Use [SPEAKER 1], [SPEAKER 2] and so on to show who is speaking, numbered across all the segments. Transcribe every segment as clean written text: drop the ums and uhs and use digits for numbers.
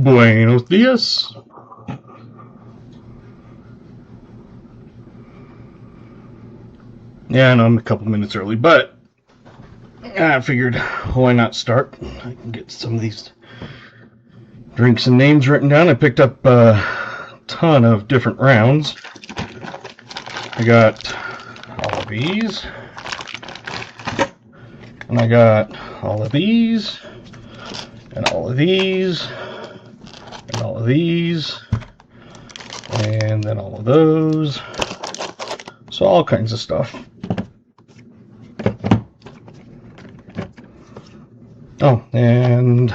[SPEAKER 1] Buenos dias. Yeah, I know I'm a couple minutes early, but I figured why not start? I can get some of these drinks and names written down. I picked up a ton of different rounds. I got all of these, and I got all of these, and all of these, and all of these, and then all of those. So all kinds of stuff. Oh, and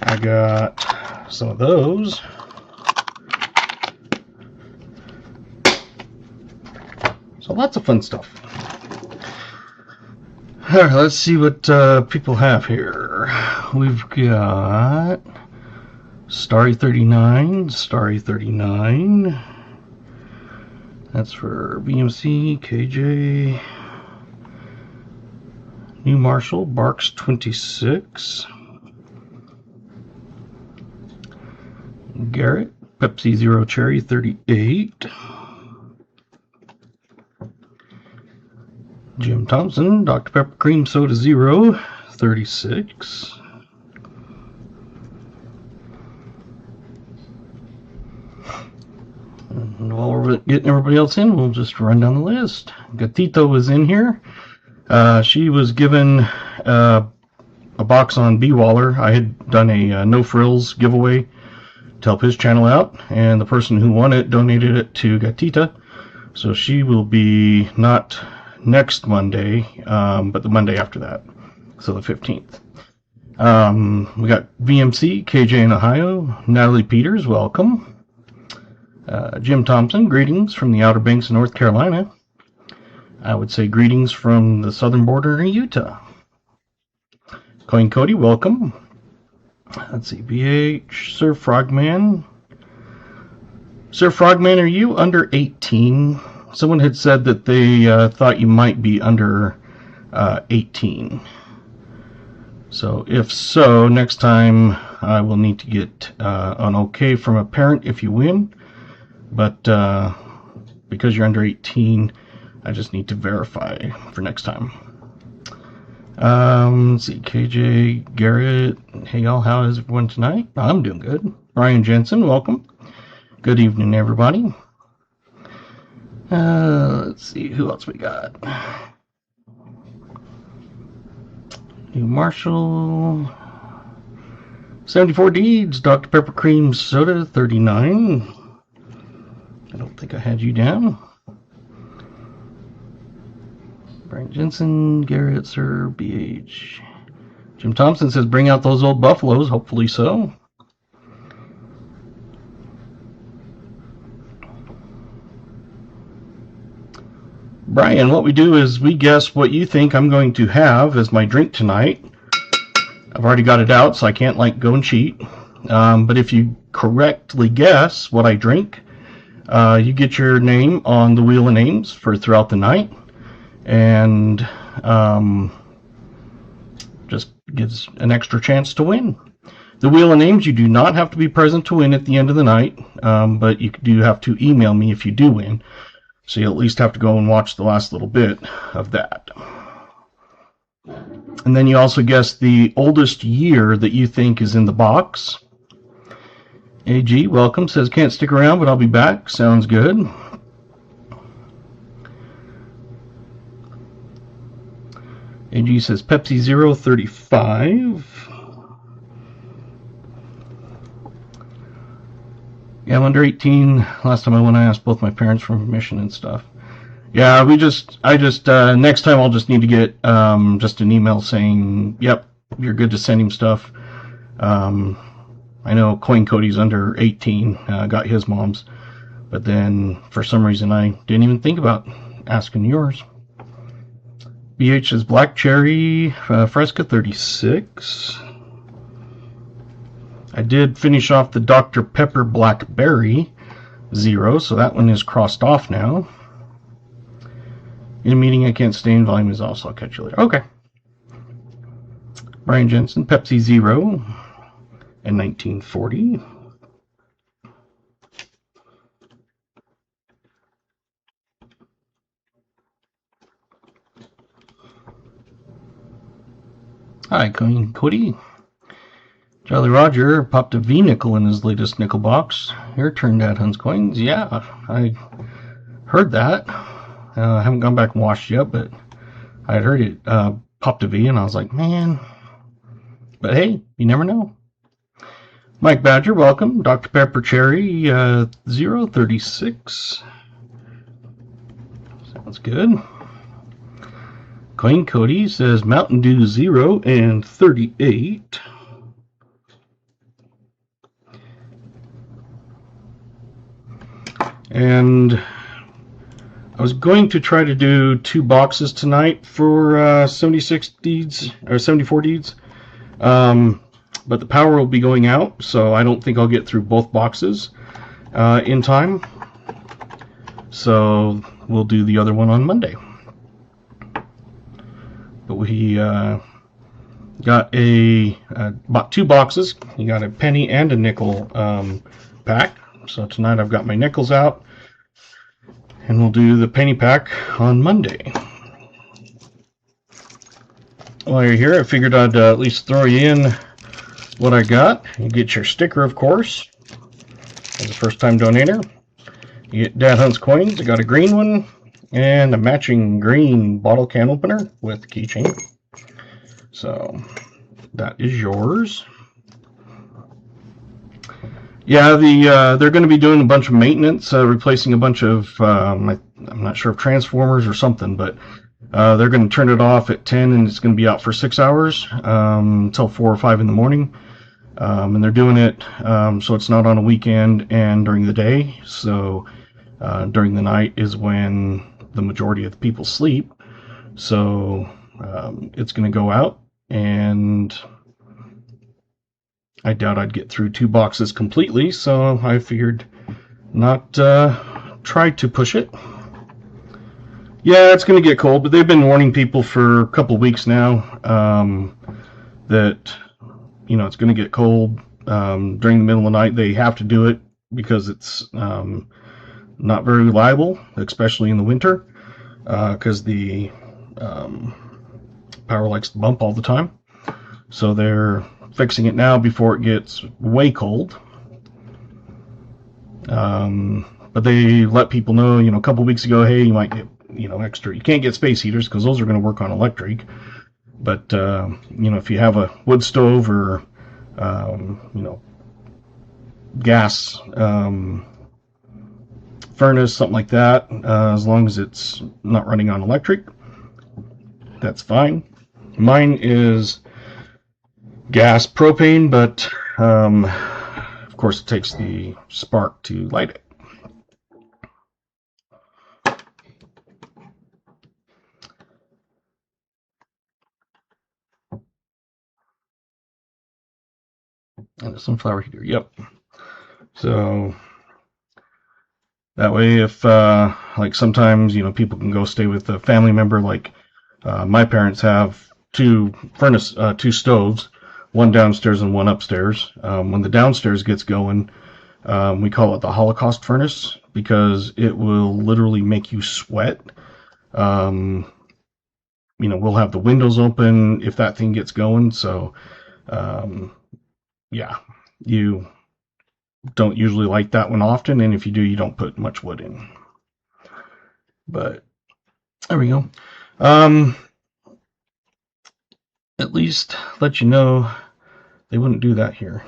[SPEAKER 1] I got some of those. So lots of fun stuff. All right, let's see what people have here. We've got Starry 39, Starry 39. That's for BMC, KJ. New Marshall, Barks 26. Garrett, Pepsi Zero Cherry 38. Jim Thompson, Dr. Pepper Cream Soda Zero 36. And while we're getting everybody else in, we'll just run down the list. Gatito was in here. She was given a box on B-Waller. I had done a no frills giveaway to help his channel out, and the person who won it donated it to Gatita. So she will be not next Monday, but the Monday after that, so the 15th. We got VMC, KJ in Ohio, Natalie Peters, welcome. Jim Thompson, greetings from the Outer Banks of North Carolina. I would say greetings from the southern border in Utah. Coin Cody, welcome. Let's see, BH, Sir Frogman. Sir Frogman, are you under 18? Someone had said that they thought you might be under 18. So if so, next time I will need to get an okay from a parent if you win. But because you're under 18, I just need to verify for next time. Let's see, KJ, Garrett, hey y'all, how is everyone tonight? I'm doing good. Brian Jensen, welcome. Good evening, everybody. Let's see, who else we got? New Marshall, 74 Deeds, Dr. Pepper Cream Soda 39. I don't think I had you down. Brian Jensen, Garrett, Sir, BH. Jim Thompson says, bring out those old buffaloes. Hopefully so. Brian, what we do is we guess what you think I'm going to have as my drink tonight. I've already got it out, so I can't go and cheat. But if you correctly guess what I drink, you get your name on the wheel of names for throughout the night. And just gives an extra chance to win. The wheel of names, you do not have to be present to win at the end of the night, but you do have to email me if you do win. So you'll at least have to go and watch the last little bit of that. And then you also guess the oldest year that you think is in the box. AG, welcome, says can't stick around, but I'll be back. Sounds good. AG says Pepsi Zero 35. Yeah, I'm under 18. Last time I went, I asked both my parents for permission and stuff. Yeah, next time I'll just need to get just an email saying, yep, you're good to send him stuff. I know Coin Cody's under 18, got his mom's. But then, for some reason, I didn't even think about asking yours. BH is Black Cherry Fresca 36. I did finish off the Dr. Pepper Blackberry Zero, so that one is crossed off now. In a meeting I can't stay in, volume is also, I'll catch you later. Okay. Brian Jensen, Pepsi Zero. and 1940. Hi, Cody. Jolly Roger popped a V nickel in his latest nickel box. Your turn, Dad Hunt's Coins. Yeah, I heard that. I haven't gone back and watched yet, but I had heard it popped a V, and I was like, man. But hey, you never know. Mike Badger, welcome. Dr. Pepper Cherry 036. Sounds good. Coin Cody says Mountain Dew 0 and 38. And I was going to try to do 2 boxes tonight for 76 deeds or 74 deeds, but the power will be going out, so I don't think I'll get through both boxes in time. So we'll do the other one on Monday. But we got bought 2 boxes. You got a penny and a nickel pack. So tonight I've got my nickels out, and we'll do the penny pack on Monday. While you're here, I figured I'd at least throw you in what I got. You get your sticker, of course, as a first-time donator. You get Dad Hunt's Coins. I got a green one and a matching green bottle can opener with keychain. So that is yours. Yeah, they're going to be doing a bunch of maintenance, replacing a bunch of, I'm not sure if transformers or something, but they're going to turn it off at 10, and it's going to be out for 6 hours until 4 or 5 in the morning. And they're doing it so it's not on a weekend and during the day. So during the night is when the majority of the people sleep. So it's going to go out, and I doubt I'd get through 2 boxes completely, so I figured not try to push it. Yeah, it's going to get cold, but they've been warning people for a couple weeks now that, you know, it's going to get cold during the middle of the night. They have to do it because it's not very reliable, especially in the winter, because the power likes to bump all the time. So they're fixing it now before it gets way cold. But they let people know, you know, a couple weeks ago, hey, you might get, you know, extra. You can't get space heaters because those are going to work on electric. But, you know, if you have a wood stove or, you know, gas furnace, something like that, as long as it's not running on electric, that's fine. Mine is gas propane, but of course it takes the spark to light it. And a sunflower heater, yep. So that way, if like sometimes, you know, people can go stay with a family member, like my parents have 2 stoves, one downstairs and one upstairs. When the downstairs gets going, we call it the Holocaust furnace because it will literally make you sweat. You know, we'll have the windows open if that thing gets going. So, yeah, you don't usually light that one often, and if you do, you don't put much wood in. But there we go. At least let you know they wouldn't do that here.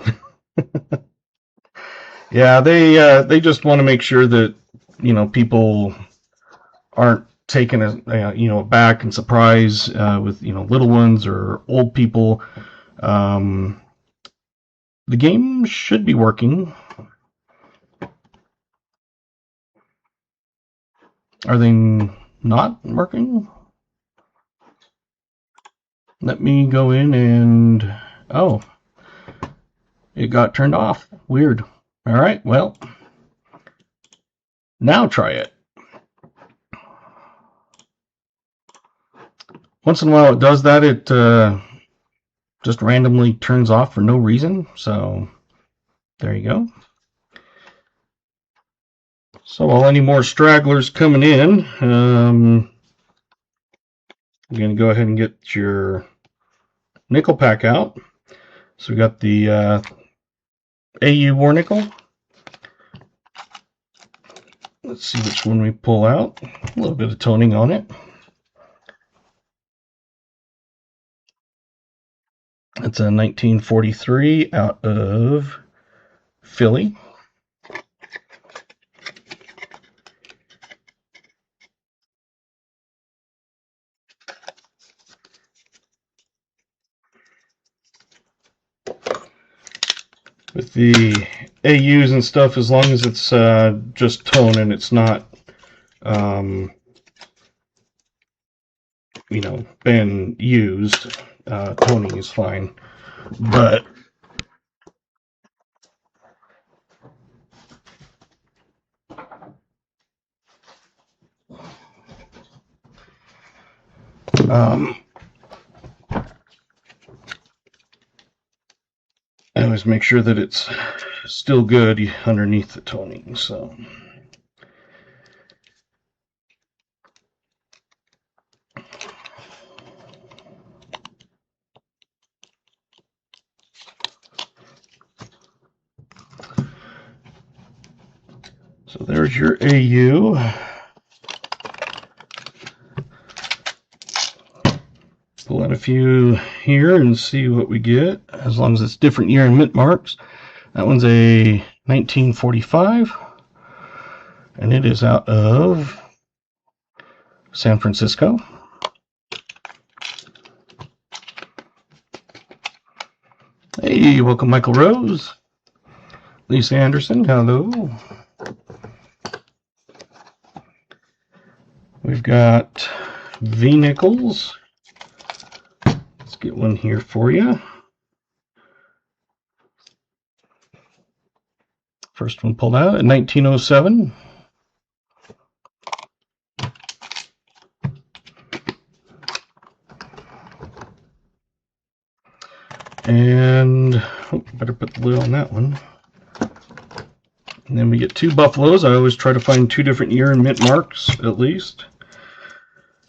[SPEAKER 1] Yeah, they just want to make sure that, you know, people aren't taken you know, aback and surprise with, you know, little ones or old people. The game should be working. Are they not working? Let me go in and, oh, it got turned off. Weird. All right, well, now try it. Once in a while it does that. It just randomly turns off for no reason. So There you go. So while any more stragglers coming in, I'm going to go ahead and get your nickel pack out. So we got the AU war nickel. Let's see which one we pull out. A little bit of toning on it. It's a 1943 out of Philly. With the AUs and stuff, as long as it's just tone and it's not, you know, been used, toning is fine. But I always make sure that it's still good underneath the toning. So there's your AU. Pull out a few here and see what we get, as long as it's different year and mint marks. That one's a 1945, and it is out of San Francisco. Hey, welcome Michael Rose. Lisa Anderson, hello. We've got V nickels. Let's get one here for you. First one pulled out in 1907. And better put the lid on that one. And then we get two buffaloes. I always try to find two different year and mint marks at least.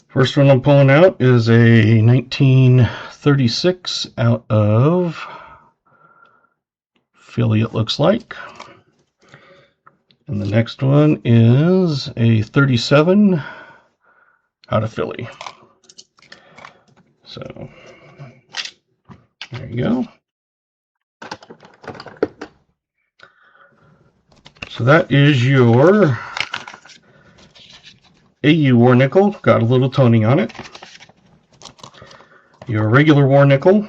[SPEAKER 1] First one I'm pulling out is a 1936 out of Philly, it looks like. And the next one is a 37 out of Philly. So there you go. So that is your AU war nickel, got a little toning on it. Your regular war nickel,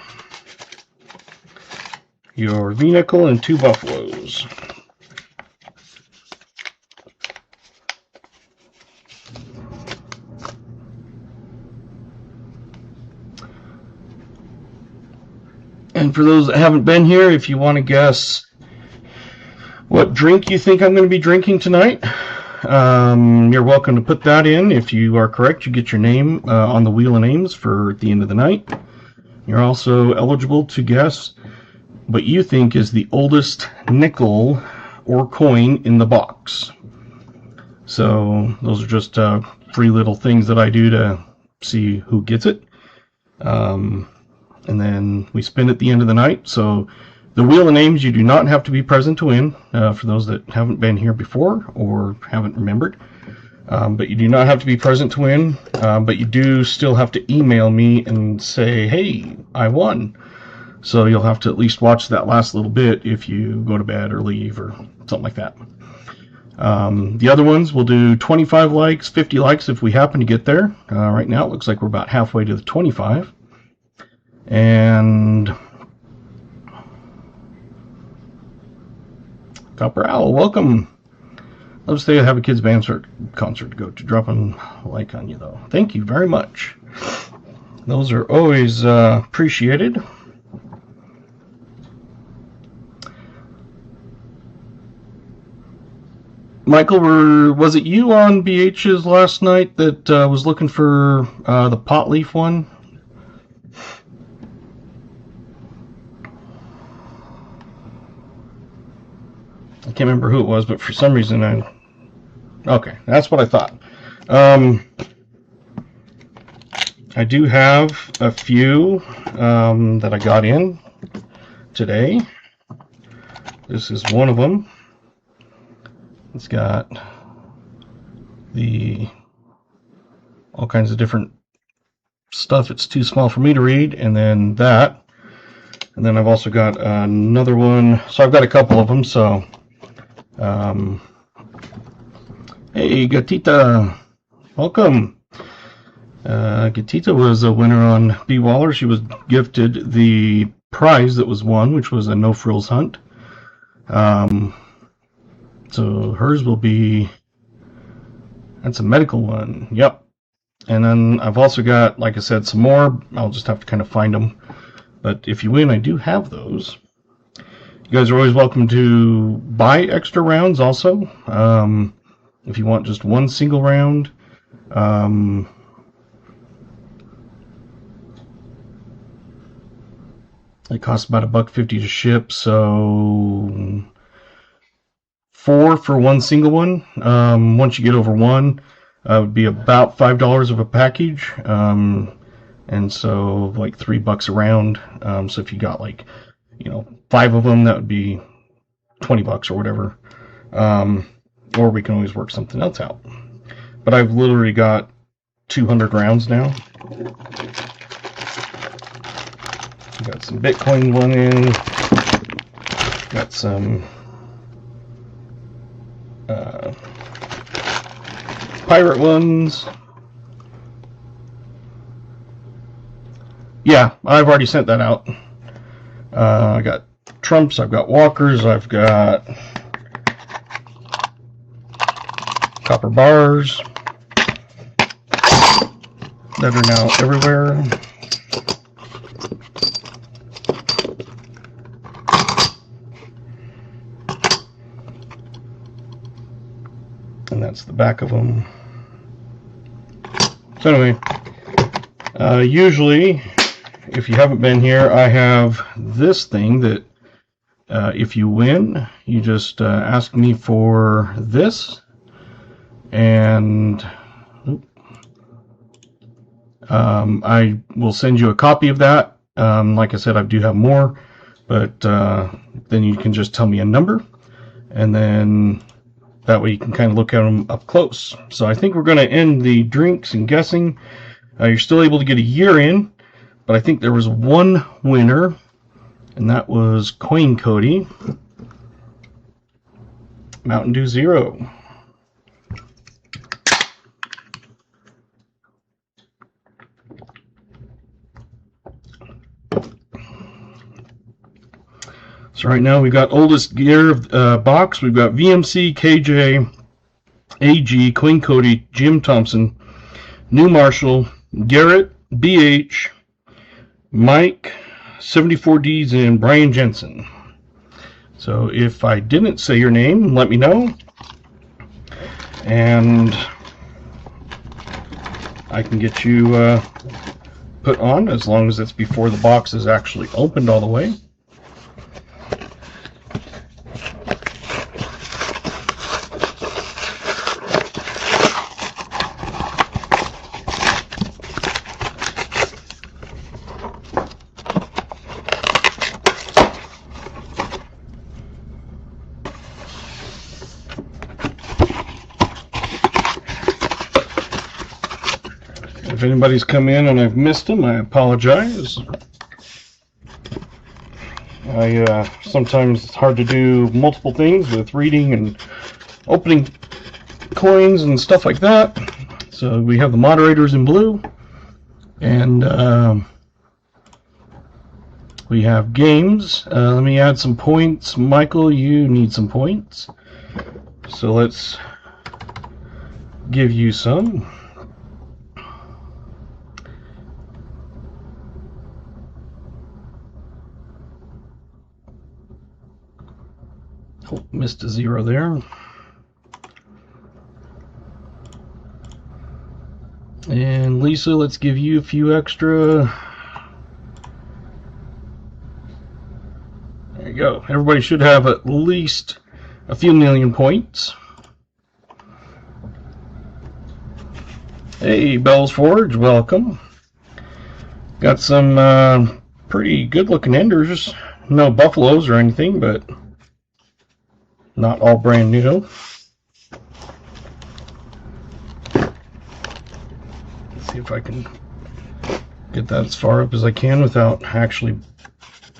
[SPEAKER 1] your V nickel, and two buffaloes. And for those that haven't been here, if you want to guess what drink you think I'm going to be drinking tonight, you're welcome to put that in. If you are correct, you get your name on the wheel of names for at the end of the night. You're also eligible to guess what you think is the oldest nickel or coin in the box. So those are just free little things that I do to see who gets it. And then we spin at the end of the night. So the wheel of names, you do not have to be present to win, for those that haven't been here before or haven't remembered. But you do not have to be present to win, but you do still have to email me and say, hey, I won. So you'll have to at least watch that last little bit if you go to bed or leave or something like that. The other ones, we'll do 25 likes, 50 likes if we happen to get there. Right now it looks like we're about halfway to the 25. And Copper Owl, welcome. Love to say I have a kids band concert to go to. Dropping a like on you though. Thank you very much. Those are always appreciated. Michael, was it you on BH's last night that was looking for the pot leaf one? can't remember who it was, but for some reason okay, that's what I thought. I do have a few that I got in today. This is one of them. It's got all kinds of different stuff. It's too small for me to read, and then that. And then I've also got another one. So I've got a couple of them. So, hey, Gatita, welcome. Gatita was a winner on Bee Waller. She was gifted the prize that was won, which was a no frills hunt. So hers will be, that's a medical one. Yep. And then I've also got, like I said, some more. I'll just have to kind of find them. But if you win, I do have those. You guys are always welcome to buy extra rounds also. If you want just one single round. It costs about $1.50 to ship, so 4 for one single one. Once you get over one, it would be about $5 of a package, and so like $3 a round. So if you got like, 5 of them, that would be $20 or whatever. Or we can always work something else out. But I've literally got 200 rounds now. Got some Bitcoin one in. Got some pirate ones. Yeah, I've already sent that out. I got Trumps, I've got Walkers, I've got copper bars that are now everywhere. And that's the back of them. So anyway, usually, if you haven't been here, I have this thing that if you win, you just ask me for this, and I will send you a copy of that. Like I said, I do have more, but then you can just tell me a number, and then that way you can kind of look at them up close. So I think we're going to end the drinks and guessing. You're still able to get a year in, but I think there was one winner, and that was Coin Cody. Mountain Dew Zero. So right now we've got oldest gear box. We've got VMC, KJ, AG, Queen Cody, Jim Thompson, New Marshall, Garrett, BH, Mike, 74Ds, and Brian Jensen. So if I didn't say your name, let me know, and I can get you put on, as long as it's before the box is actually opened all the way. If anybody's come in and I've missed them, I apologize. Sometimes it's hard to do multiple things with reading and opening coins and stuff like that. So we have the moderators in blue, and we have games. Let me add some points. Michael, you need some points. So let's give you some. Oh, missed a zero there. And Lisa, let's give you a few extra. There you go. Everybody should have at least a few million points. Hey, Bell's Forge, welcome. Got some pretty good-looking enders. No buffaloes or anything, but not all brand new. Let's see if I can get that as far up as I can without actually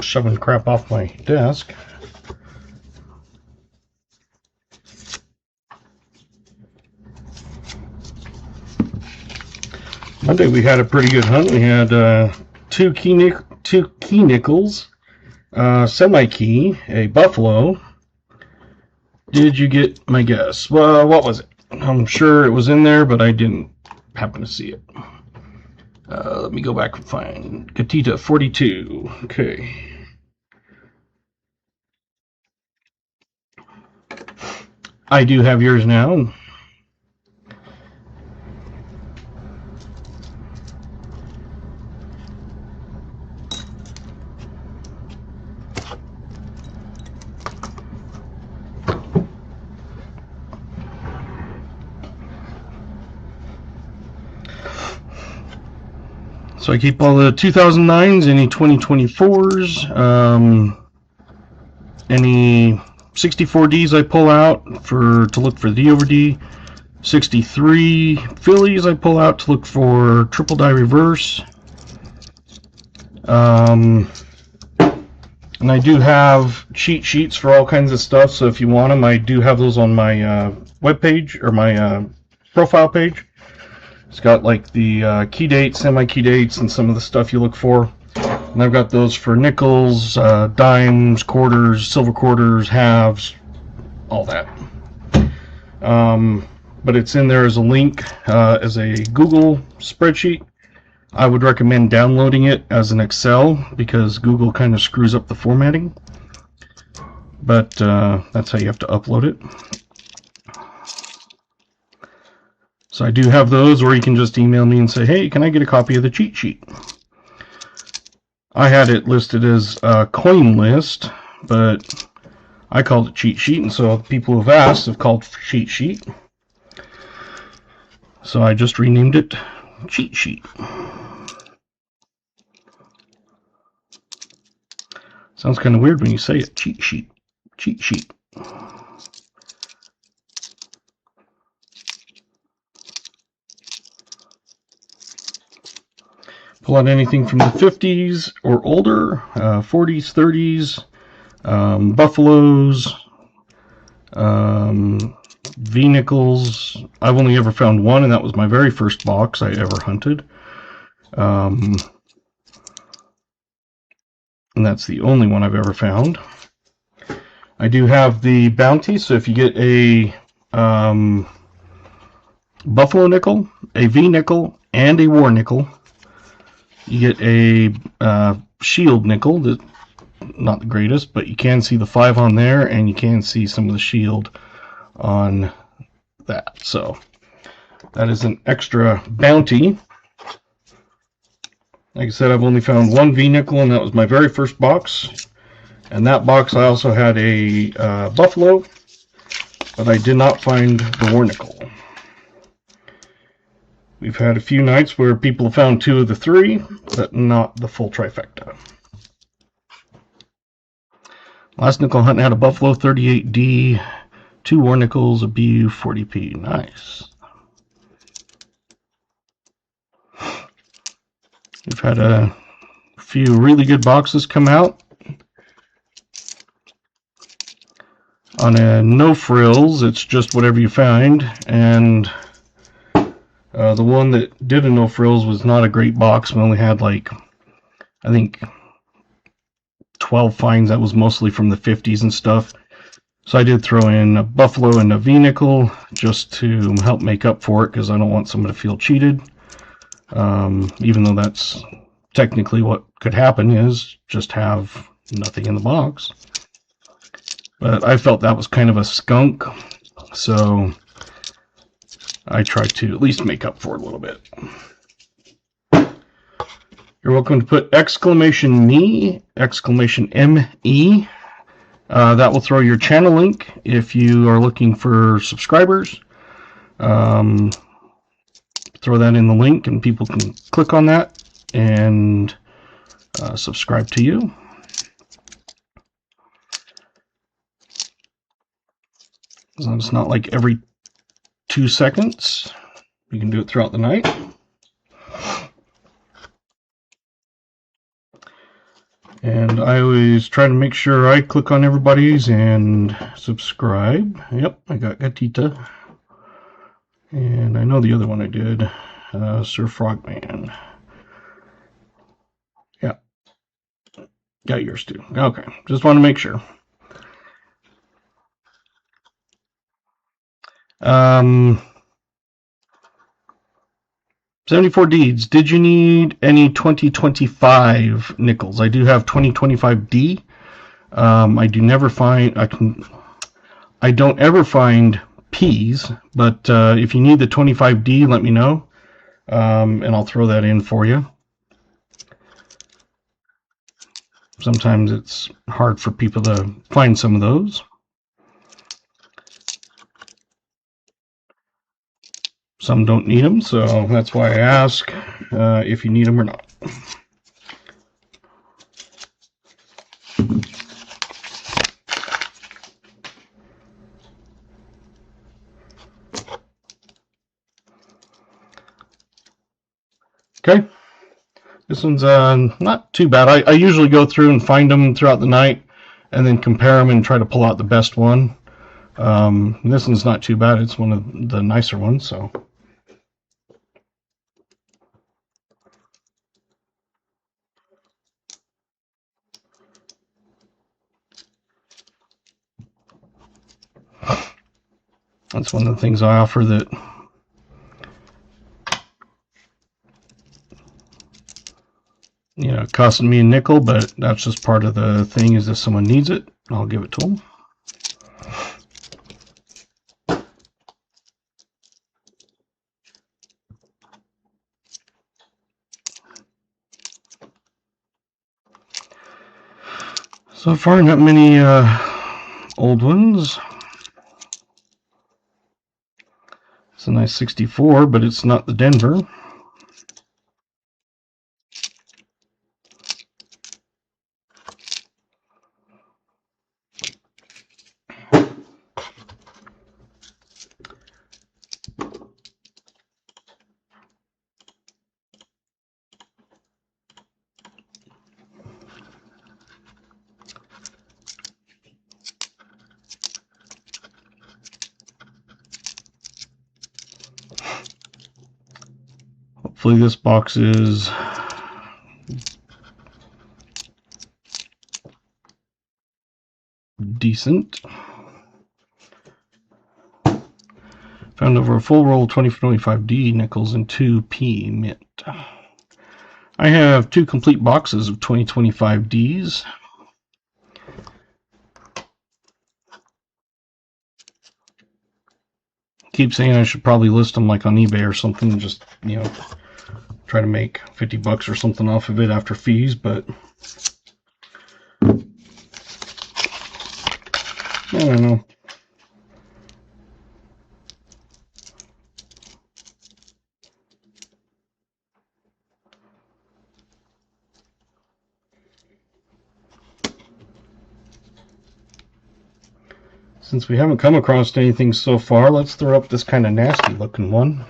[SPEAKER 1] shoving crap off my desk. Monday we had a pretty good hunt. We had two key nickels, semi-key, a buffalo. Did you get my guess? Well, what was it? I'm sure it was in there, but I didn't happen to see it. Let me go back and find Gatita 42. Okay. I do have yours now. So I keep all the 2009s, any 2024s, any 64Ds I pull out to look for D over D, 63 Phillies I pull out to look for triple die reverse, and I do have cheat sheets for all kinds of stuff. So if you want them, I do have those on my web page or my profile page. It's got like the key dates, semi-key dates, and some of the stuff you look for. And I've got those for nickels, dimes, quarters, silver quarters, halves, all that. But it's in there as a link, as a Google spreadsheet. I would recommend downloading it as an Excel because Google kind of screws up the formatting. But that's how you have to upload it. So I do have those, or you can just email me and say, hey, can I get a copy of the cheat sheet? I had it listed as a coin list, but I called it cheat sheet, and so people who have asked have called it cheat sheet. So I just renamed it cheat sheet. Sounds kind of weird when you say it, cheat sheet, cheat sheet. Pull out anything from the 50s or older, 40s, 30s, buffaloes, V-nickels. I've only ever found one, and that was my very first box I ever hunted. And that's the only one I've ever found. I do have the bounty, so if you get a buffalo nickel, a V-nickel, and a war nickel, you get a shield nickel. That's not the greatest, but you can see the 5 on there, and you can see some of the shield on that. So that is an extra bounty. Like I said, I've only found one V-nickel, and that was my very first box. And that box I also had a buffalo, but I did not find the war nickel. We've had a few nights where people have found 2 of the 3, but not the full trifecta. Last nickel hunt had a buffalo 38D, 2 war nickels, a BU 40P. Nice. We've had a few really good boxes come out. On a no frills, it's just whatever you find, and the one that did a no frills was not a great box. We only had like, I think, 12 finds. That was mostly from the 50s and stuff. So I did throw in a buffalo and a V-nickel just to help make up for it, because I don't want someone to feel cheated. Even though that's technically what could happen, is just have nothing in the box. But I felt that was kind of a skunk, so I tried to at least make up for it a little bit. You're welcome to put exclamation me, exclamation ME, That will throw your channel link if you are looking for subscribers. Throw that in the link and people can click on that and subscribe to you. So it's not like every 2 seconds. You can do it throughout the night. And I always try to make sure I click on everybody's and subscribe. Yep, I got Gatita. And I know the other one I did, Sir Frogman. Yeah, got yours too. Okay, just want to make sure. 74 deeds. Did you need any 2025 nickels? I do have 2025D. I do never find. I don't ever find P's, but if you need the 25D, let me know, and I'll throw that in for you. Sometimes it's hard for people to find some of those. Some don't need them, so that's why I ask if you need them or not. Okay, this one's not too bad. I usually go through and find them throughout the night and then compare them and try to pull out the best one. This one's not too bad. It's one of the nicer ones, so. That's one of the things I offer that it costing me a nickel, but that's just part of the thing. Is if someone needs it, I'll give it to them. So far, not many old ones. It's a nice 64, but it's not the Denver. Hopefully this box is decent. Found over a full roll of 2025D nickels and 2P mint. I have 2 complete boxes of 2025Ds. Keep saying I should probably list them like on eBay or something, just, try to make 50 bucks or something off of it after fees, but I don't know. Since we haven't come across anything so far, let's throw up this kind of nasty looking one.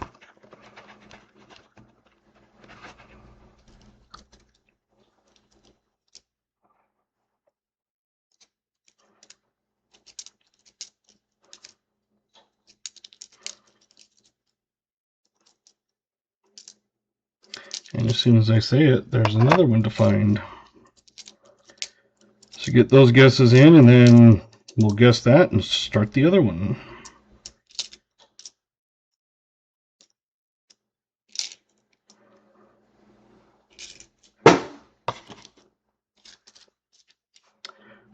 [SPEAKER 1] And as soon as I say it, there's another one to find. So get those guesses in, and then we'll guess that and start the other one.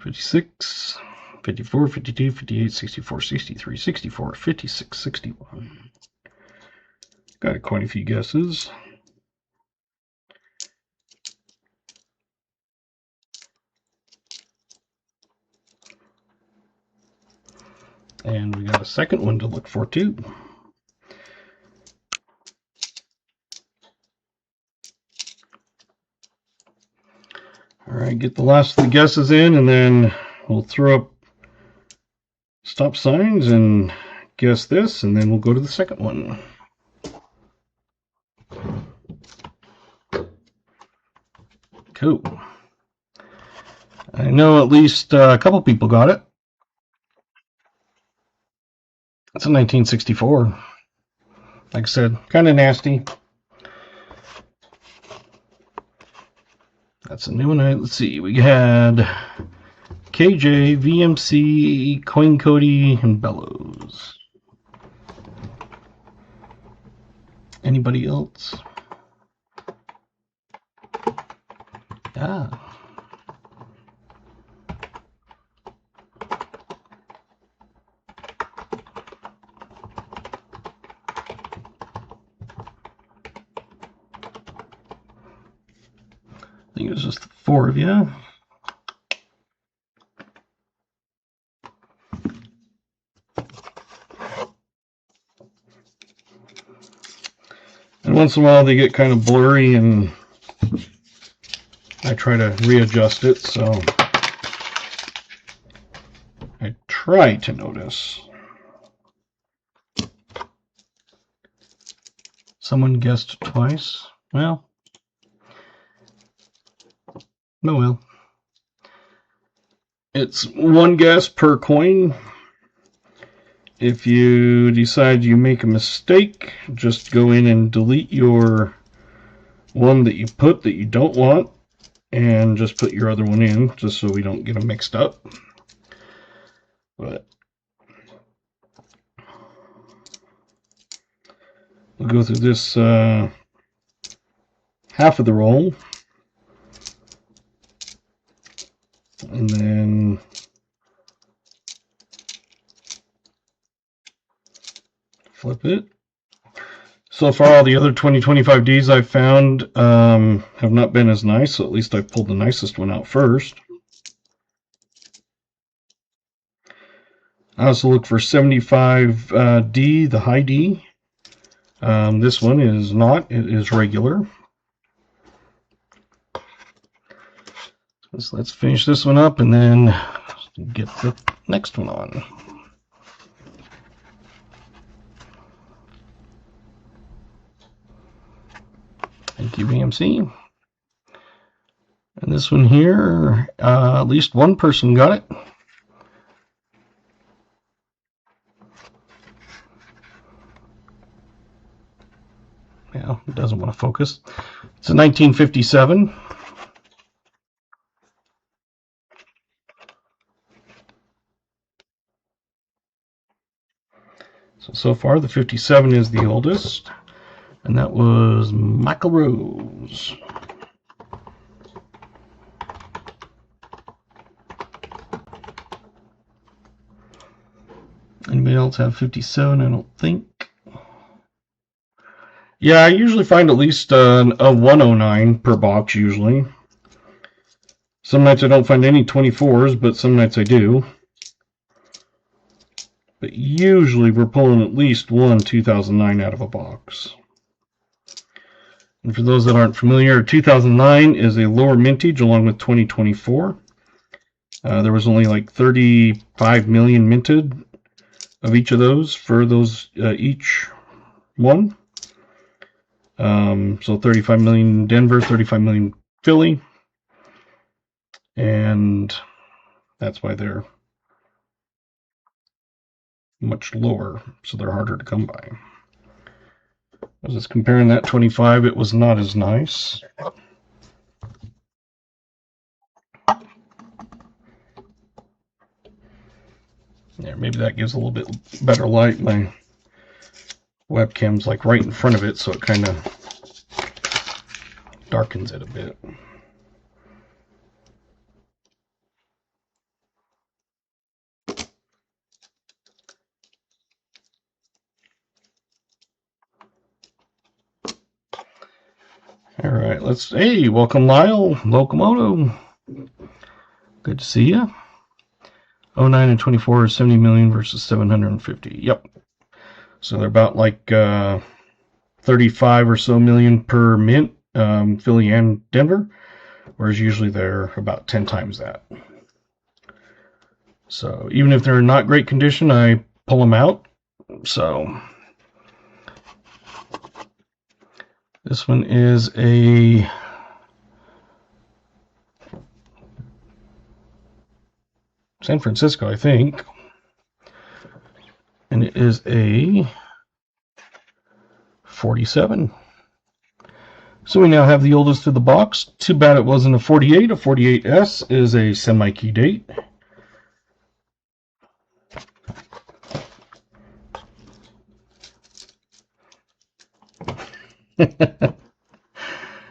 [SPEAKER 1] $56, $54, $52, $58, $64, $63, $64, $56, $61. Got quite a few guesses. a second one to look for too. All right, get the last of the guesses in, and then we'll throw up stop signs and guess this, and then we'll go to the second one. Cool. I know at least a couple people got it. That's a 1964. Like I said, kind of nasty. That's a new one. Let's see. We had KJ, VMC, Coin Cody, and Bellows. Anybody else? Ah. I think it was just the 4 of you. And once in a while they get kind of blurry and I try to readjust it, so I try to notice. Someone guessed twice. Well, no, well. It's one guess per coin. If you decide you make a mistake, just go in and delete your one that you put that you don't want and just put your other one in, just so we don't get them mixed up. But we'll go through this half of the roll, and then flip it. So far, all the other 2025Ds I've found have not been as nice, so at least I pulled the nicest one out first. I also look for 75D, the high D. This one is not, it is regular. So let's finish this one up and then get the next one on. Thank you, VMC. And this one here, at least one person got it. Yeah, it doesn't want to focus. It's a 1957. So far, the 57 is the oldest. And that was Michael Rose. Anybody else have 57? I don't think. Yeah, I usually find at least a 109 per box, usually. Some nights I don't find any 24s, but some nights I do. But usually we're pulling at least one 2009 out of a box. And for those that aren't familiar, 2009 is a lower mintage along with 2024. There was only like 35 million minted of each of those for those each one. So 35 million Denver, 35 million Philly. And that's why they're much lower, so they're harder to come by. I was just comparing that 25, it was not as nice. Yeah, maybe that gives a little bit better light. My webcam's like right in front of it, so it kind of darkens it a bit. All right, hey, welcome Lyle, Locomoto. Good to see you. 09 and 24 is 70 million versus 750. Yep. So they're about like 35 or so million per mint, Philly and Denver, whereas usually they're about 10 times that. So even if they're in not great condition, I pull them out. So this one is a San Francisco, I think. And it is a 47. So we now have the oldest of the box. Too bad it wasn't a 48. A 48S is a semi-key date.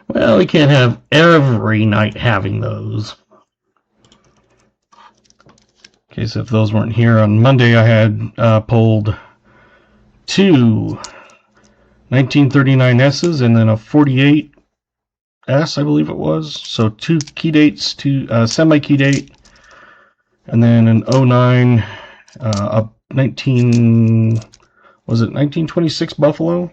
[SPEAKER 1] Well, we can't have every night having those. In case if those weren't here on Monday, I had pulled two 1939S's and then a 48S, I believe it was. So two key dates, two semi-key date, and then an 09, a 1926 Buffalo.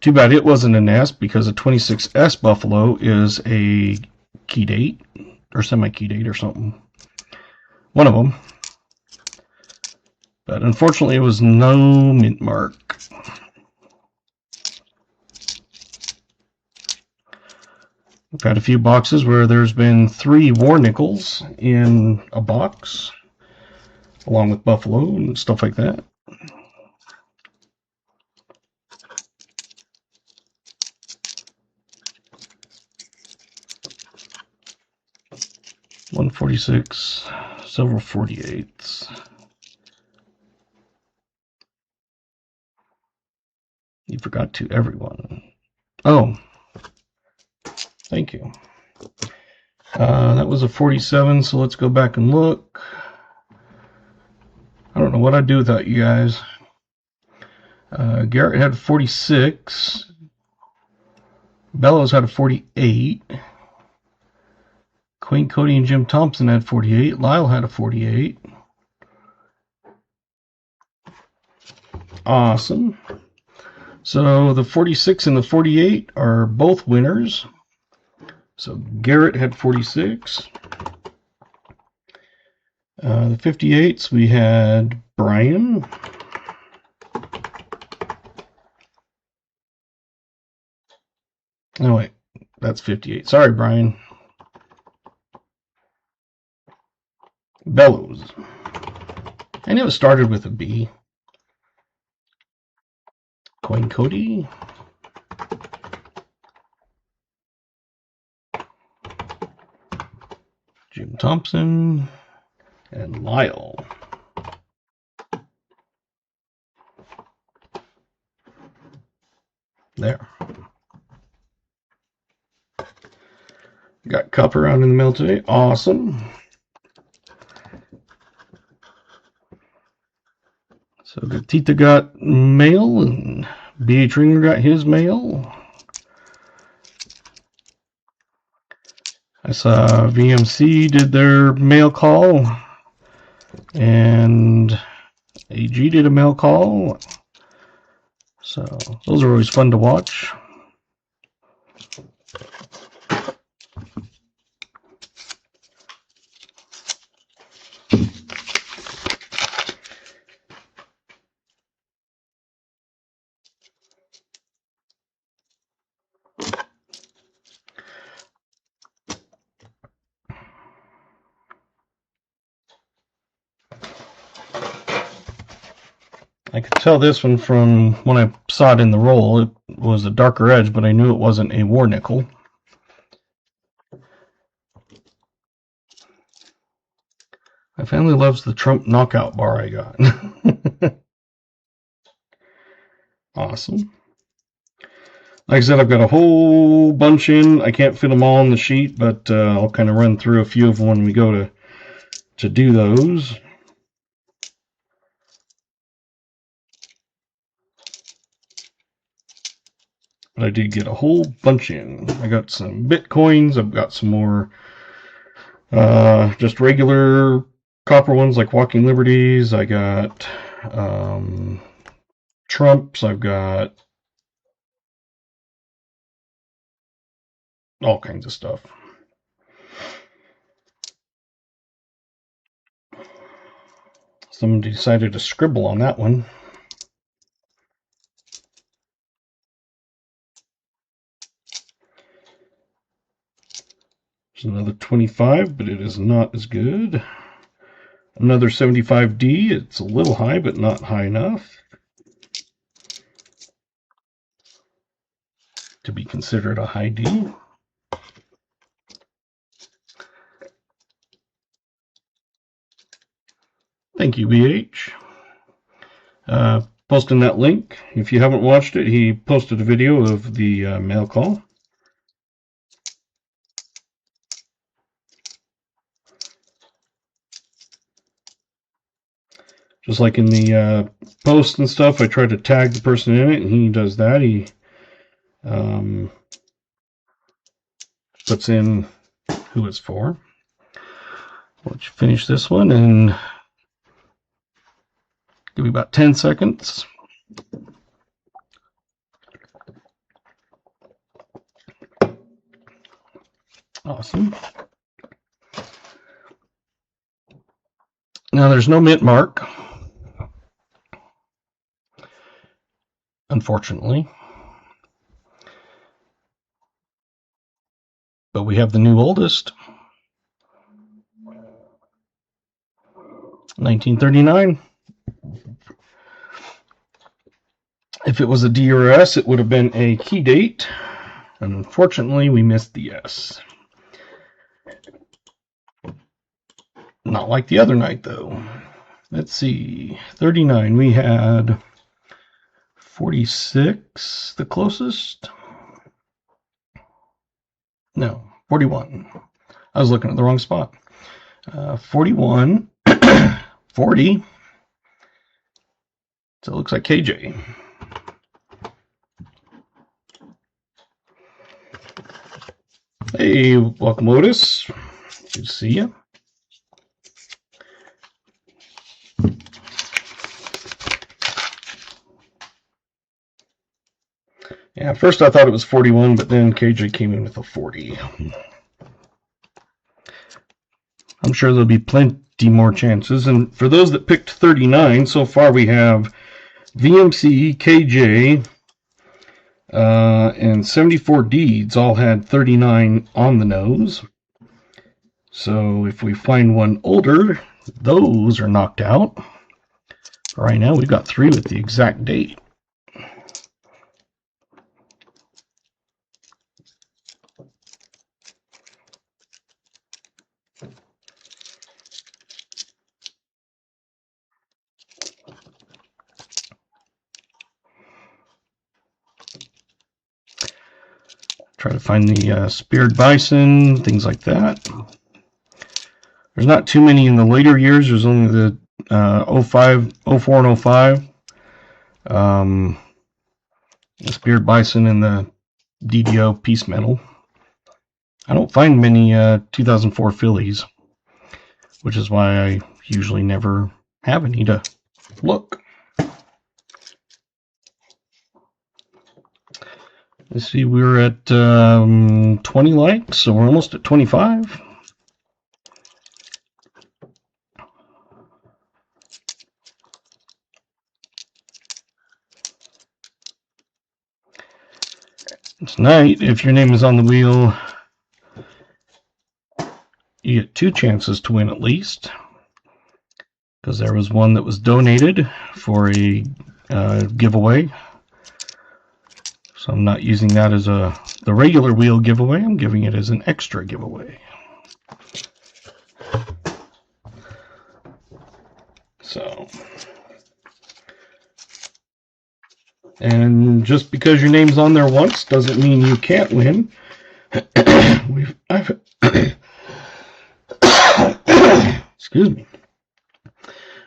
[SPEAKER 1] Too bad it wasn't an S, because a 26S Buffalo is a key date, or semi-key date or something. One of them. But unfortunately it was no mint mark. We've had a few boxes where there's been 3 war nickels in a box, along with Buffalo and stuff like that. $146, several 48s. You forgot to everyone. Oh, thank you. That was a 47, so let's go back and look. I don't know what I'd do without you guys. Garrett had 46. Bellows had a 48. Queen Cody and Jim Thompson had 48. Lyle had a 48. Awesome. So the 46 and the 48 are both winners. So Garrett had 46. The 58s, we had Brian. Oh wait, that's 58. Sorry, Brian. Bellows. I knew it started with a B. Queen Cody. Jim Thompson. And Lyle. There. Got Cup around in the mail today. Awesome. So Gatita got mail and B.H. Ringer got his mail. I saw VMC did their mail call and AG did a mail call. So those are always fun to watch. I could tell this one from when I saw it in the roll. It was a darker edge, but I knew it wasn't a war nickel. My family loves the Trump knockout bar I got. Awesome. Like I said, I've got a whole bunch in. I can't fit them all on the sheet, but I'll kind of run through a few of them when we go to do those. But I did get a whole bunch in. I got some Bitcoins. I've got some more Just regular copper ones like Walking Liberties. I got Trumps. I've got all kinds of stuff. Someone decided to scribble on that one. There's another 25, but it is not as good. Another 75D. It's a little high, but not high enough to be considered a high D. Thank you, BH. Posting that link. If you haven't watched it, he posted a video of the mail call. Just like in the post and stuff, I try to tag the person in it, and he does that. He puts in who it's for. Let's finish this one and give me about 10 seconds. Awesome. Now there's no mint mark, unfortunately. But we have the new oldest, 1939. If it was a D or S, it would have been a key date. Unfortunately, we missed the S. Not like the other night, though. Let's see. 39. We had 46, the closest. No, 41. I was looking at the wrong spot. 41, 40. So it looks like KJ. Hey, welcome, Otis. Good to see you. Yeah, at first I thought it was 41, but then KJ came in with a 40. I'm sure there'll be plenty more chances. And for those that picked 39, so far we have VMC, KJ, and 74 Deeds all had 39 on the nose. So if we find one older, those are knocked out. Right now we've got 3 with the exact date. Try to find the speared bison, things like that. There's not too many in the later years. There's only the 04 and 05. The speared bison and the DDO piece metal. I don't find many 2004 fillies, which is why I usually never have any to look. Let's see, we're at 20 likes, so we're almost at 25. Tonight, if your name is on the wheel, you get 2 chances to win at least, because there was one that was donated for a giveaway. So I'm not using that as the regular wheel giveaway. I'm giving it as an extra giveaway. So, and just because your name's on there once doesn't mean you can't win. Excuse me.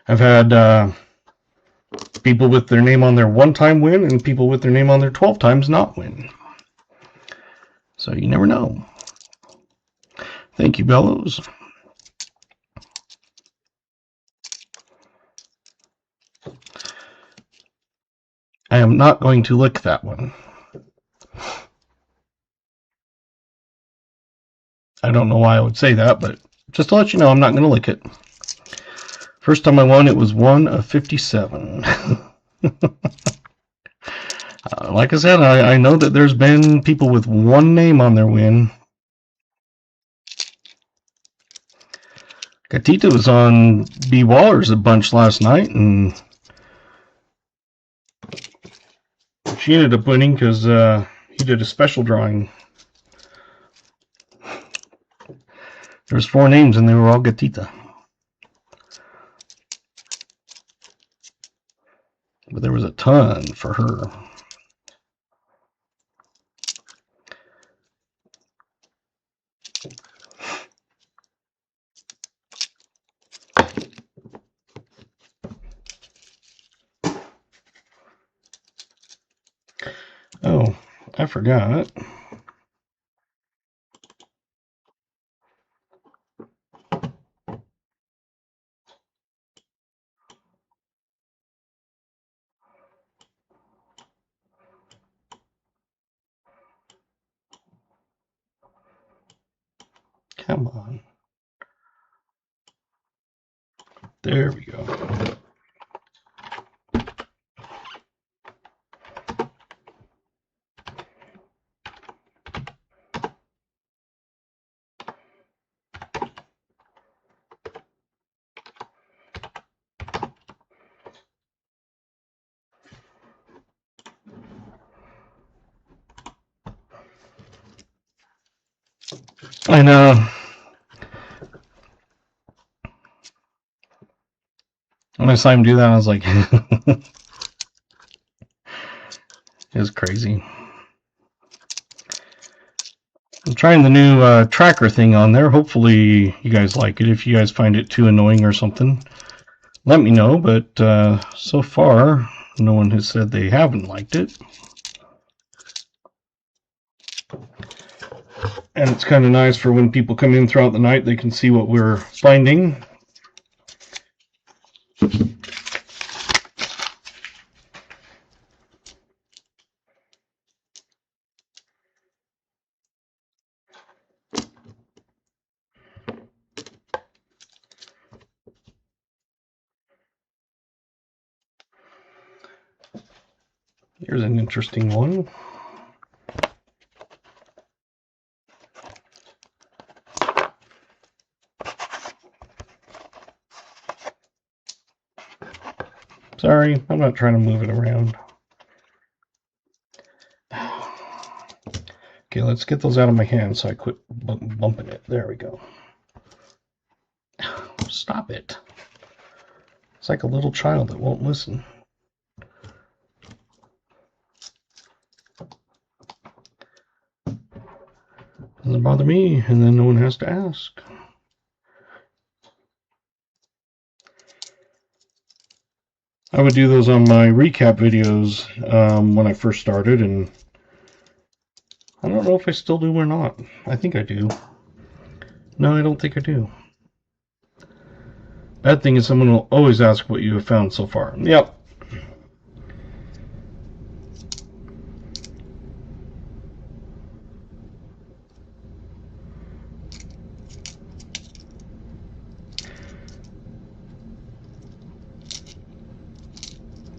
[SPEAKER 1] I've had people with their name on their 1-time win and people with their name on their 12 times not win. So you never know. Thank you, Bellows. I am not going to lick that one. I don't know why I would say that, but just to let you know, I'm not going to lick it. First time I won, it was 1 of 57. Like I said, I know that there's been people with one name on their win. Gatita was on B. Waller's a bunch last night, and she ended up winning because he did a special drawing. There's 4 names, and they were all Gatita. But there was a ton for her. Oh, I forgot. Come on. There we go. I know. When I saw him do that, I was like, it was crazy. I'm trying the new tracker thing on there. Hopefully you guys like it. If you guys find it too annoying or something, let me know. But so far, no one has said they haven't liked it. And it's kind of nice for when people come in throughout the night, they can see what we're finding. Here's an interesting one. Sorry, I'm not trying to move it around. Okay, let's get those out of my hand so I quit bumping it. There we go. Stop it. It's like a little child that won't listen. Doesn't bother me, and then no one has to ask. I would do those on my recap videos when I first started, and I don't know if I still do or not. I think I do. No, I don't think I do. Bad thing is someone will always ask what you have found so far. Yep.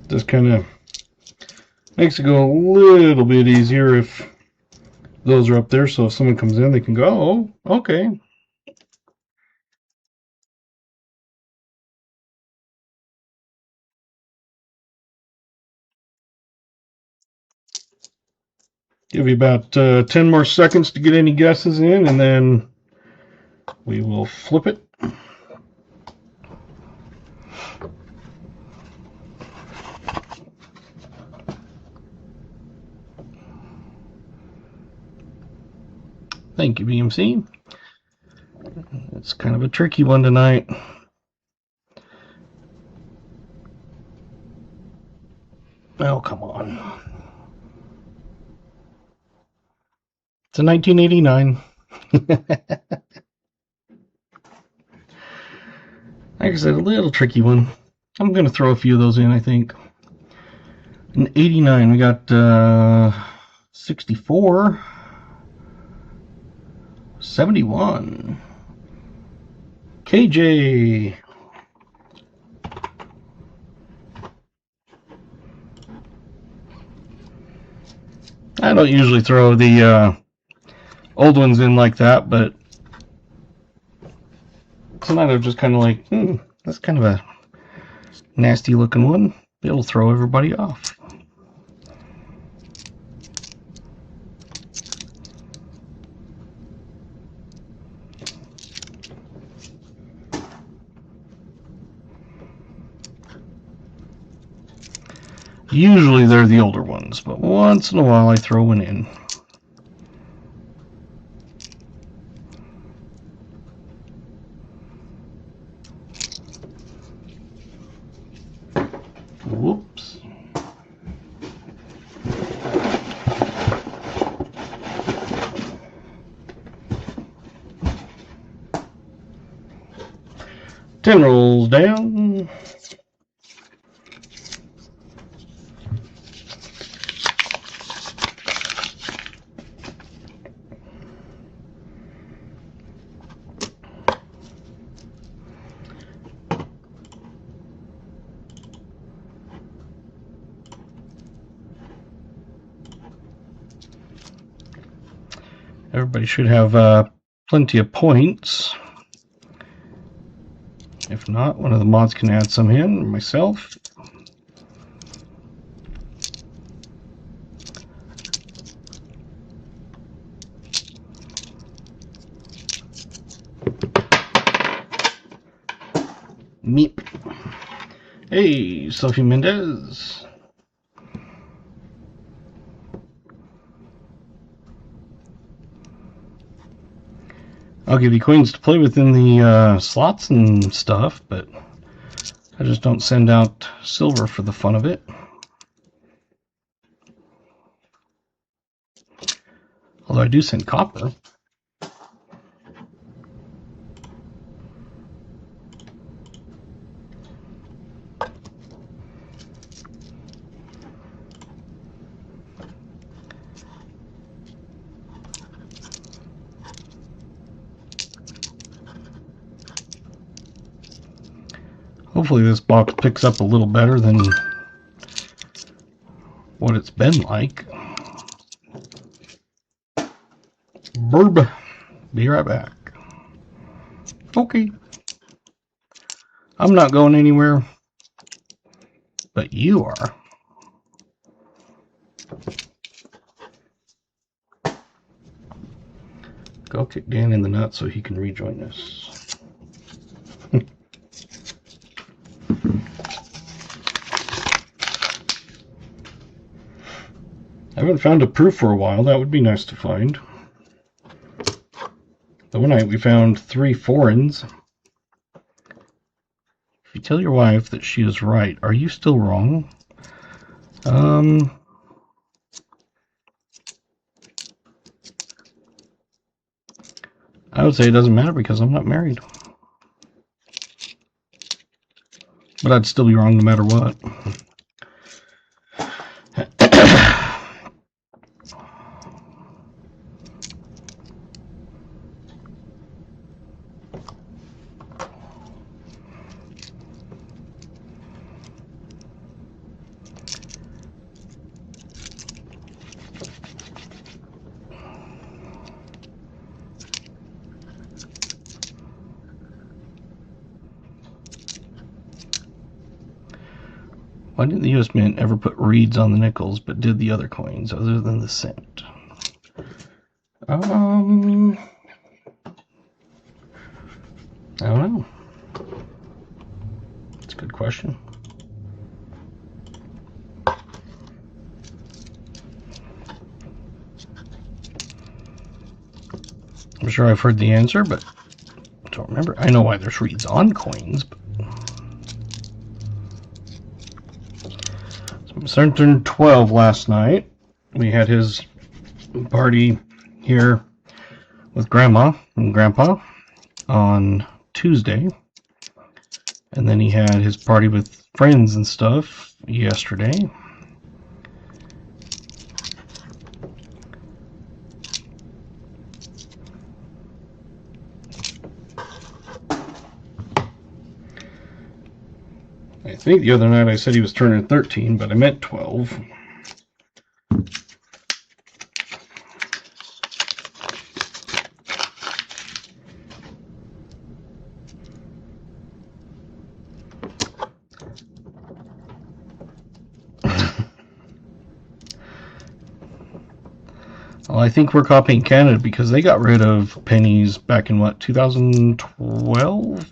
[SPEAKER 1] Just kind of makes it go a little bit easier if those are up there, so if someone comes in, they can go, oh, okay. Give you about 10 more seconds to get any guesses in, and then we will flip it. Thank you, BMC. It's kind of a tricky one tonight. Oh, come on. It's a 1989. Like I said, a little tricky one. I'm going to throw a few of those in, I think. In 89, we got 64, 71, KJ. I don't usually throw the old ones in like that, but sometimes I'm just kind of like, that's kind of a nasty looking one. It'll throw everybody off. Usually they're the older ones, but once in a while I throw one in. Whoops. Ten rolls down. Everybody should have plenty of points. If not, one of the mods can add some in, or myself. Meep. Hey, Sophie Mendez. I'll give you coins to play with in the slots and stuff, but I just don't send out silver for the fun of it. Although I do send copper. Hopefully this box picks up a little better than what it's been like. Burb. Be right back. Okay. I'm not going anywhere, but you are. Go kick Dan in the nuts so he can rejoin us. I haven't found a proof for a while. That would be nice to find. The one night we found 3 foreigns. If you tell your wife that she is right, are you still wrong? I would say it doesn't matter because I'm not married. But I'd still be wrong no matter what. Why didn't the U.S. Mint ever put reeds on the nickels, but did the other coins, other than the cent? I don't know. That's a good question. I'm sure I've heard the answer, but I don't remember. I know why there's reeds on coins, but... So my son turned 12 last night. We had his party here with Grandma and Grandpa on Tuesday. And then he had his party with friends and stuff yesterday. think the other night I said he was turning 13, but I meant 12. Well, I think we're copying Canada because they got rid of pennies back in, what, 2012?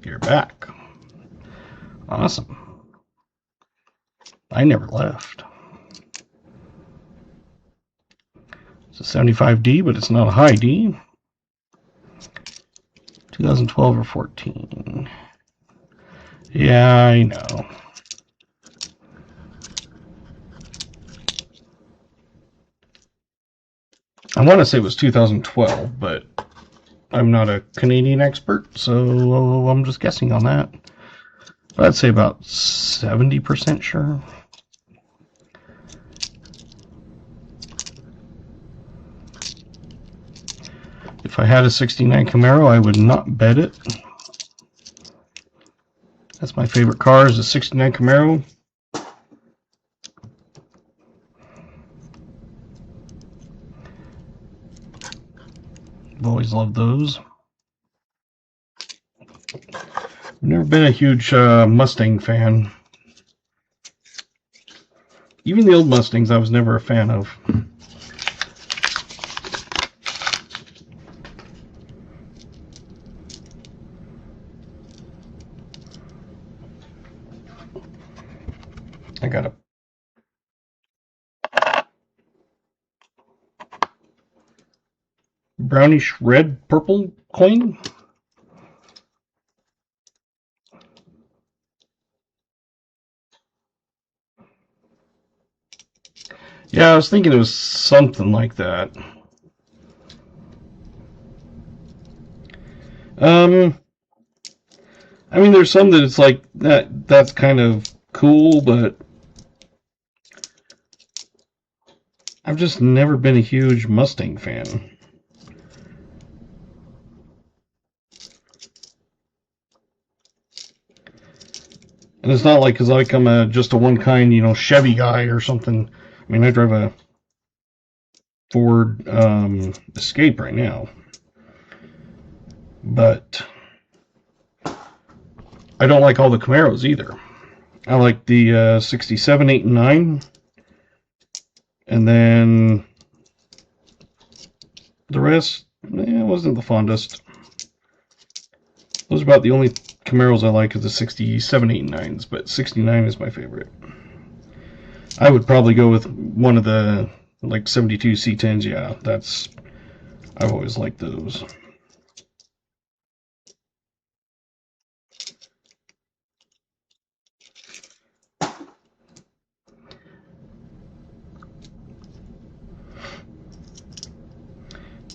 [SPEAKER 1] You're back. Awesome. I never left. It's a 75D, but it's not a high D. 2012 or 14. Yeah, I know. I want to say it was 2012, but I'm not a Canadian expert, so I'm just guessing on that. But I'd say about 70% sure. If I had a 69 Camaro, I would not bet it. That's my favorite car, is a 69 Camaro. I've always loved those. I've never been a huge Mustang fan. Even the old Mustangs I was never a fan of. I got a brownish red purple coin. Yeah, I was thinking it was something like that. I mean, there's some that it's like that's kind of cool, but I've just never been a huge Mustang fan. And it's not like because I'm just a one-kind, Chevy guy or something. I mean, I drive a Ford Escape right now. But I don't like all the Camaros either. I like the 67, 8, and 9. And then the rest, wasn't the fondest. Those are about the only Camaros I like is the 67, 8, and 9s, but 69 is my favorite. I would probably go with one of the, like, 72 C10s, yeah, I've always liked those.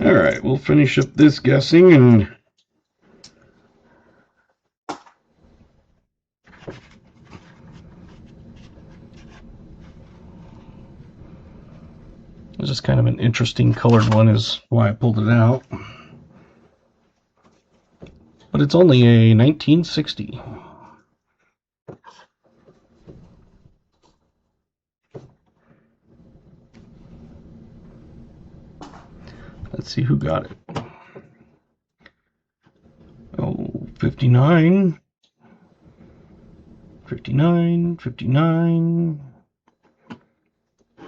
[SPEAKER 1] Alright, we'll finish up this guessing and it's just kind of an interesting colored one is why I pulled it out. But it's only a 1960. Let's see who got it. Oh, 59. 59, 59.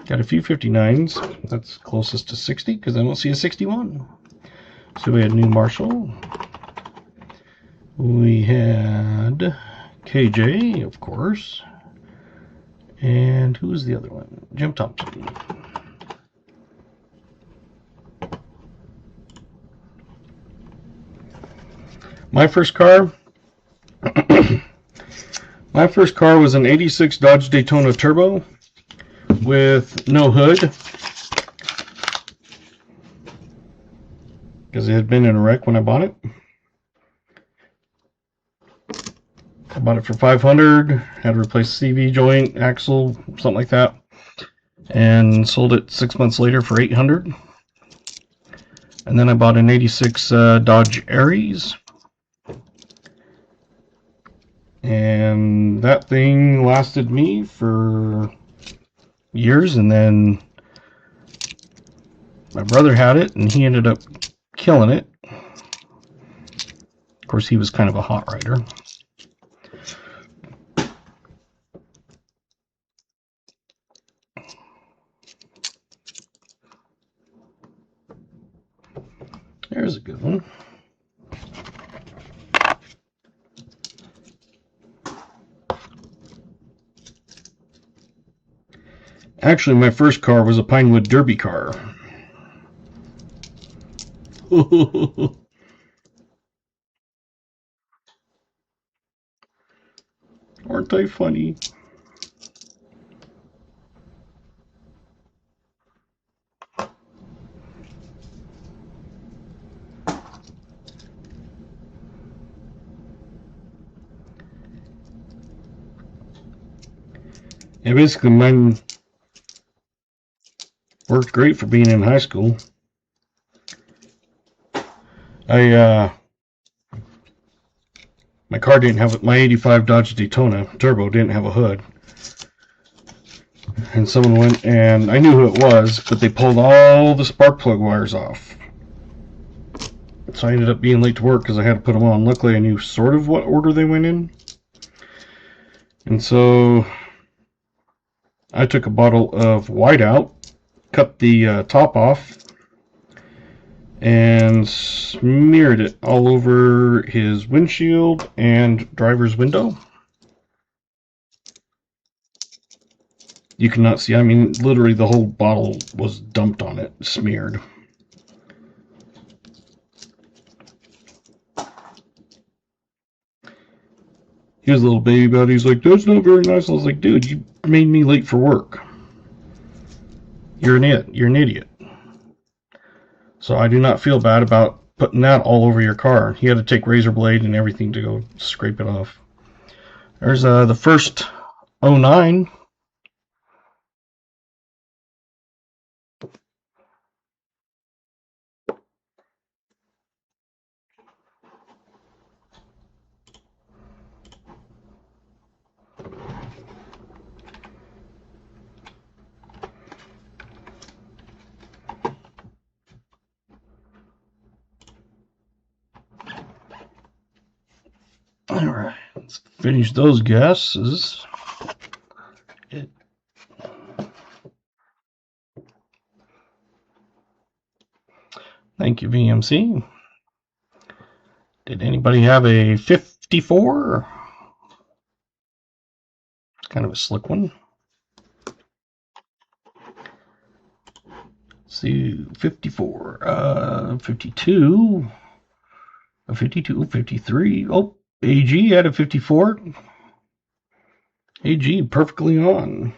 [SPEAKER 1] Got a few 59s. That's closest to 60 because I don't see a 61. So we had New Marshall. We had KJ, of course. And who was the other one? Jim Thompson. My first car was an 86 Dodge Daytona Turbo with no hood because it had been in a wreck when I bought it. I bought it for $500, had to replace CV joint, axle, something like that. and sold it 6 months later for $800. And then I bought an 86 Dodge Aries, and that thing lasted me for years. And then my brother had it, and he ended up killing it. Of course, he was kind of a hot rider. There's a good one. Actually, my first car was a Pinewood Derby car. Aren't they funny? Yeah, basically mine worked great for being in high school. My car didn't have, my 85 Dodge Daytona Turbo didn't have a hood. And someone went, and I knew who it was, but they pulled all the spark plug wires off. So I ended up being late to work because I had to put them on. Luckily, I knew sort of what order they went in. And so I took a bottle of whiteout, cut the top off, and smeared it all over his windshield and driver's window. You cannot see, I mean, literally the whole bottle was dumped on it, smeared. He was a little baby about it. He's like, that's not very nice. I was like, dude, you made me late for work. You're an idiot. So I do not feel bad about putting that all over your car. He had to take razor blade and everything to go scrape it off. There's the first 09. All right, let's finish those gases. Thank you, VMC. Did anybody have a 54? It's kind of a slick one. Let's see, 54, 52, a 52, 53. Oh, AG had a 54. AG perfectly on.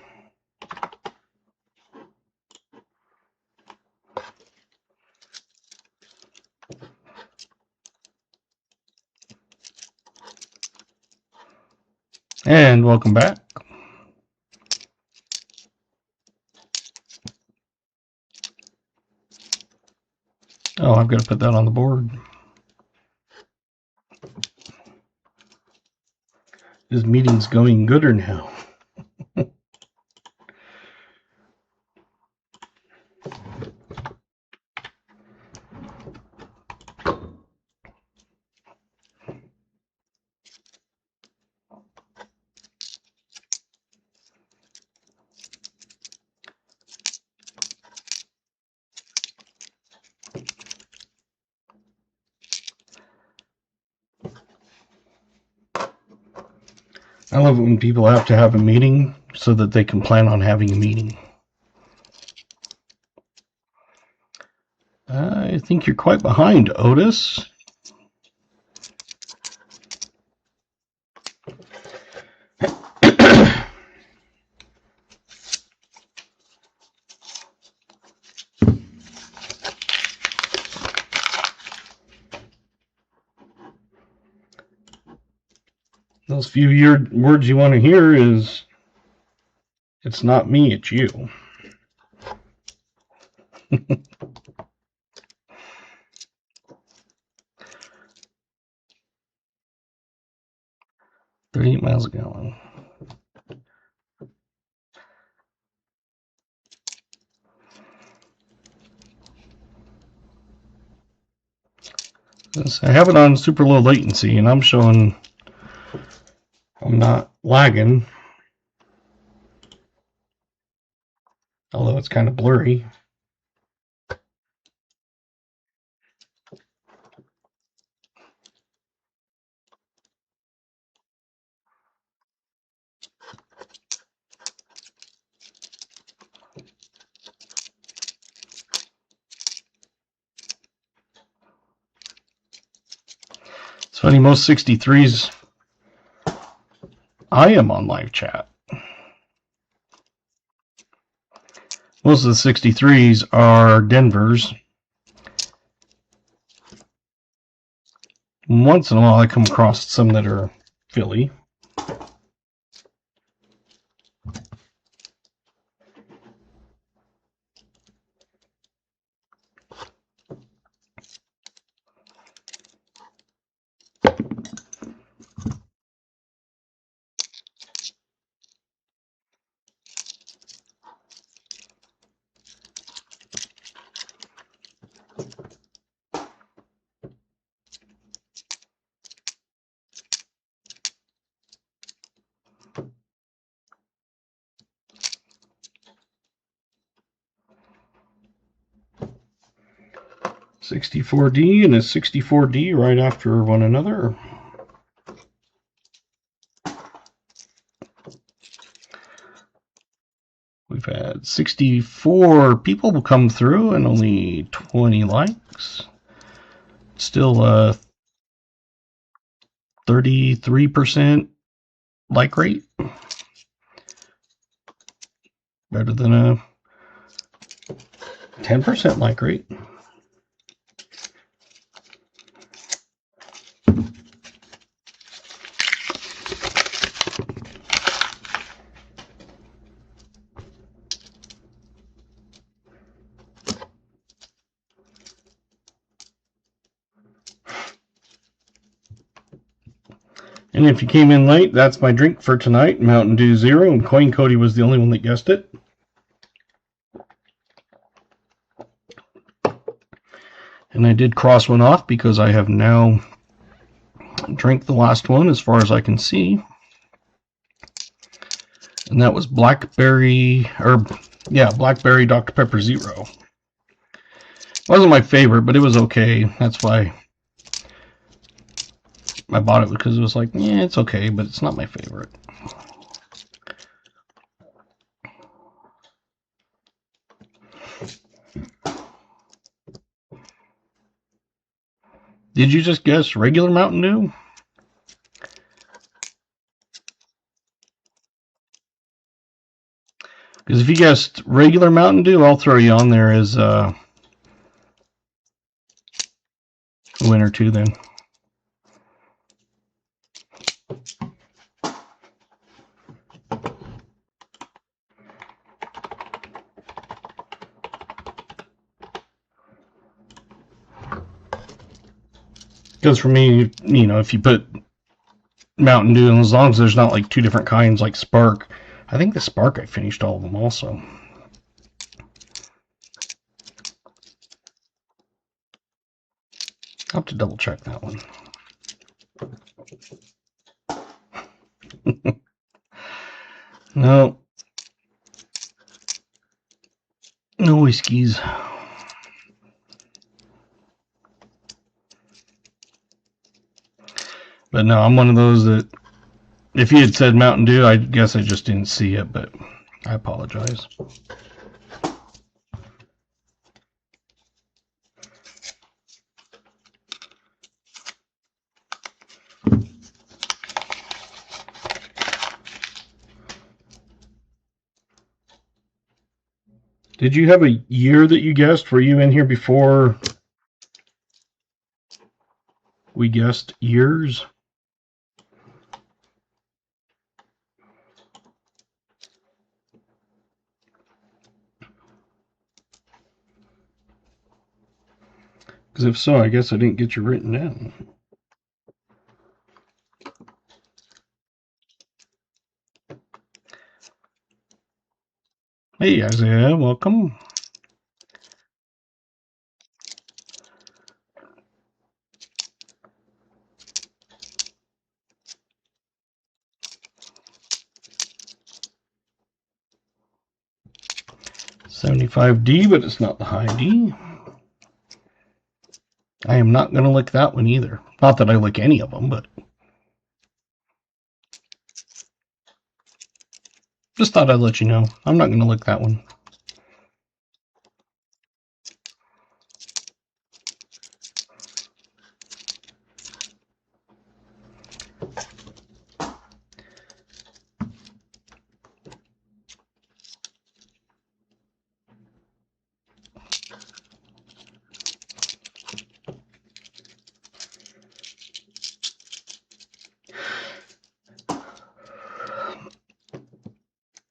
[SPEAKER 1] And welcome back. Oh, I've got to put that on the board. This meeting's going gooder now. I love it when people have to have a meeting so that they can plan on having a meeting. I think you're quite behind, Otis. Those few words you want to hear is, it's not me, it's you. $38 miles a gallon. I have it on super low latency, and I'm showing I'm not lagging, although it's kind of blurry. It's funny, most 63s, I am on live chat. Most of the 63s are Denver's. Once in a while I come across some that are Philly. $64D and a $64D right after one another. We've had 64 people come through and only 20 likes. Still 33% like rate. Better than a 10% like rate. And if you came in late, that's my drink for tonight, Mountain Dew Zero, and Coin Cody was the only one that guessed it. And I did cross one off because I have now drank the last one as far as I can see. And that was Blackberry Dr. Pepper Zero. It wasn't my favorite, but it was okay. That's why I bought it, because it was like, yeah, it's okay, but it's not my favorite. Did you just guess regular Mountain Dew? Because if you guessed regular Mountain Dew, I'll throw you on there as a winner too then. Because for me, you know, if you put Mountain Dew, and as long as there's not like two different kinds like Spark, I think the Spark I finished all of them also. I'll have to double check that one. No. No whiskeys. But no, I'm one of those that if you had said Mountain Dew, I guess I just didn't see it, but I apologize. Did you have a year that you guessed? Were you in here before we guessed years? Because if so, I guess I didn't get you written down. Hey, Isaiah, welcome. $75D, but it's not the high D. I am not going to lick that one either. Not that I lick any of them, but just thought I'd let you know. I'm not going to lick that one.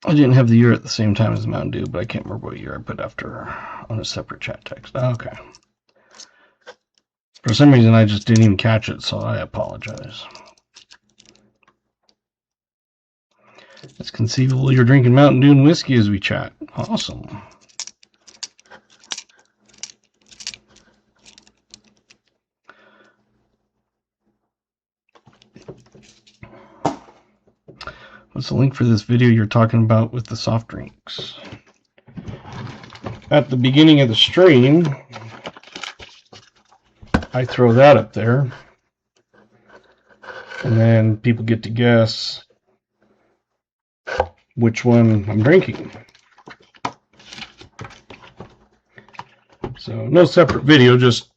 [SPEAKER 1] I didn't have the year at the same time as Mountain Dew, but I can't remember what year I put after on a separate chat text. Okay. For some reason, I just didn't even catch it, so I apologize. It's conceivable you're drinking Mountain Dew and whiskey as we chat. Awesome. What's the link for this video you're talking about with the soft drinks? At the beginning of the stream, I throw that up there, and then people get to guess which one I'm drinking. So no separate video, just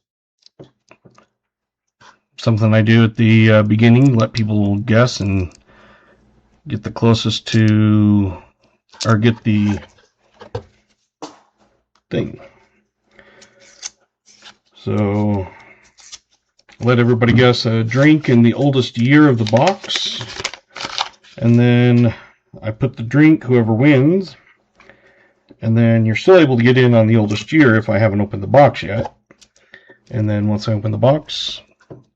[SPEAKER 1] something I do at the beginning, let people guess and get the closest to, or get the thing. So let everybody guess a drink in the oldest year of the box, and then I put the drink, whoever wins, and then you're still able to get in on the oldest year if I haven't opened the box yet. And then once I open the box,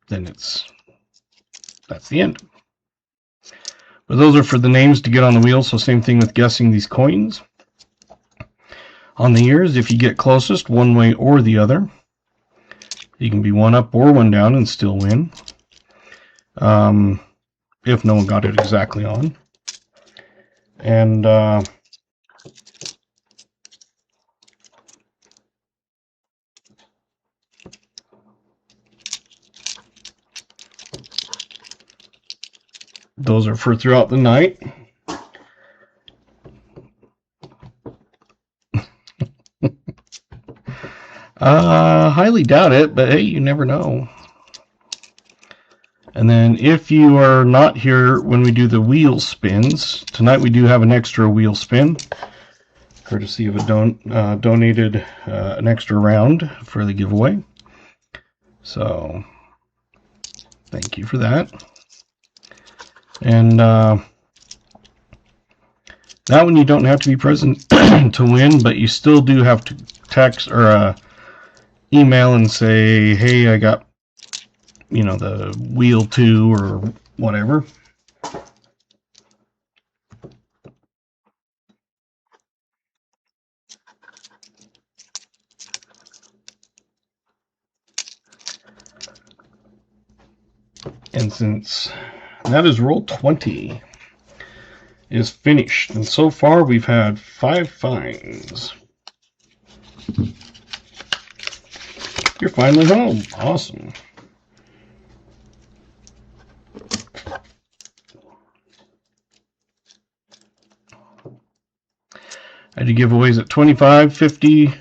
[SPEAKER 1] then that's the end. But those are for the names to get on the wheel, so same thing with guessing these coins. On the years, if you get closest one way or the other, you can be one up or one down and still win. If no one got it exactly on. And those are for throughout the night. Highly doubt it, but hey, you never know. And then if you are not here when we do the wheel spins, tonight we do have an extra wheel spin, courtesy of a donated an extra round for the giveaway. So thank you for that. And that one you don't have to be present to win, but you still do have to text or email and say, hey, I got, you know, the wheel 2 or whatever. And since that is roll 20 is finished, and so far we've had 5 finds. You're finally home. Awesome. I do giveaways at 25, 50.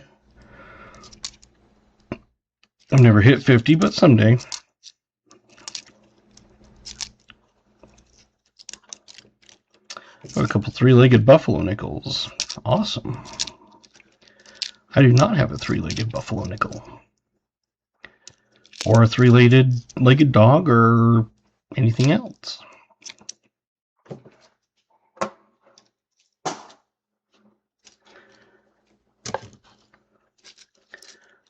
[SPEAKER 1] I've never hit 50, but someday. Got a couple 3-legged buffalo nickels. Awesome. I do not have a 3-legged buffalo nickel. Or a 3-legged dog or anything else.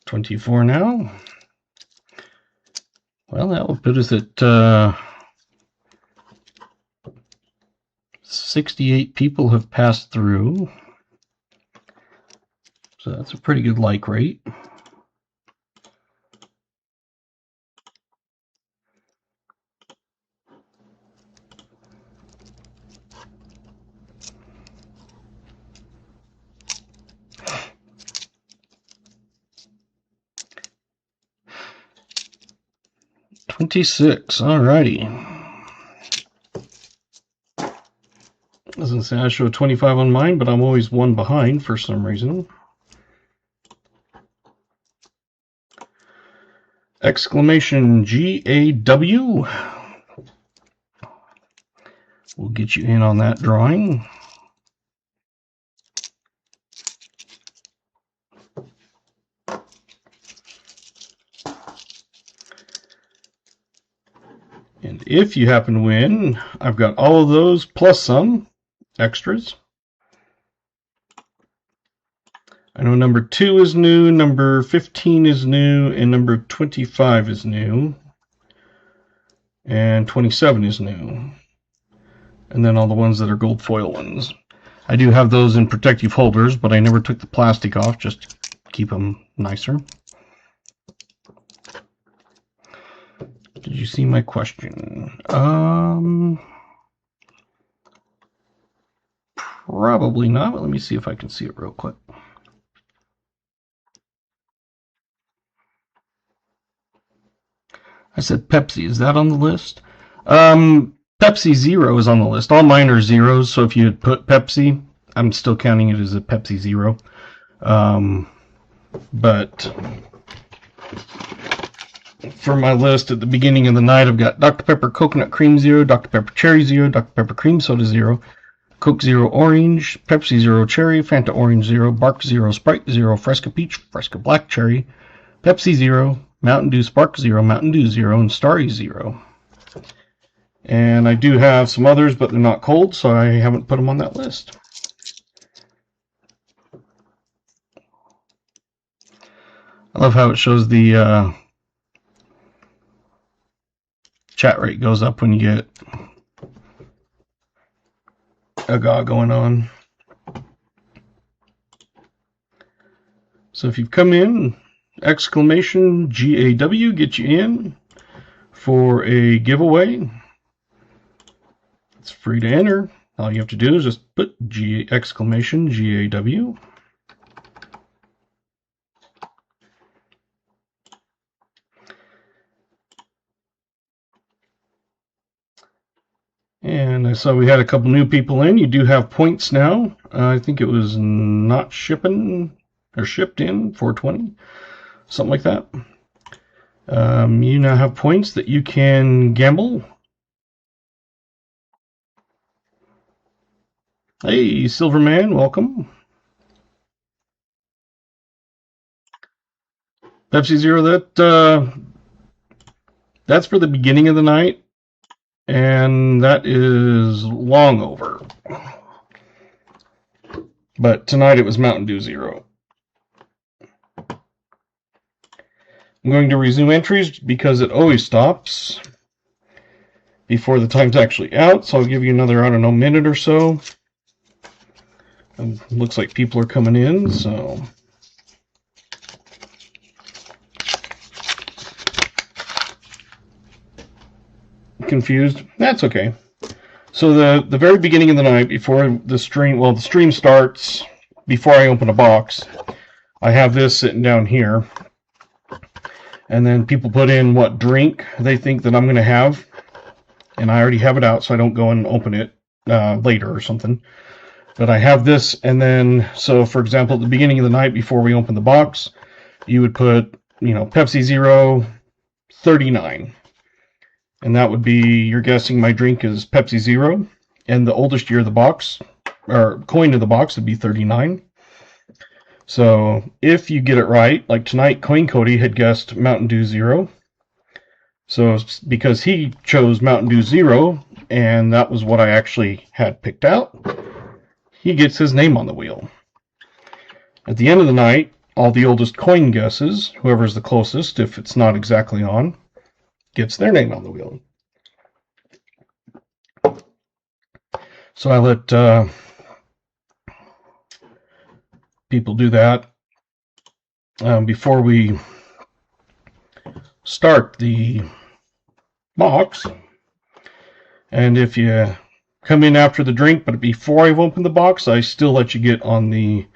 [SPEAKER 1] $24 now. Well, that will put us at 68 people have passed through. So that's a pretty good like rate. $26, alrighty. Doesn't say I show 25 on mine, but I'm always one behind for some reason. Exclamation GAW. We'll get you in on that drawing. And if you happen to win, I've got all of those plus some extras. I know number 2 is new, number 15 is new, and number 25 is new. And 27 is new. And then all the ones that are gold foil ones. I do have those in protective holders, but I never took the plastic off, just to keep them nicer. Did you see my question? Probably not, but let me see if I can see it real quick. I said Pepsi. Is that on the list? Pepsi Zero is on the list. All mine are zeros, so if you put Pepsi, I'm still counting it as a Pepsi Zero. But for my list at the beginning of the night, I've got Dr. Pepper Coconut Cream Zero, Dr. Pepper Cherry Zero, Dr. Pepper Cream Soda Zero, Coke Zero Orange, Pepsi Zero Cherry, Fanta Orange Zero, Bark Zero, Sprite Zero, Fresca Peach, Fresca Black Cherry, Pepsi Zero, Mountain Dew Spark Zero, Mountain Dew Zero, and Starry Zero. And I do have some others, but they're not cold, so I haven't put them on that list. I love how it shows the chat rate goes up when you get a GA going on. So if you've come in, exclamation GAW, get you in for a giveaway. It's free to enter. All you have to do is just put exclamation GAW. And I saw we had a couple new people in. You do have points now. I think it was not shipping or shipped in 420, something like that. You now have points that you can gamble. Hey, Silverman, welcome. Pepsi Zero, that's for the beginning of the night. And that is long over. But tonight it was Mountain Dew Zero. I'm going to resume entries because it always stops before the time's actually out. So I'll give you another, I don't know, minute or so. It looks like people are coming in, so... Confused? That's okay. So the very beginning of the night, before the stream, well, the stream starts before I open a box, I have this sitting down here, and then people put in what drink they think that I'm going to have, and I already have it out, so I don't go and open it later or something. But I have this, and then, so for example, at the beginning of the night before we open the box, you would put, you know, Pepsi Zero 39. And that would be, you're guessing my drink is Pepsi Zero. And the oldest year of the box, or coin of the box, would be 39. So if you get it right, like tonight, Coin Cody had guessed Mountain Dew Zero. So because he chose Mountain Dew Zero, and that was what I actually had picked out, he gets his name on the wheel. At the end of the night, all the oldest coin guesses, whoever's the closest, if it's not exactly on, gets their name on the wheel. So I let people do that before we start the box. And if you come in after the drink, but before I've opened the box, I still let you get on the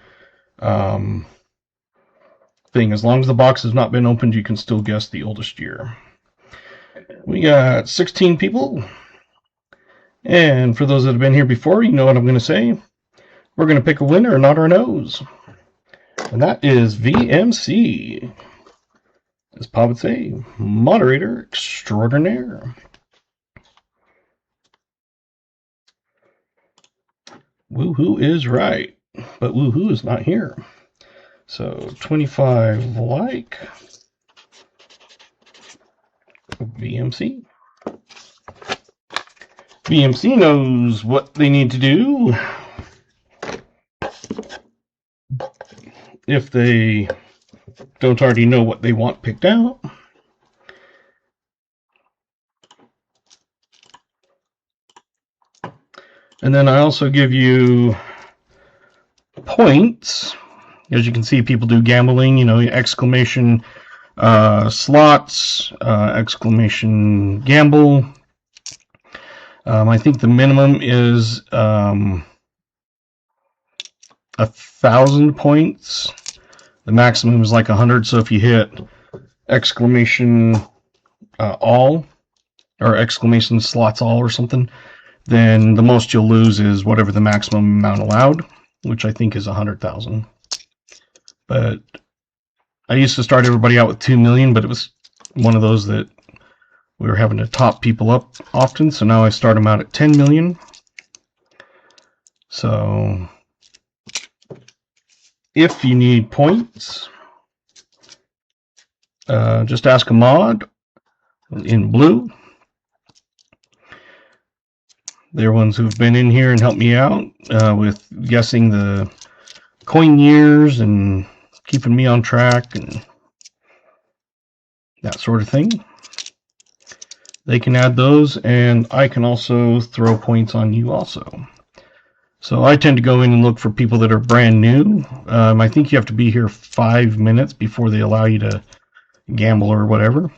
[SPEAKER 1] thing. As long as the box has not been opened, you can still guess the oldest year. We got 16 people. And for those that have been here before, you know what I'm going to say. We're going to pick a winner and not our nose. And that is VMC. As Bob would say, moderator extraordinaire. Woohoo is right, but Woohoo is not here. So 25 like VMC. VMC knows what they need to do if they don't already know what they want picked out. And then I also give you points. As you can see, people do gambling, you know, exclamation slots, exclamation gamble. I think the minimum is 1,000 points. The maximum is like 100. So if you hit exclamation all or exclamation slots all or something, then the most you'll lose is whatever the maximum amount allowed, which I think is 100,000. But I used to start everybody out with 2 million, but it was one of those that we were having to top people up often, so now I start them out at 10 million. So if you need points, just ask a mod in blue. They're ones who've been in here and helped me out with guessing the coin years and keeping me on track and that sort of thing. They can add those, and I can also throw points on you also. So I tend to go in and look for people that are brand new. I think you have to be here 5 minutes before they allow you to gamble or whatever.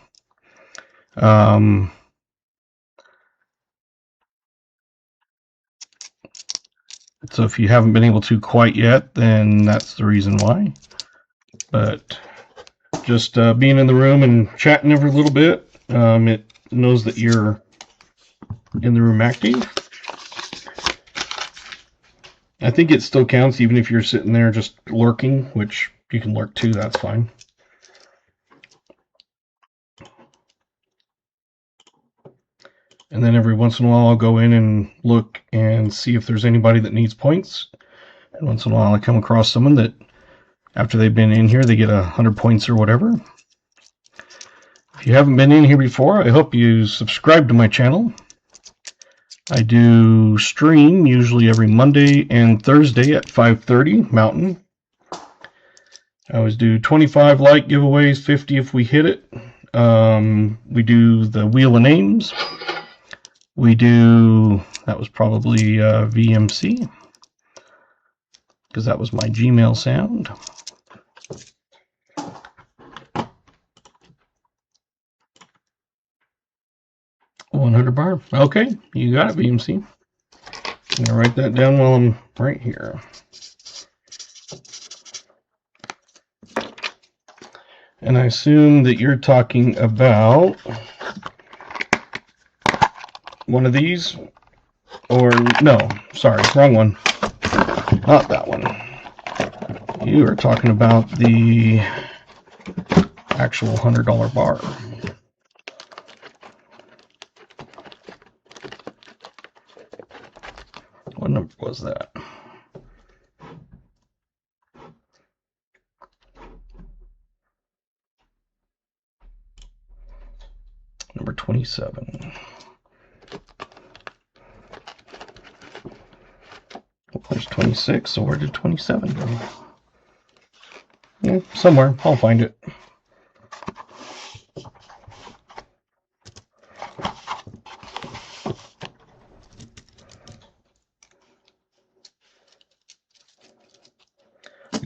[SPEAKER 1] So if you haven't been able to quite yet, then that's the reason why. But just being in the room and chatting every little bit, it knows that you're in the room active. I think it still counts even if you're sitting there just lurking, which you can lurk too, that's fine. And then every once in a while I'll go in and look and see if there's anybody that needs points. And once in a while I come across someone that after they've been in here they get 100 points or whatever. If you haven't been in here before, I hope you subscribe to my channel. I do stream usually every Monday and Thursday at 5:30 Mountain. I always do 25 like giveaways, 50 if we hit it. We do the Wheel of Names. We do, that was probably VMC, because that was my Gmail sound. $100 bar. Okay, you got it, VMC. I'm going to write that down while I'm right here. And I assume that you're talking about one of these, or no, sorry, wrong one. Not that one. You are talking about the actual $100 bar. What number was that? Number 27. Well, there's 26, so where did 27 go? Yeah, somewhere. I'll find it.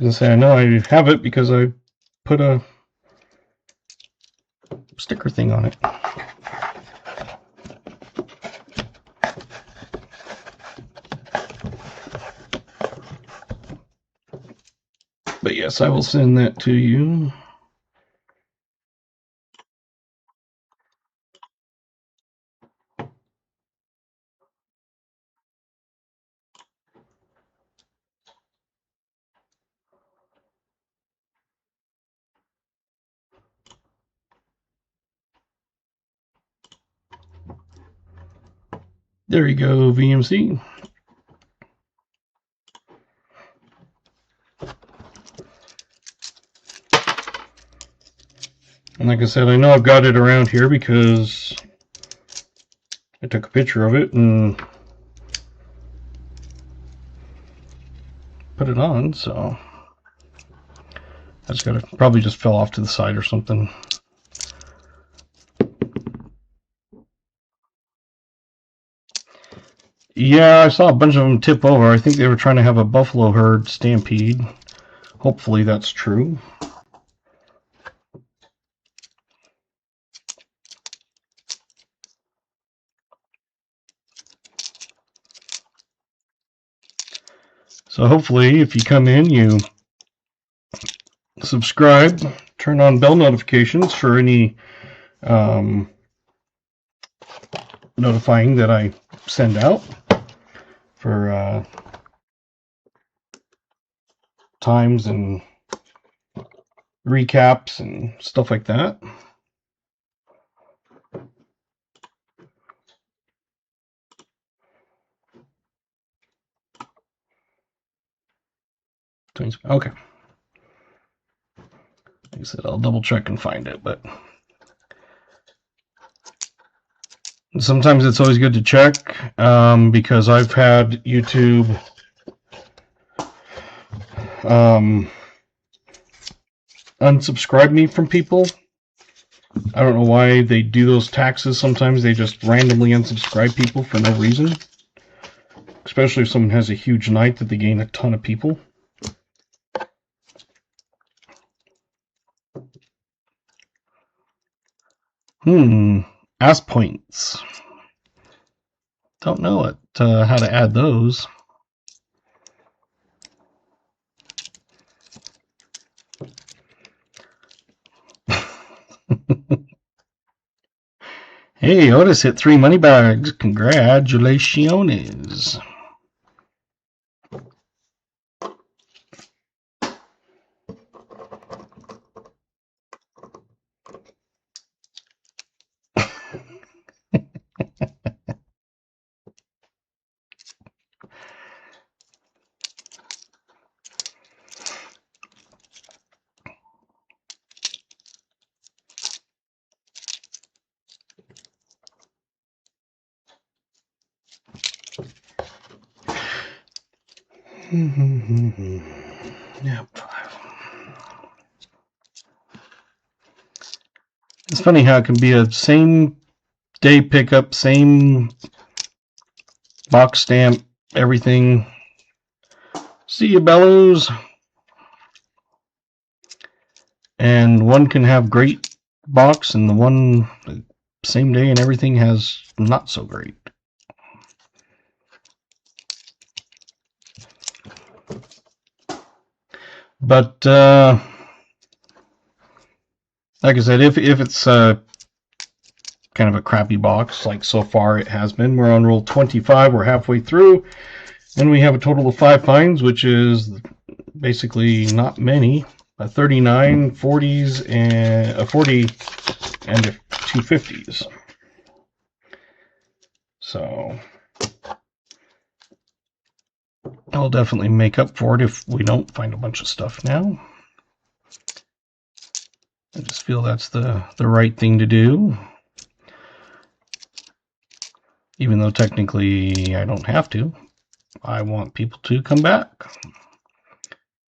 [SPEAKER 1] gonna say, I know I have it because I put a sticker thing on it. But yes, I will send that to you. There you go, VMC. And like I said, I know I've got it around here because I took a picture of it and put it on, so I just gotta, probably just fell off to the side or something. Yeah, I saw a bunch of them tip over. I think they were trying to have a buffalo herd stampede. Hopefully that's true. So hopefully if you come in, you subscribe, turn on bell notifications for any notifying that I send out for times and recaps and stuff like that. Okay. Like I said, I'll double check and find it, but sometimes it's always good to check because I've had YouTube unsubscribe me from people. I don't know why they do those taxes. Sometimes they just randomly unsubscribe people for no reason, especially if someone has a huge night that they gain a ton of people. Ass points. Don't know what how to add those. Hey, Otis hit 3 money bags. Congratulations. Yep. It's funny how it can be a same day pickup, same box stamp, everything. See you, Bellows. And one can have great box, and the one same day and everything has not so great. But like I said, if it's kind of a crappy box, like so far it has been, we're on roll 25, we're halfway through, and we have a total of 5 finds, which is basically not many. A 39, 40s, and a 40, and 2 50s. So I'll definitely make up for it if we don't find a bunch of stuff now. I just feel that's the right thing to do. Even though technically I don't have to. I want people to come back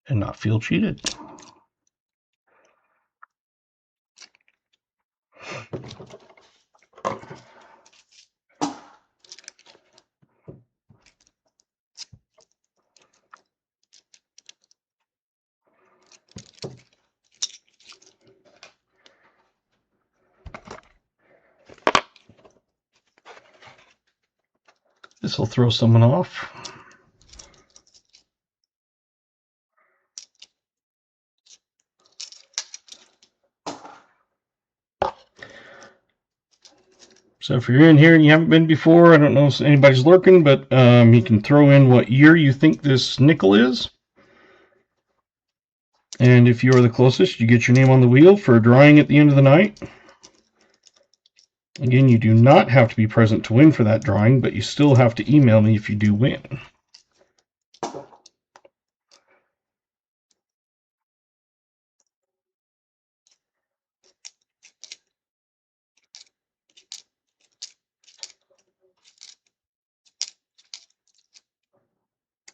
[SPEAKER 1] and not feel cheated. This will throw someone off. So if you're in here and you haven't been before, I don't know if anybody's lurking, but you can throw in what year you think this nickel is. And if you are the closest, you get your name on the wheel for a drawing at the end of the night. Again, you do not have to be present to win for that drawing, but you still have to email me if you do win.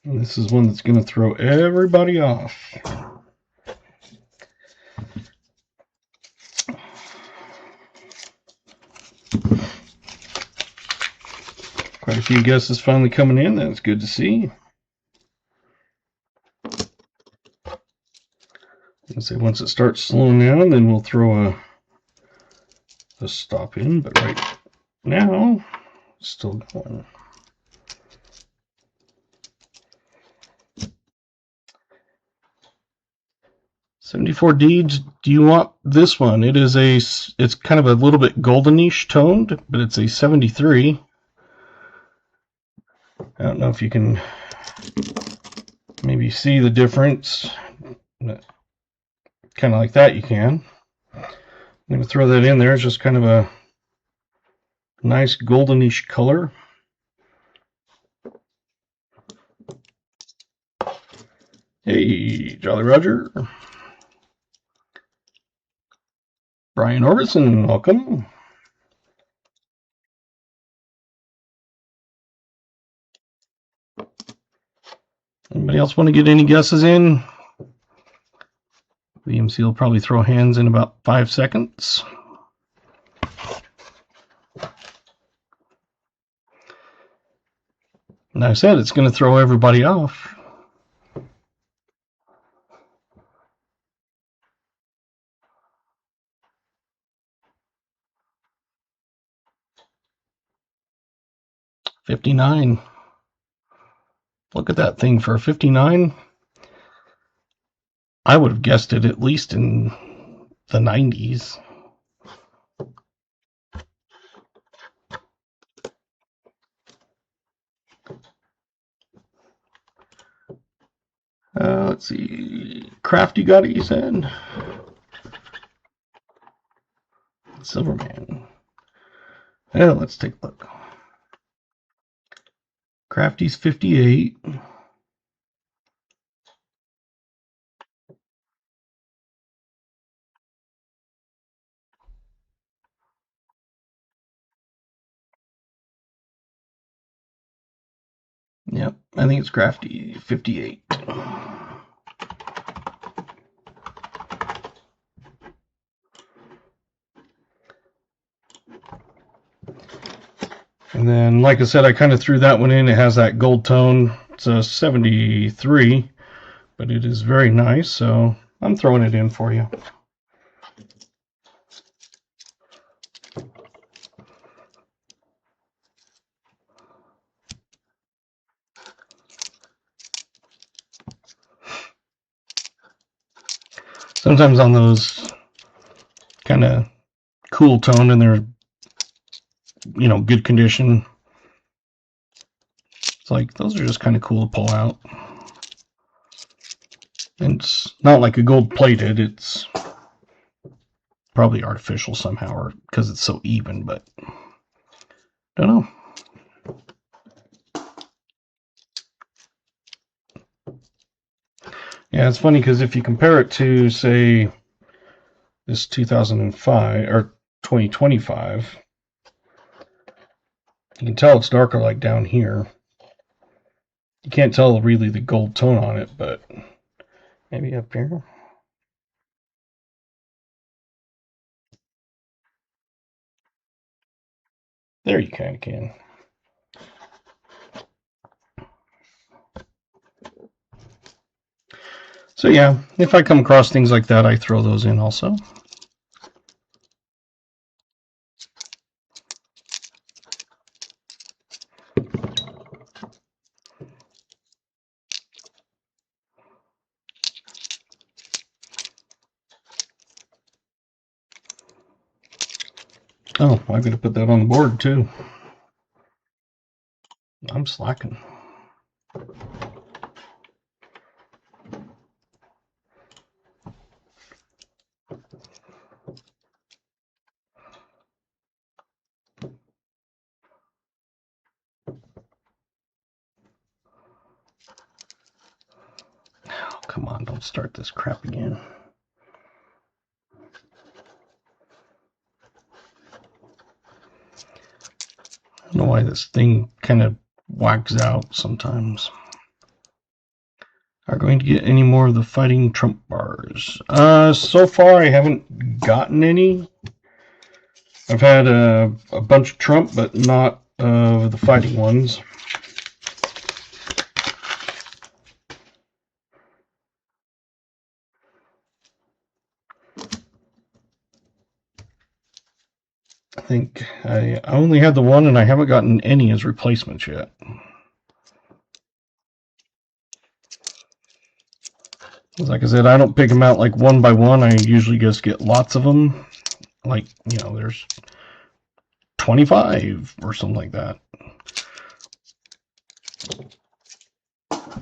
[SPEAKER 1] And this is one that's going to throw everybody off. Quite a few guesses finally coming in. That's good to see. Let's say once it starts slowing down, then we'll throw a stop in. But right now, it's still going. $74 deeds. Do you want this one? It's kind of a little bit goldenish toned, but it's a 73. I don't know if you can maybe see the difference. Kind of like that you can. I'm going to throw that in there. It's just kind of a nice goldenish color. Hey, Jolly Roger. Brian Orbison, welcome. Anybody else want to get any guesses in? The MC will probably throw hands in about 5 seconds. And I said it's going to throw everybody off. $59. Look at that thing for a 59. I would have guessed it at least in the 90s. Let's see. Crafty got it, you said? Silverman. Well, let's take a look. Crafty's 58. Yep, I think it's Crafty 58. And then, like I said, I kind of threw that one in. It has that gold tone. It's a 73, but it is very nice, so I'm throwing it in for you. Sometimes on those kind of cool tone and they're, you know, good condition, it's like those are just kind of cool to pull out. And it's not like a gold plated, it's probably artificial somehow, or because it's so even, but don't know. Yeah, it's funny because if you compare it to, say, this 2005 or 2025, you can tell it's darker like down here. You can't tell really the gold tone on it, but maybe up here. There you kind of can. So yeah, if I come across things like that, I throw those in also. Oh, I'm going to put that on the board too. I'm slacking. Oh, come on, don't start this crap again. I don't know why this thing kind of whacks out sometimes. Are going to get any more of the fighting Trump bars? So far I haven't gotten any. I've had a bunch of Trump, but not the fighting ones. I think I only had the one, and I haven't gotten any as replacements yet. Like I said, I don't pick them out like one by one. I usually just get lots of them. Like, you know, there's 25 or something like that.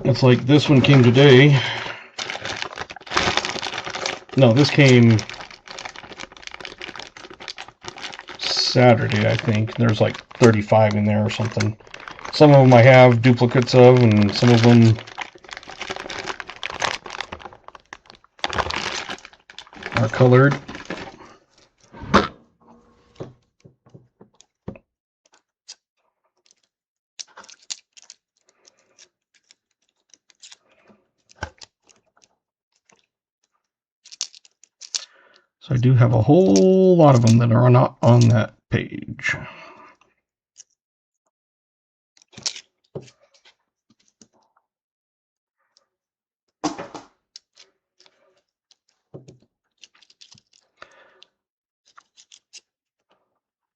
[SPEAKER 1] It's like this one came today. No, this came Saturday, I think. There's like 35 in there or something. Some of them I have duplicates of, and some of them are colored. So I do have a whole lot of them that are not on that page.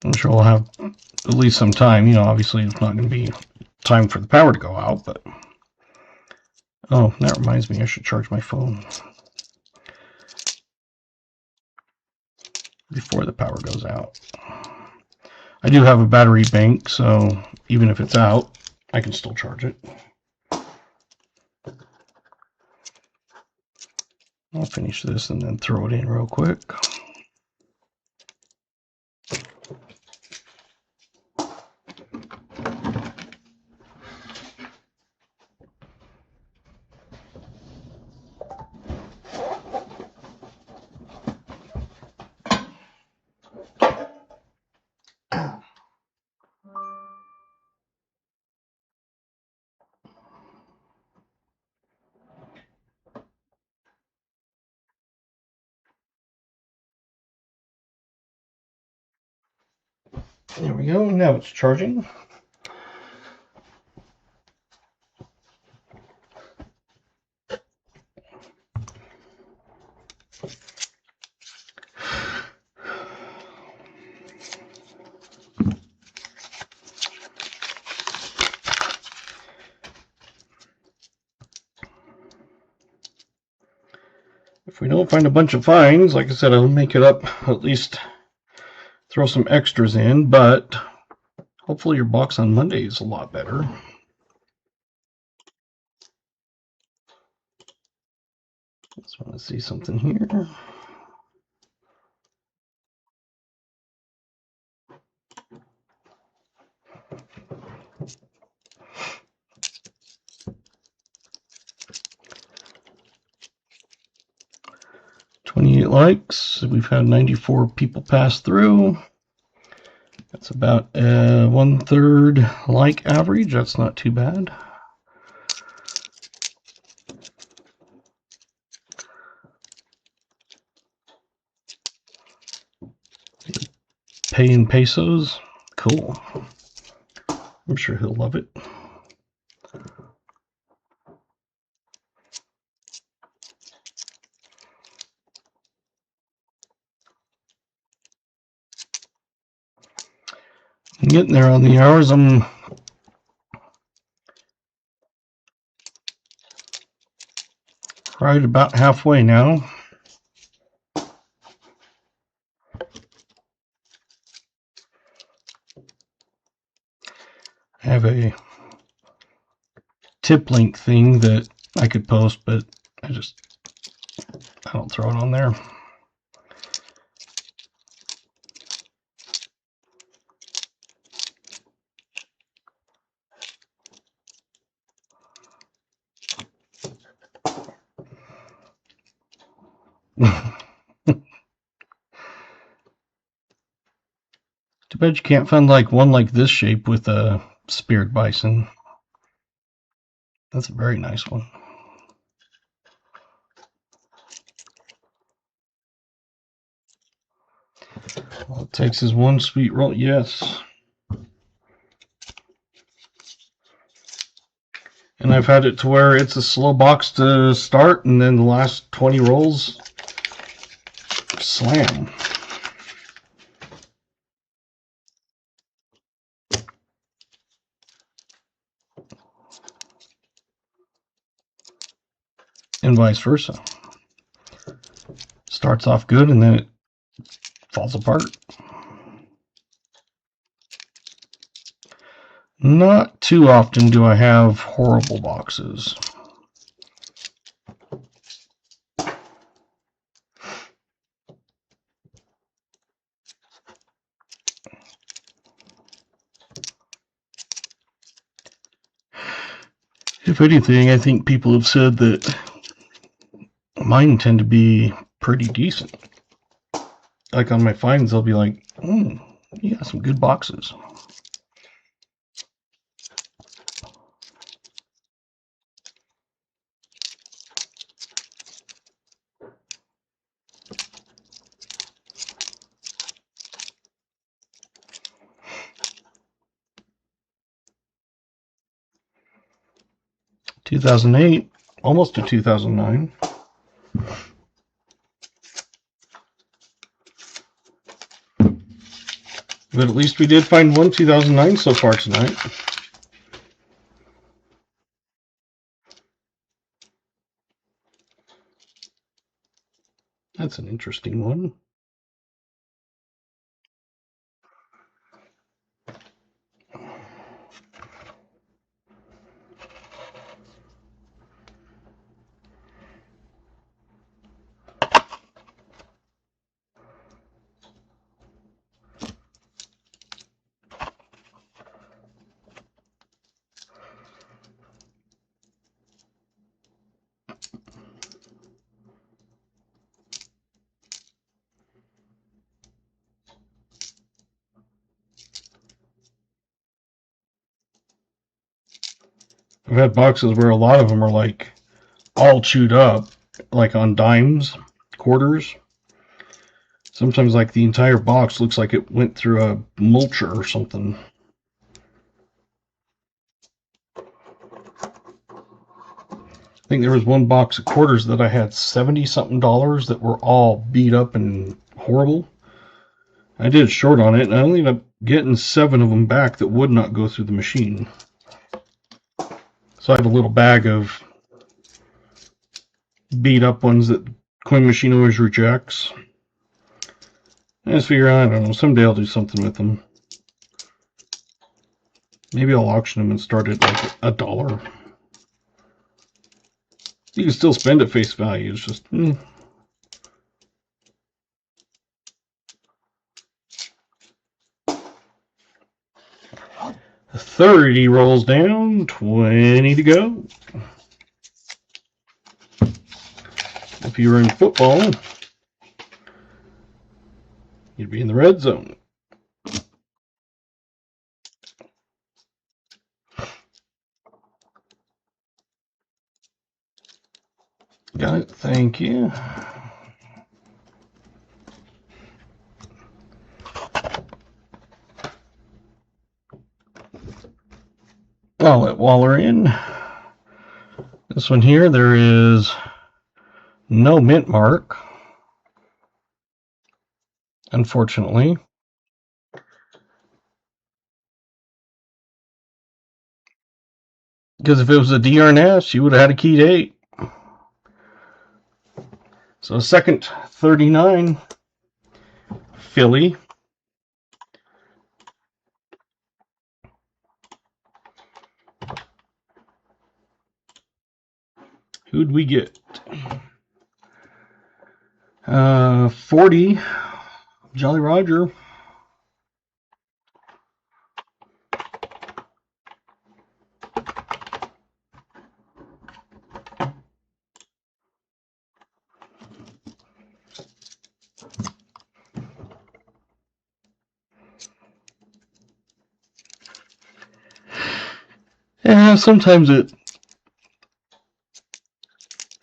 [SPEAKER 1] I'm sure we'll have at least some time. You know, obviously it's not going to be time for the power to go out, but... Oh, that reminds me, I should charge my phone before the power goes out. I do have a battery bank, so even if it's out, I can still charge it. I'll finish this and then throw it in real quick. There we go, now it's charging. If we don't find a bunch of finds, like I said, I'll make it up, at least throw some extras in, but hopefully your box on Monday is a lot better. Just want to see something here. $28 likes. We've had 94 people pass through. That's about 1/3 like average. That's not too bad. Pay in pesos. Cool. I'm sure he'll love it. I'm getting there on the hours. I'm right about halfway now. have a tip link thing that I could post, but I don't throw it on there. Too bad you can't find like one like this shape with a speared bison. That's a very nice one. All it takes is one sweet roll. Yes. And I've had it to where it's a slow box to start, and then the last 20 rolls, slam. And vice versa. Starts off good, and then it falls apart. Not too often do I have horrible boxes. If anything, I think people have said that mine tend to be pretty decent. Like on my finds, they'll be like, you got some good boxes. (2008), almost to 2009. But at least we did find one 2009 so far tonight. That's an interesting one. I've had boxes where a lot of them are like all chewed up, like on dimes, quarters. Sometimes like the entire box looks like it went through a mulcher or something. I think there was one box of quarters that I had $70-something that were all beat up and horrible. I did a short on it, and I only ended up getting 7 of them back that would not go through the machine. So I have a little bag of beat up ones that the coin machine always rejects. I just figure, I don't know, someday I'll do something with them. Maybe I'll auction them and start at like $1. You can still spend at face value, it's just... The 30 rolls down, 20 to go. If you were in football, you'd be in the red zone. Got it, thank you. I'll let Waller in. This one here, there is no mint mark, unfortunately. Because if it was a DRNS, you would have had a keyed 8. So second 39, Philly. Who'd we get? 40. Jolly Roger. Yeah, sometimes it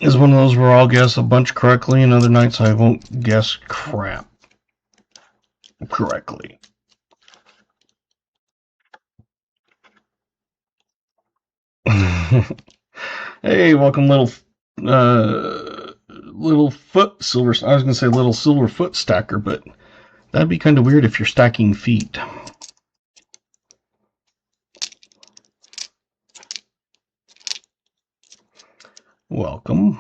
[SPEAKER 1] is one of those where I'll guess a bunch correctly, and other nights I won't guess crap correctly. Hey, welcome, little foot silver. I was gonna say little silver foot stacker, but that'd be kind of weird if you're stacking feet. Welcome.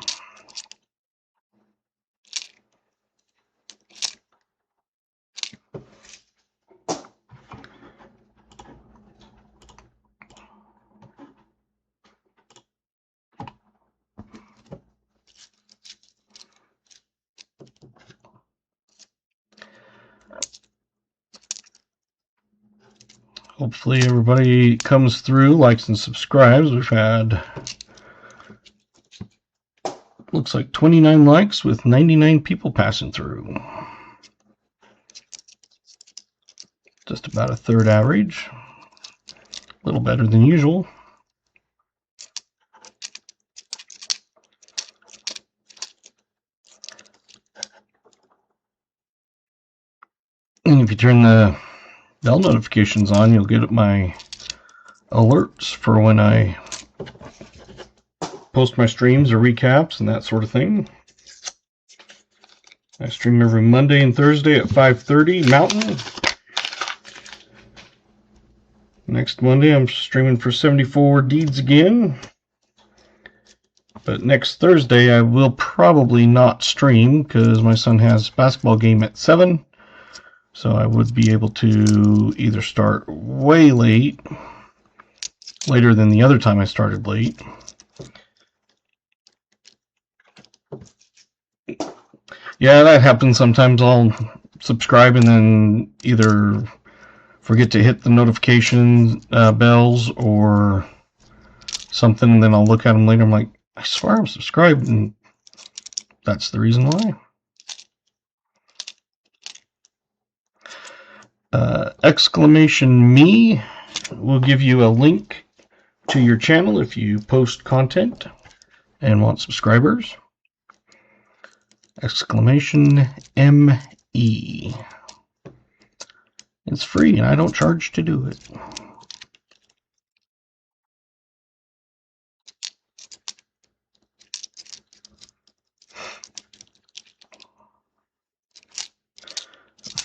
[SPEAKER 1] Hopefully everybody comes through, likes and subscribes. We've had, looks like 29 likes with 99 people passing through. Just about a third average. A little better than usual. And if you turn the bell notifications on, you'll get my alerts for when I post my streams or recaps and that sort of thing. I stream every Monday and Thursday at 5:30 Mountain. Next Monday I'm streaming for 74 Deeds again. But next Thursday I will probably not stream because my son has a basketball game at 7. So I would be able to either start way late, later than the other time I started late. Yeah, that happens sometimes. I'll subscribe and then either forget to hit the notification bells or something, and then I'll look at them later. I'm like, I swear I'm subscribed, and that's the reason why. Exclamation me will give you a link to your channel if you post content and want subscribers. Exclamation ME. It's free and I don't charge to do it.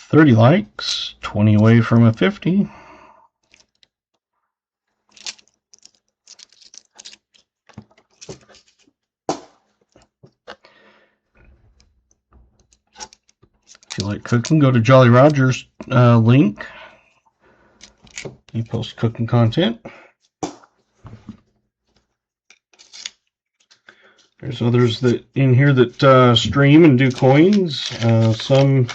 [SPEAKER 1] $30 likes, 20 away from a 50. If you like cooking, go to Jolly Roger's link. He posts cooking content. There's others that in here that stream and do coins. Some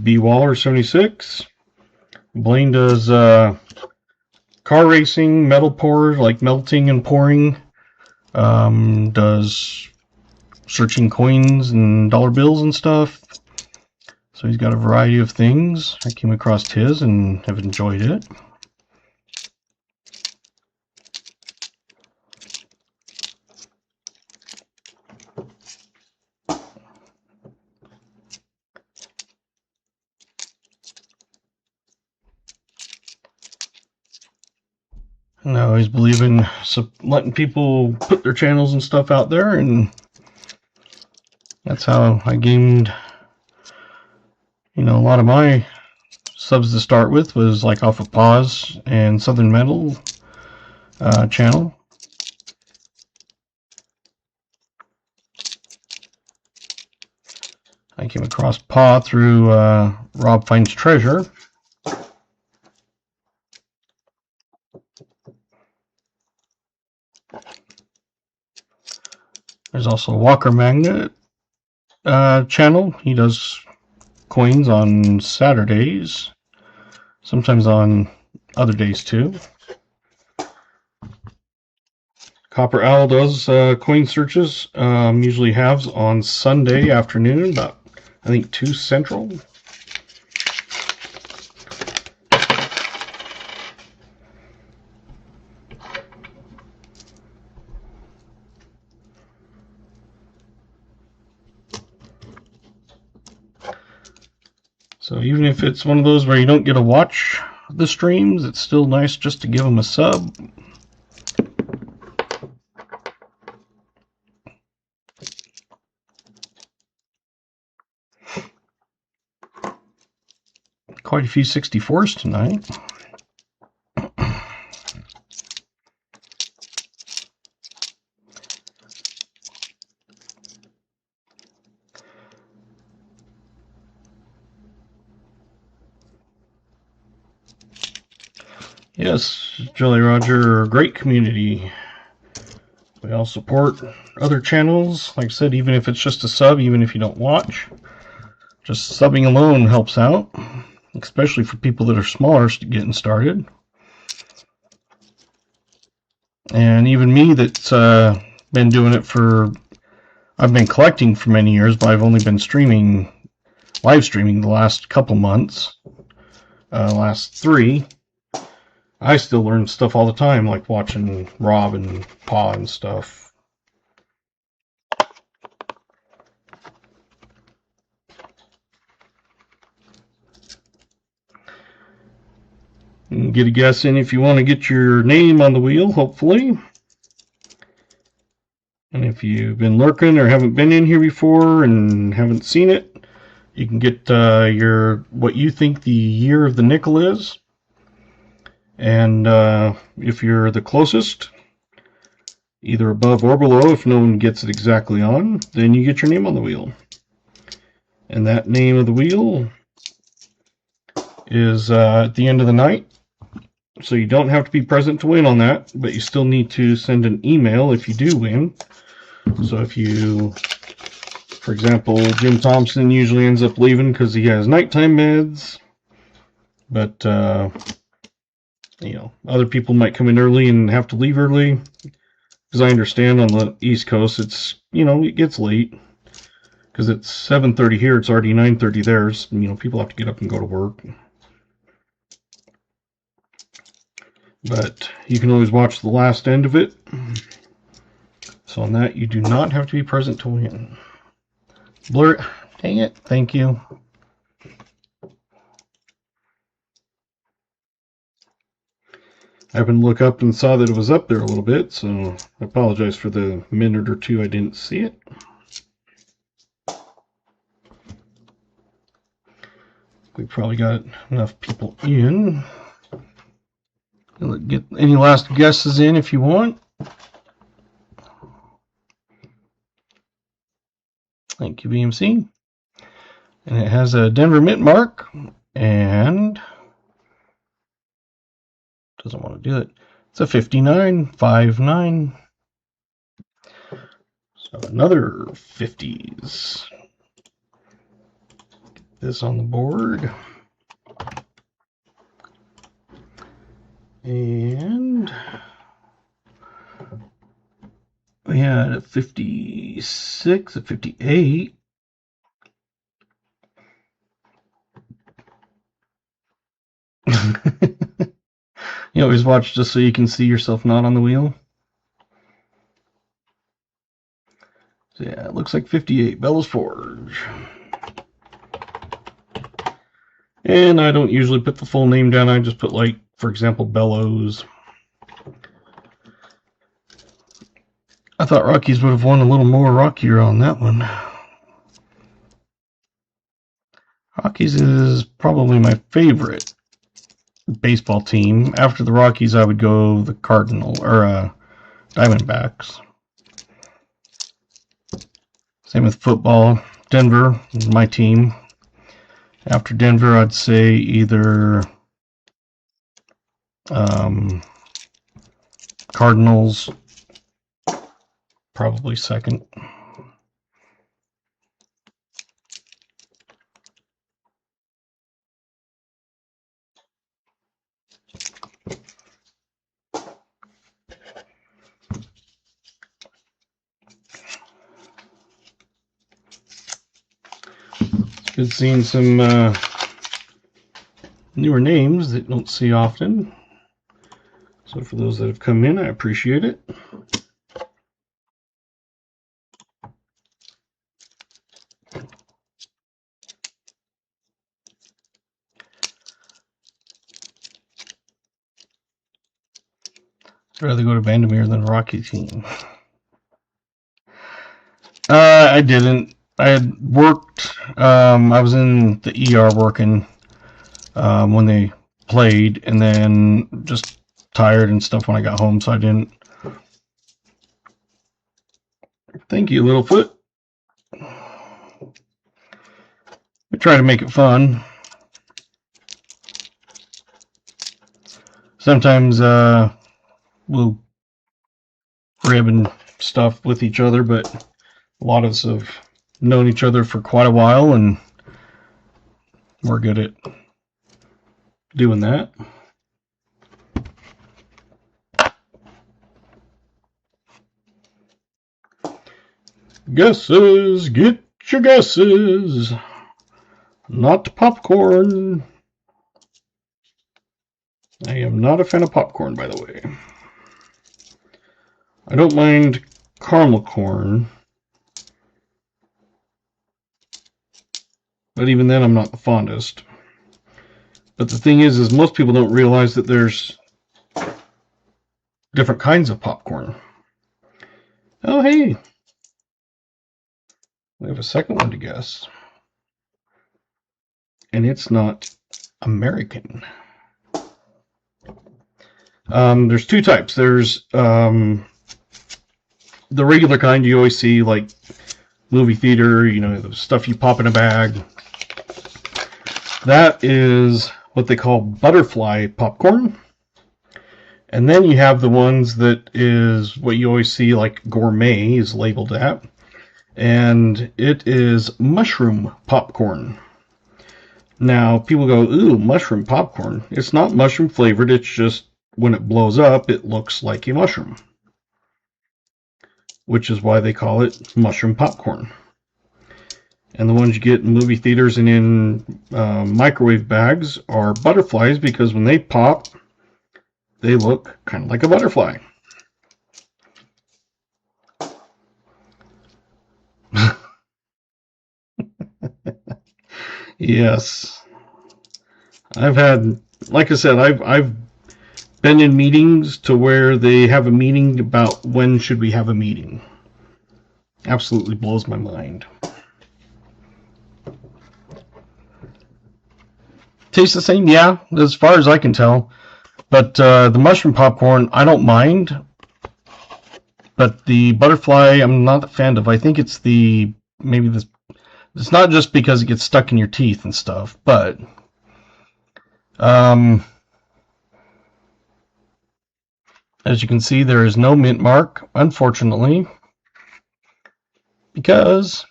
[SPEAKER 1] B. Waller 76. Blaine does car racing, metal pour, like melting and pouring. Does searching coins and dollar bills and stuff. So he's got a variety of things. I came across his and have enjoyed it. And I always believe in letting people put their channels and stuff out there, and that's how I gained, you know, a lot of my subs to start with was like off of Pause and Southern Metal channel. I came across Paw through Rob Finds Treasure. There's also a Walker Magnet channel. He does coins on Saturdays, sometimes on other days too. Copper Owl does coin searches, usually halves on Sunday afternoon, about I think 2 Central. So even if it's one of those where you don't get to watch the streams, it's still nice just to give them a sub. Quite a few 64s tonight. Yes, Jolly Roger, great community. We all support other channels. Like I said, even if it's just a sub, even if you don't watch, just subbing alone helps out, especially for people that are smaller getting started. And even me that's been doing it I've been collecting for many years, but I've only been live streaming the last couple months, last 3. I still learn stuff all the time, like watching Rob and Pa and stuff. You can get a guess in if you want to get your name on the wheel, hopefully. And if you've been lurking or haven't been in here before and haven't seen it, you can get what you think the year of the nickel is. And if you're the closest, either above or below, if no one gets it exactly on, then you get your name on the wheel. And that name of the wheel is at the end of the night. So you don't have to be present to win on that, but you still need to send an email if you do win. So if you, for example, Jim Thompson usually ends up leaving because he has nighttime meds, but you know, other people might come in early and have to leave early. Because I understand on the East Coast, it's, you know, it gets late. Because it's 7:30 here, it's already 9:30 there. You know, people have to get up and go to work. But you can always watch the last end of it. So on that, you do not have to be present to win. Blur it. Dang it. Thank you. I happened to look up and saw that it was up there a little bit, so I apologize for the minute or two I didn't see it. We probably got enough people in. Get any last guesses in if you want. Thank you, BMC. And it has a Denver mint mark, and doesn't want to do it. It's a 59.59. So another 50s. Get this on the board. And we had a 56, a 58. You always watch just so you can see yourself not on the wheel. So yeah, it looks like 58, Bellows Forge. And I don't usually put the full name down, I just put, like, for example, Bellows. I thought Rockies would have won a little more rockier on that one. Rockies is probably my favorite baseball team. After the Rockies, I would go the Diamondbacks. Same with football. Denver is my team. After Denver, I'd say either Cardinals, probably second. Good seeing some newer names that you don't see often. So for those that have come in, I appreciate it. I'd rather go to Vandermeer than a Rocky team. I didn't. I had worked. I was in the ER working when they played, and then just tired and stuff when I got home, so I didn't. Thank you, Littlefoot. We try to make it fun. Sometimes we'll rib and stuff with each other, but a lot of us have known each other for quite a while, and we're good at doing that. Guesses, get your guesses. Not popcorn. I am not a fan of popcorn, by the way. I don't mind caramel corn, but even then I'm not the fondest. But the thing is most people don't realize that there's different kinds of popcorn. Oh, hey. We have a second one to guess. And it's not American. There's two types. There's the regular kind you always see, like movie theater, you know, the stuff you pop in a bag. That is what they call butterfly popcorn. And then you have the ones that is what you always see, like gourmet is labeled at. And it is mushroom popcorn. Now, people go, ooh, mushroom popcorn. It's not mushroom flavored, it's just when it blows up, it looks like a mushroom. Which is why they call it mushroom popcorn. And the ones you get in movie theaters and in microwave bags are butterflies, because when they pop, they look kind of like a butterfly. Yes. I've had, like I said, I've been in meetings to where they have a meeting about when should we have a meeting. Absolutely blows my mind. Tastes the same, yeah, as far as I can tell. But the mushroom popcorn, I don't mind. But the butterfly, I'm not a fan of. I think it's it's not just because it gets stuck in your teeth and stuff, but as you can see, there is no mint mark, unfortunately, because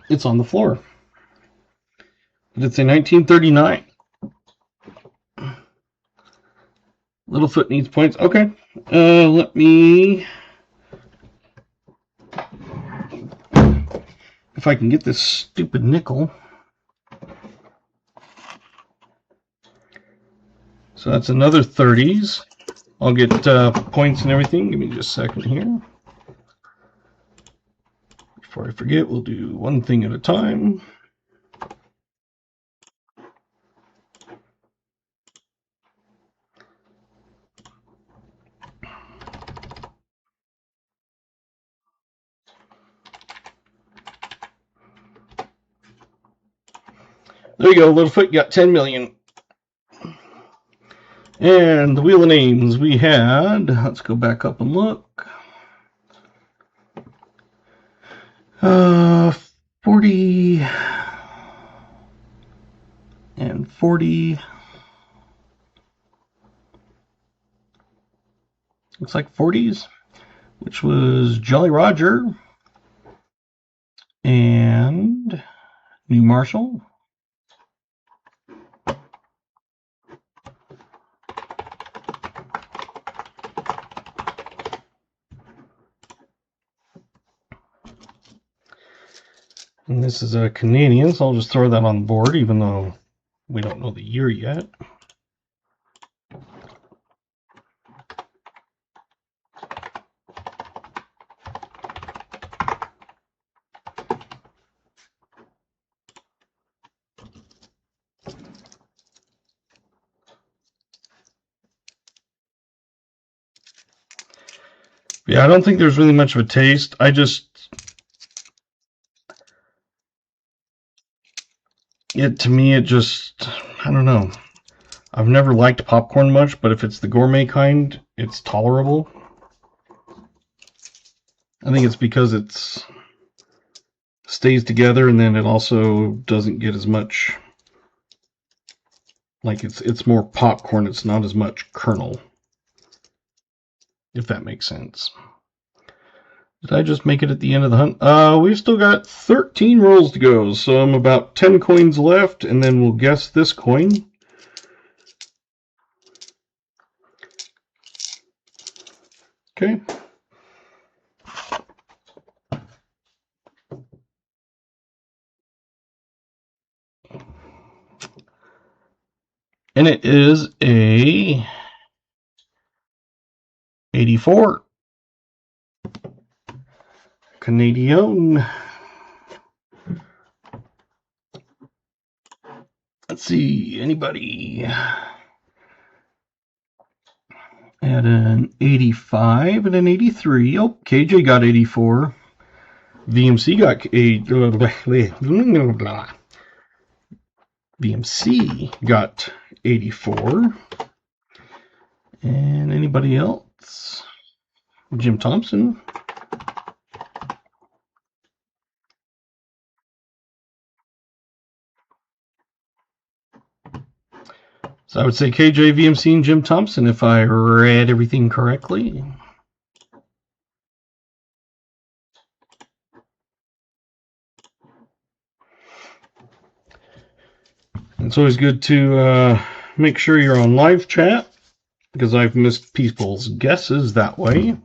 [SPEAKER 1] it's on the floor. But it's a 1939. Littlefoot needs points. Okay. Let me... If I can get this stupid nickel. So that's another 30s. I'll get points and everything. Give me just a second here. Before I forget, we'll do one thing at a time. There you go, Littlefoot got 10 million. And the Wheel of Names we had, let's go back up and look. 40 and 40. Looks like 40s, which was Jolly Roger and New Marshall. And this is a Canadian, so I'll just throw that on the board, even though we don't know the year yet. Yeah, I don't think there's really much of a taste. I don't know. I've never liked popcorn much, but if it's the gourmet kind, it's tolerable. I think it's because it stays together, and then it also doesn't get as much, like it's more popcorn, it's not as much kernel, if that makes sense. Did I just make it at the end of the hunt? We've still got 13 rolls to go, so I'm about 10 coins left, and then we'll guess this coin. Okay. And it is a 84. Canadian. Let's see, anybody at an 85 and an 83. Oh, KJ got 84. VMC got VMC got 84. And anybody else? Jim Thompson. So I would say KJ, VMC, and Jim Thompson if I read everything correctly. It's always good to make sure you're on live chat, because I've missed people's guesses that way.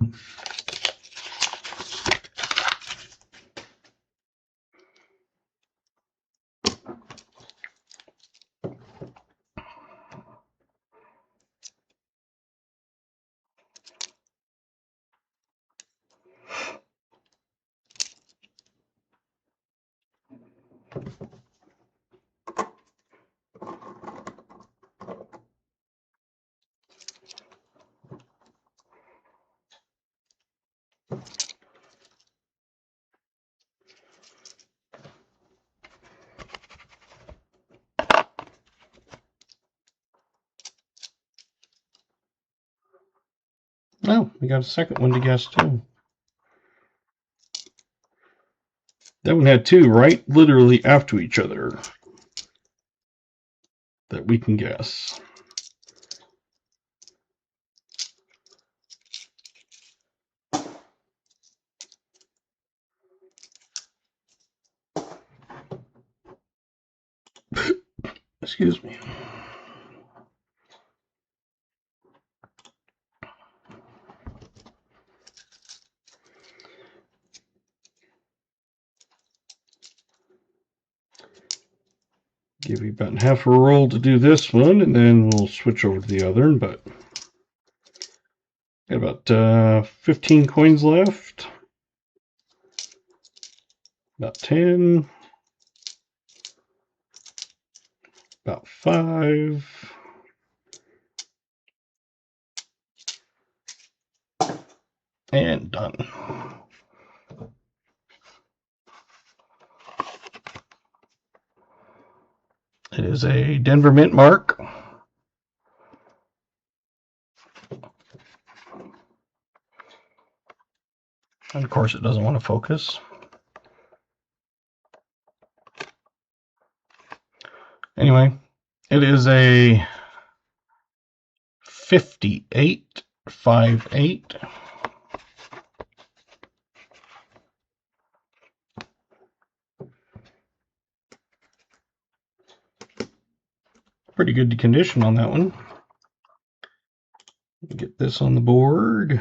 [SPEAKER 1] Oh, we got a second one to guess too. That one had two right literally after each other that we can guess. Excuse me. Give you about half a roll to do this one, and then we'll switch over to the other. But got about 15 coins left. About 10. About 5. And done. It is a Denver Mint mark. And of course it doesn't want to focus. Anyway, it is a 5858. Pretty good condition on that one. Get this on the board.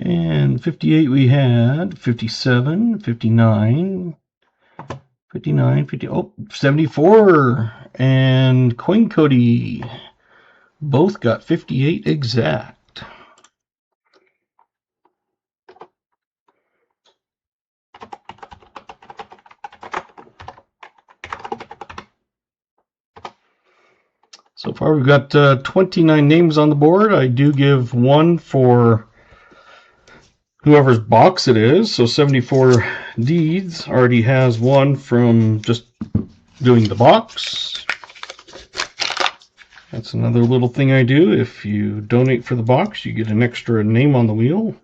[SPEAKER 1] And 58 we had, 57, 59, 59, 50, oh, 74. And Coin Cody both got 58 exact. So far we've got 29 names on the board. I do give one for whoever's box it is. So 74 Deeds already has one from just doing the box. That's another little thing I do. If you donate for the box, you get an extra name on the wheel.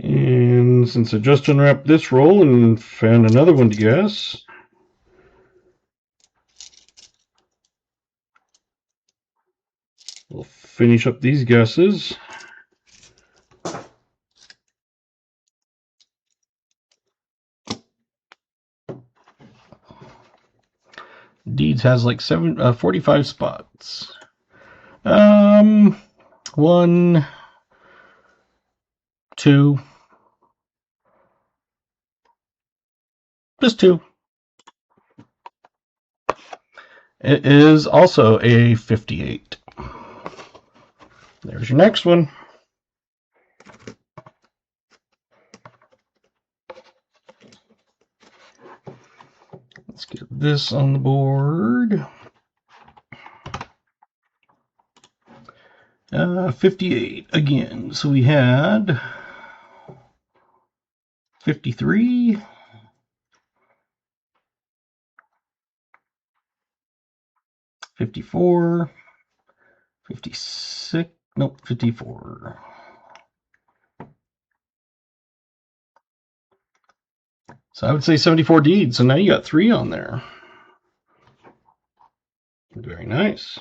[SPEAKER 1] And since I just unwrapped this roll and found another one to guess, we'll finish up these guesses. Deeds has like 45 spots. 1, 2, just 2. It is also a 58. There's your next one. Let's get this on the board. 58 again. So we had 53, 54, 56, nope, 54. So I would say 74 Deeds. So now you got 3 on there. Very nice.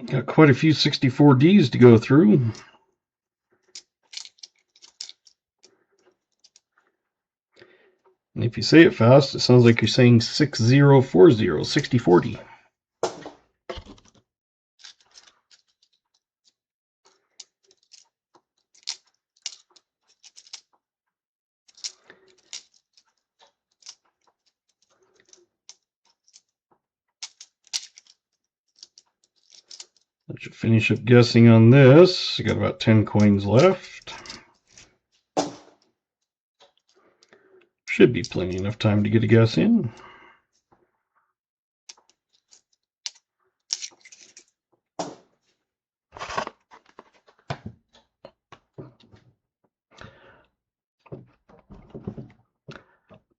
[SPEAKER 1] Got quite a few 64Ds to go through. And if you say it fast, it sounds like you're saying 6040, 6040. Let you finish up guessing on this. You got about 10 coins left. Should be plenty enough time to get a guess in.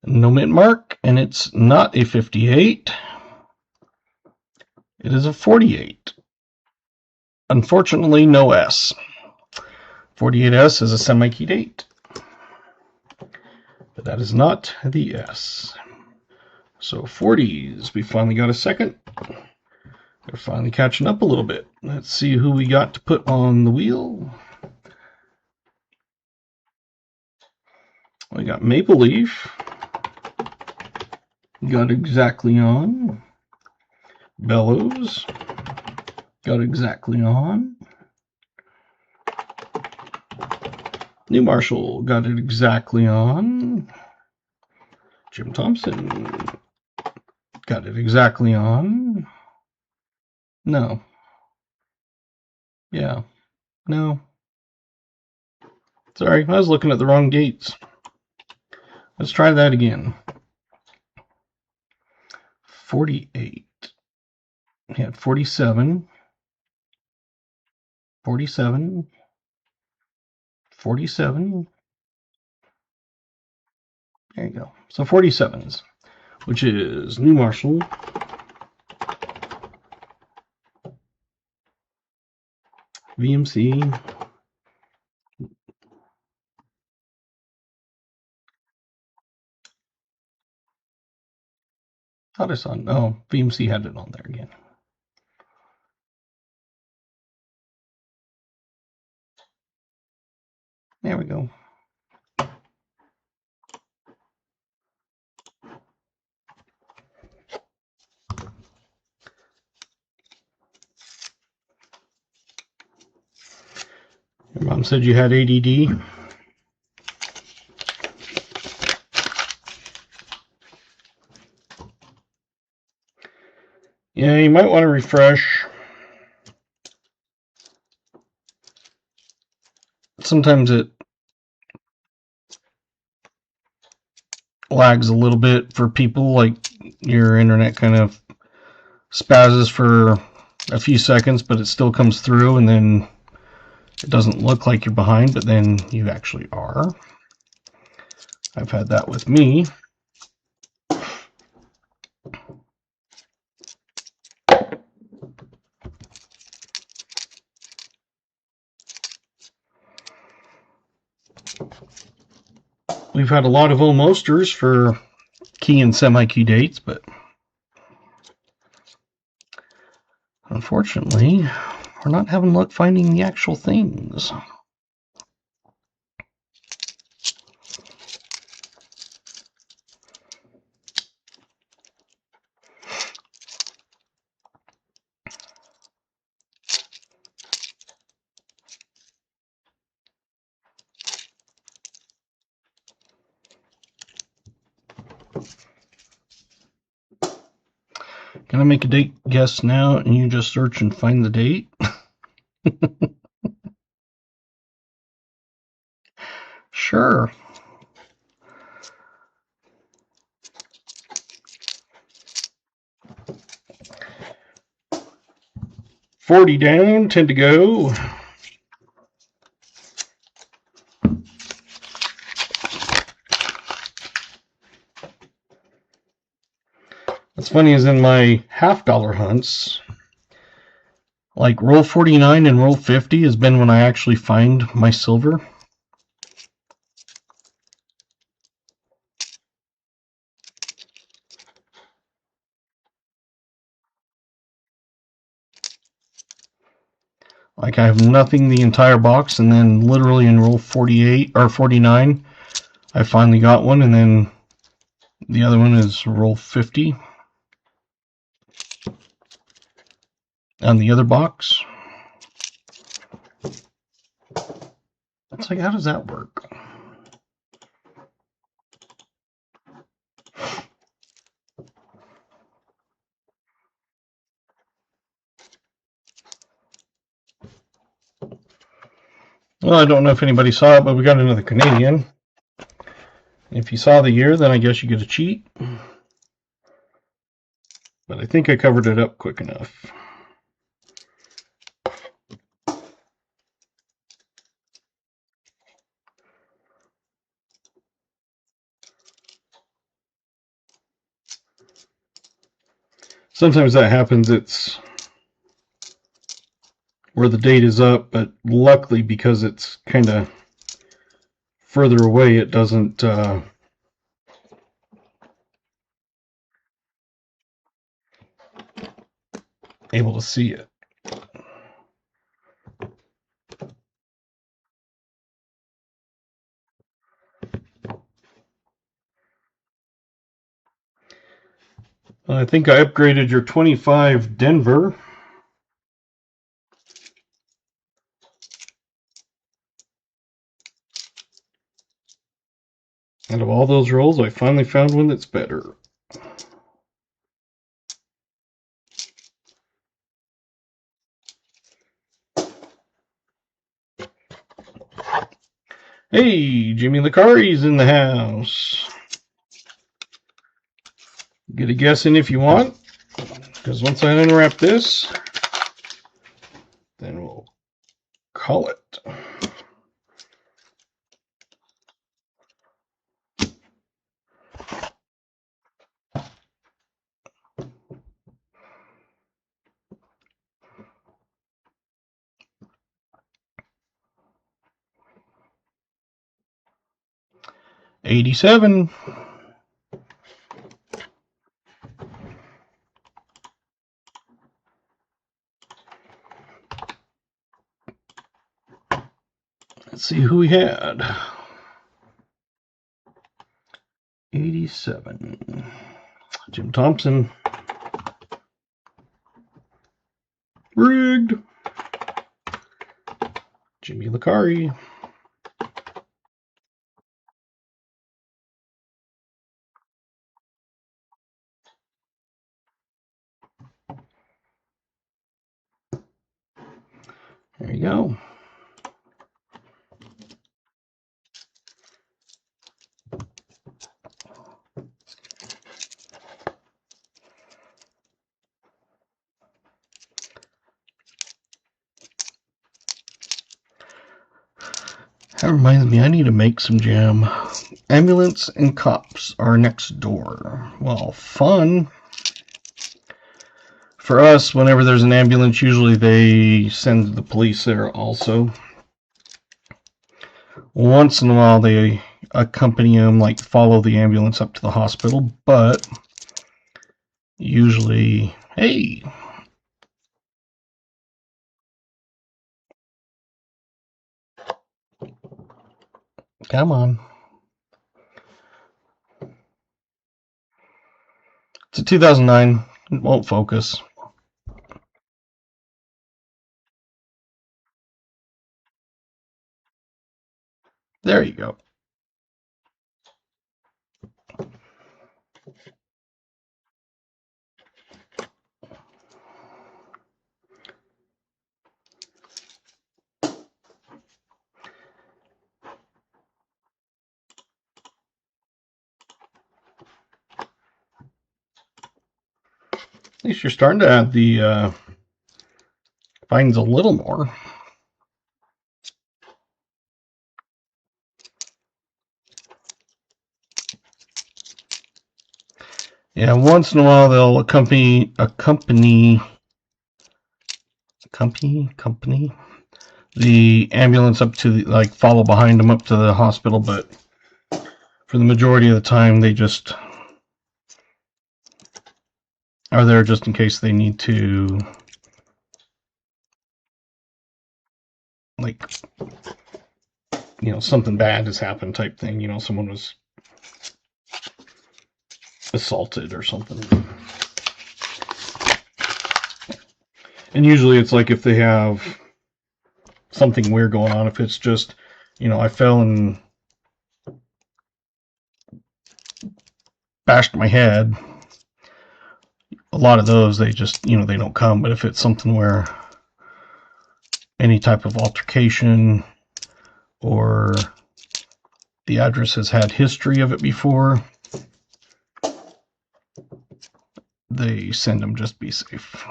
[SPEAKER 1] No mint mark, and it's not a 58. It is a 48. Unfortunately, no S. 48S is a semi-keyed 8. But that is not the S. So 40s, we finally got a second. They're finally catching up a little bit. Let's see who we got to put on the wheel. We got Maple Leaf. Got exactly on. Bellows. Got exactly on. New Marshall got it exactly on. Jim Thompson got it exactly on. No. Yeah. No. Sorry, I was looking at the wrong dates. Let's try that again. 48. We had 47. 47. 47. There you go. So 47s, which is New Marshall, VMC, Thought I saw. Oh, VMC had it on there again. There we go. Your mom said you had ADD. Yeah, you might want to refresh. Sometimes it lags a little bit for people, like your internet kind of spazzes for a few seconds, but it still comes through, and then it doesn't look like you're behind, but then you actually are. I've had that with me. We've had a lot of almosters for key and semi-key dates, but unfortunately, we're not having luck finding the actual things. Can I make a date guess now and you just search and find the date? Sure. $40 down, 10 to go. What's funny is in my $50 hunts, like roll 49 and roll 50 has been when I actually find my silver. Like I have nothing the entire box, and then literally in roll 48 or 49, I finally got one, and then the other one is roll 50 on the other box. It's like, how does that work? Well, I don't know if anybody saw it, but we got another Canadian. If you saw the year, then I guess you get a cheat. But I think I covered it up quick enough. Sometimes that happens. It's where the date is up, but luckily because it's kind of further away, it doesn't able to see it. I think I upgraded your 25 Denver. Out of all those rolls, I finally found one that's better. Hey, Jimmy Licari's in the house. Get a guess in if you want, because once I unwrap this, then we'll call it. $87. Let's see who we had. 87. Jim Thompson. Rigged. Jimmy Licari. There you go. That reminds me, I need to make some jam. Ambulance and cops are next door. Well, fun. For us, whenever there's an ambulance, usually they send the police there also. Once in a while, they accompany them, like follow the ambulance up to the hospital, but usually, hey. Come on. It's a 2009. It won't focus. There you go. At least you're starting to add the vines a little more. Yeah, once in a while they'll accompany the ambulance up to like follow behind them up to the hospital, but for the majority of the time they just are there just in case they need to, like, you know, something bad has happened type thing, you know, someone was assaulted or something. And usually it's like if they have something weird going on, if it's just, you know, I fell and bashed my head, a lot of those they just, you know, they don't come. But if it's something where any type of altercation or the address has had history of it before, they send them just be safe.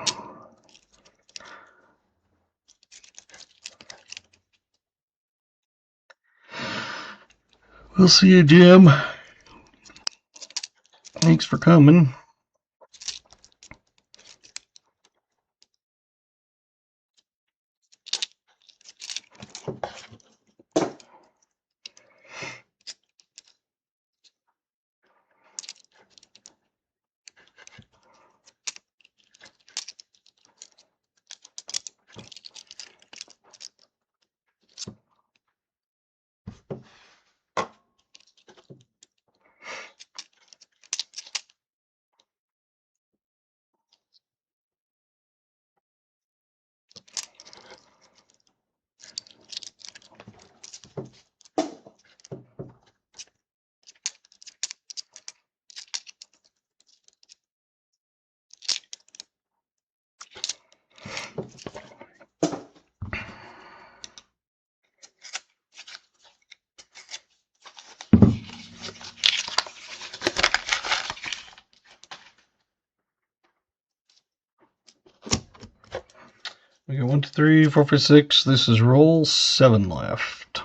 [SPEAKER 1] We'll see you, Jim. Thanks for coming. We got 1, 2, 3, 4, 5, 6. This is roll 7 left.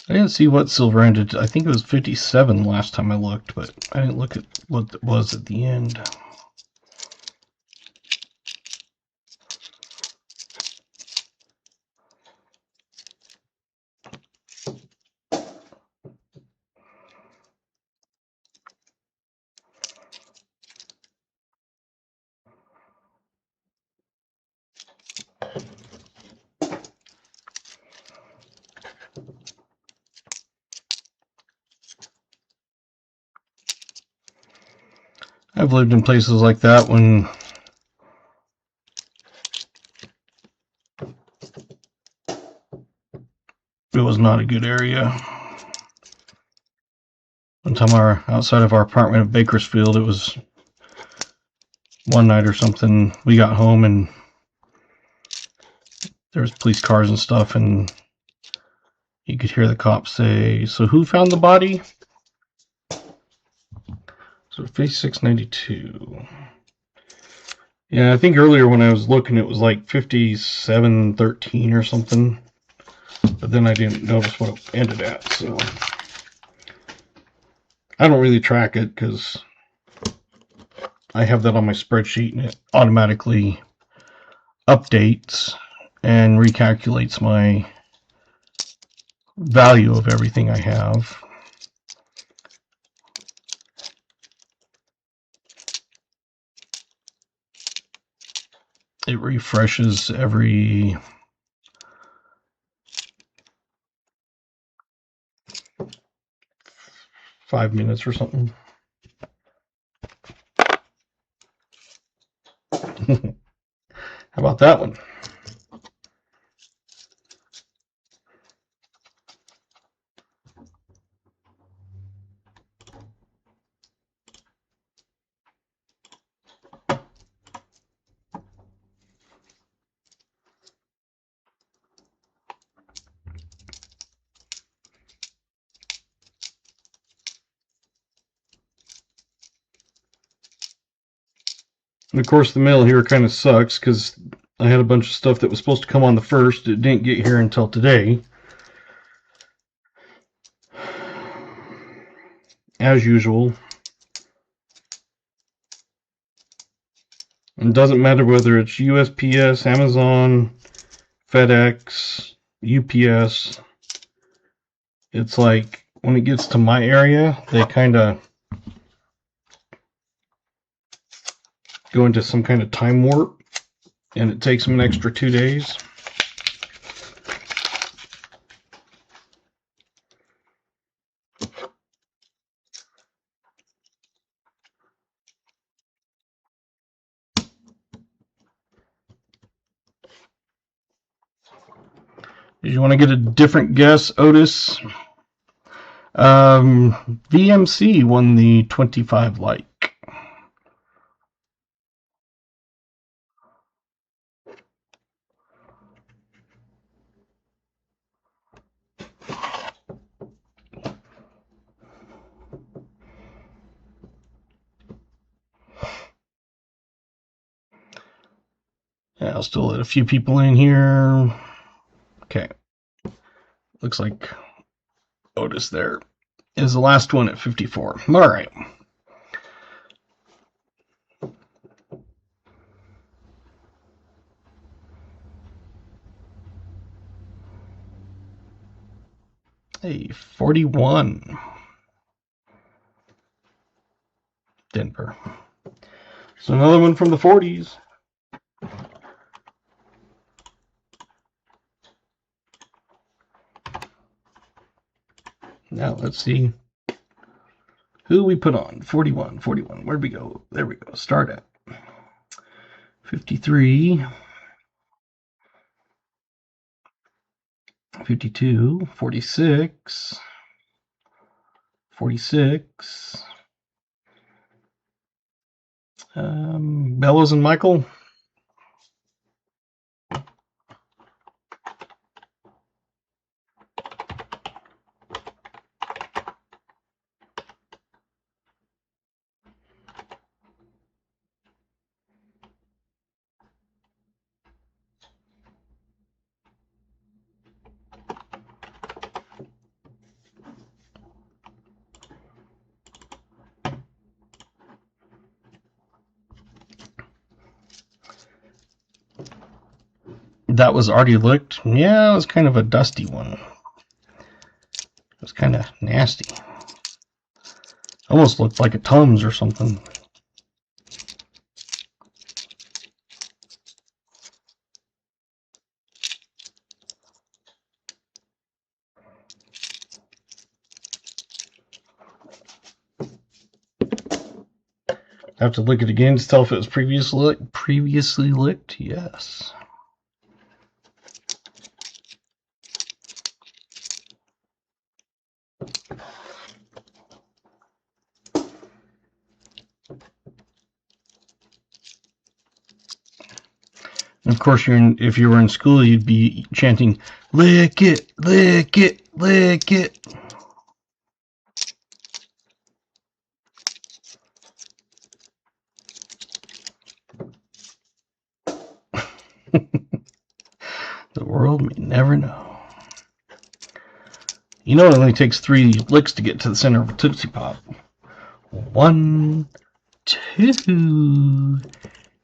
[SPEAKER 1] I didn't see what silver ended. I think it was 57 last time I looked, but I didn't look at what it was at the end. I've lived in places like that when it was not a good area. One time outside of our apartment in Bakersfield, it was one night or something, we got home and there was police cars and stuff, and you could hear the cops say, "So who found the body?" So 5692. Yeah, I think earlier when I was looking, it was like 5713 or something. But then I didn't notice what it ended at, so I don't really track it because I have that on my spreadsheet and it automatically updates and recalculates my value of everything I have. It refreshes every 5 minutes or something. How about that one? And of course, the mail here kind of sucks because I had a bunch of stuff that was supposed to come on the 1st. It didn't get here until today. As usual. It doesn't matter whether it's USPS, Amazon, FedEx, UPS. It's like when it gets to my area, they kind of go into some kind of time warp, and it takes them an extra 2 days. Did you want to get a different guess, Otis? VMC won the 25 like. Yeah, I'll still let a few people in here. Okay. Looks like Otis there is the last one at 54. All right. Hey, 41. Denver. So another one from the 40s. Now let's see who we put on. 41, 41. Where'd we go? There we go. Start at 53, 52, 46, 46. Bellows and Michael. That was already licked. Yeah, it was kind of a dusty one. It was kind of nasty. Almost looked like a Tums or something. Have to lick it again to tell if it was previously licked? Yes. And of course, if you were in school, you'd be chanting, lick it, lick it, lick it. The world may never know. You know it only takes 3 licks to get to the center of a Tootsie Pop. 1, 2,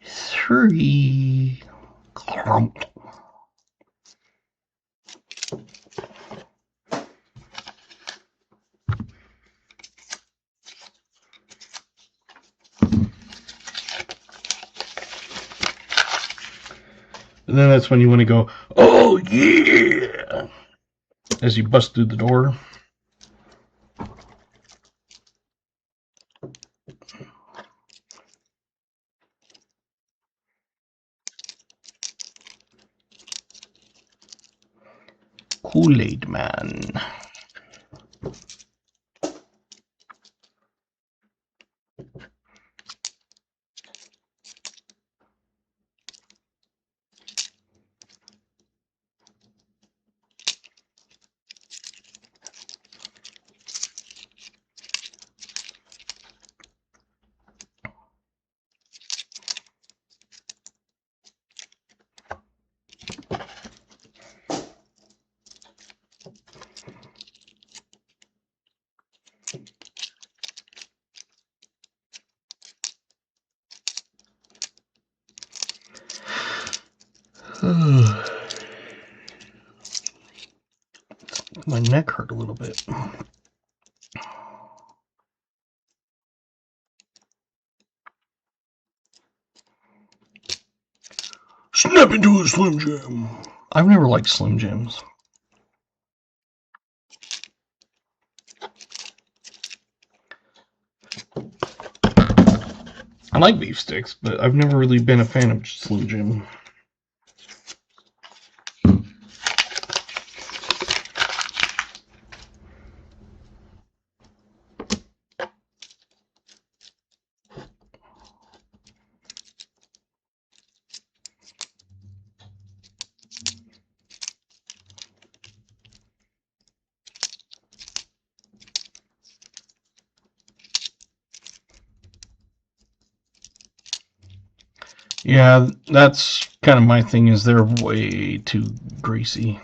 [SPEAKER 1] 3. Clomp. And then that's when you want to go, oh yeah, as you bust through the door. Kool-Aid Man. My neck hurt a little bit. Snap into a Slim Jim. I've never liked Slim Jims. I like beef sticks, but I've never really been a fan of Slim Jim. Yeah, that's kind of my thing, is they're way too greasy.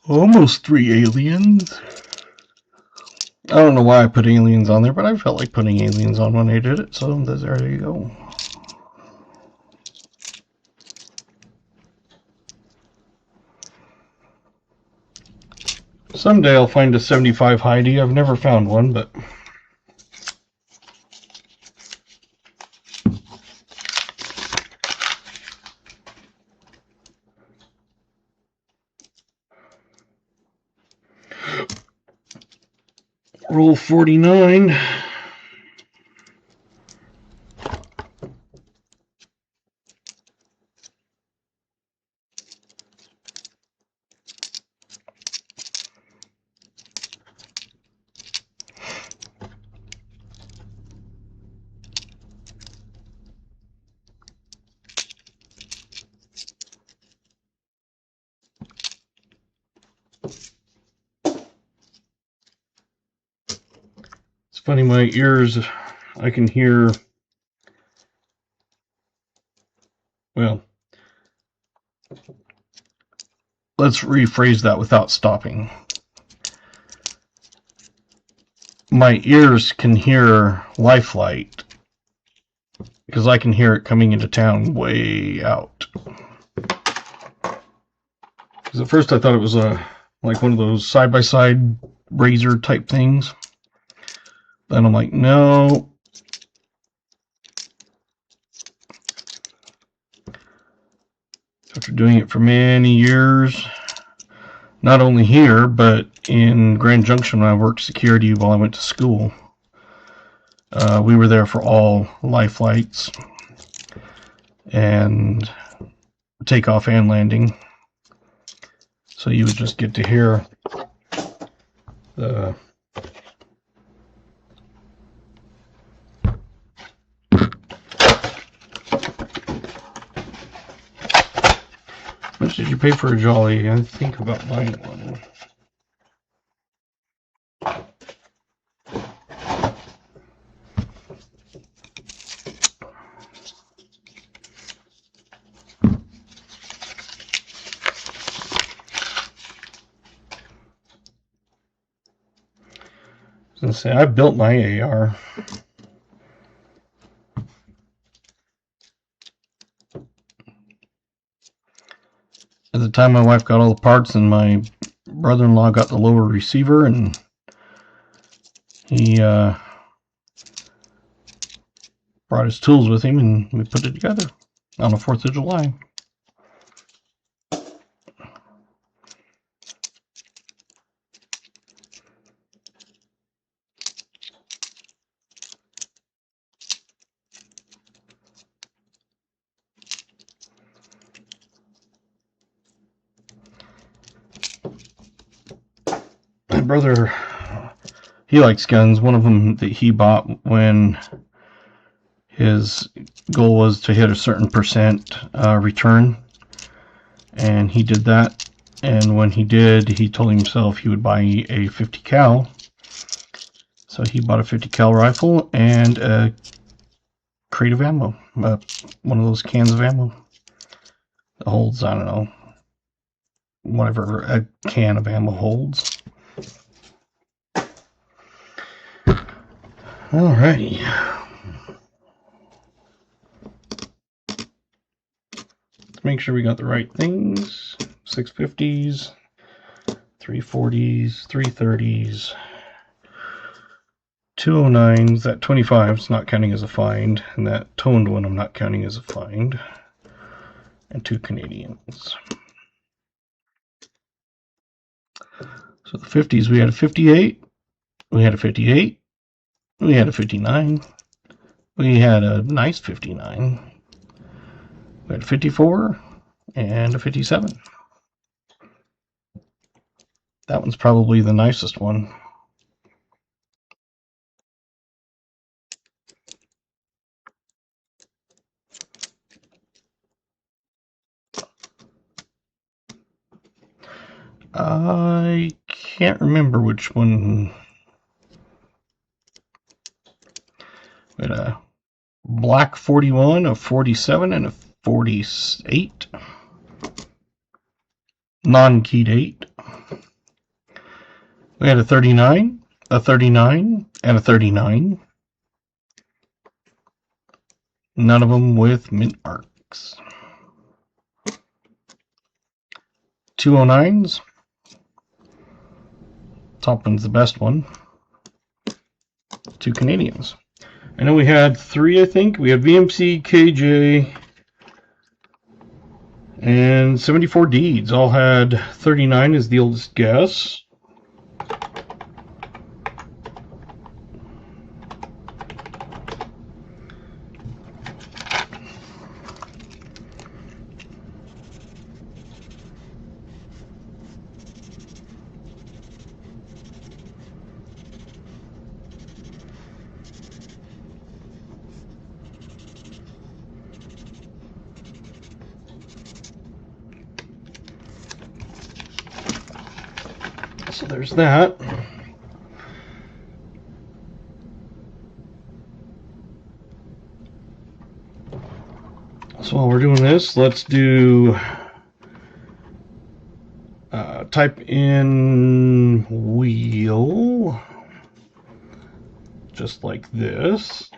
[SPEAKER 1] Almost 3 aliens. I don't know why I put aliens on there, but I felt like putting aliens on when I did it, so there you go. Someday I'll find a 75 Heidi. I've never found one, but... Roll 49. funny, my ears, I can hear, well, let's rephrase that without stopping. My ears can hear life light because I can hear it coming into town way out. Because at first I thought it was like one of those side-by-side razor type things. Then I'm like, no. After doing it for many years, not only here, but in Grand Junction when I worked security while I went to school. We were there for all life lights and takeoff and landing. So you would just get to hear the How much did you pay for a Jolly? I think about buying one. I was gonna say I built my AR. At the time, my wife got all the parts, and my brother-in-law got the lower receiver, and he brought his tools with him, and we put it together on the 4th of July. My brother, he likes guns. One of them that he bought when his goal was to hit a certain percent return, and he did that. And when he did, he told himself he would buy a 50 cal. So he bought a 50 cal rifle and a crate of ammo, one of those cans of ammo that holds, I don't know, whatever a can of ammo holds. Alrighty. Let's make sure we got the right things. 650s, 340s, 330s, 209s, that 25 is not counting as a find, and that toned one I'm not counting as a find, and 2 Canadians. So the 50s, we had a 58, we had a 58, we had a 59, we had a nice 59, we had a 54, and a 57. That one's probably the nicest one. I can't remember which one. We had a black 41, a 47, and a 48. Non-keyed 8. We had a 39, a 39, and a 39. None of them with mint marks. 209s. Top one's the best one. 2 Canadians. I know we had 3, I think. We had VMC, KJ, and 74 Deeds. All had 39 as the oldest guess. So there's that. So while we're doing this, let's do type in wheel, just like this.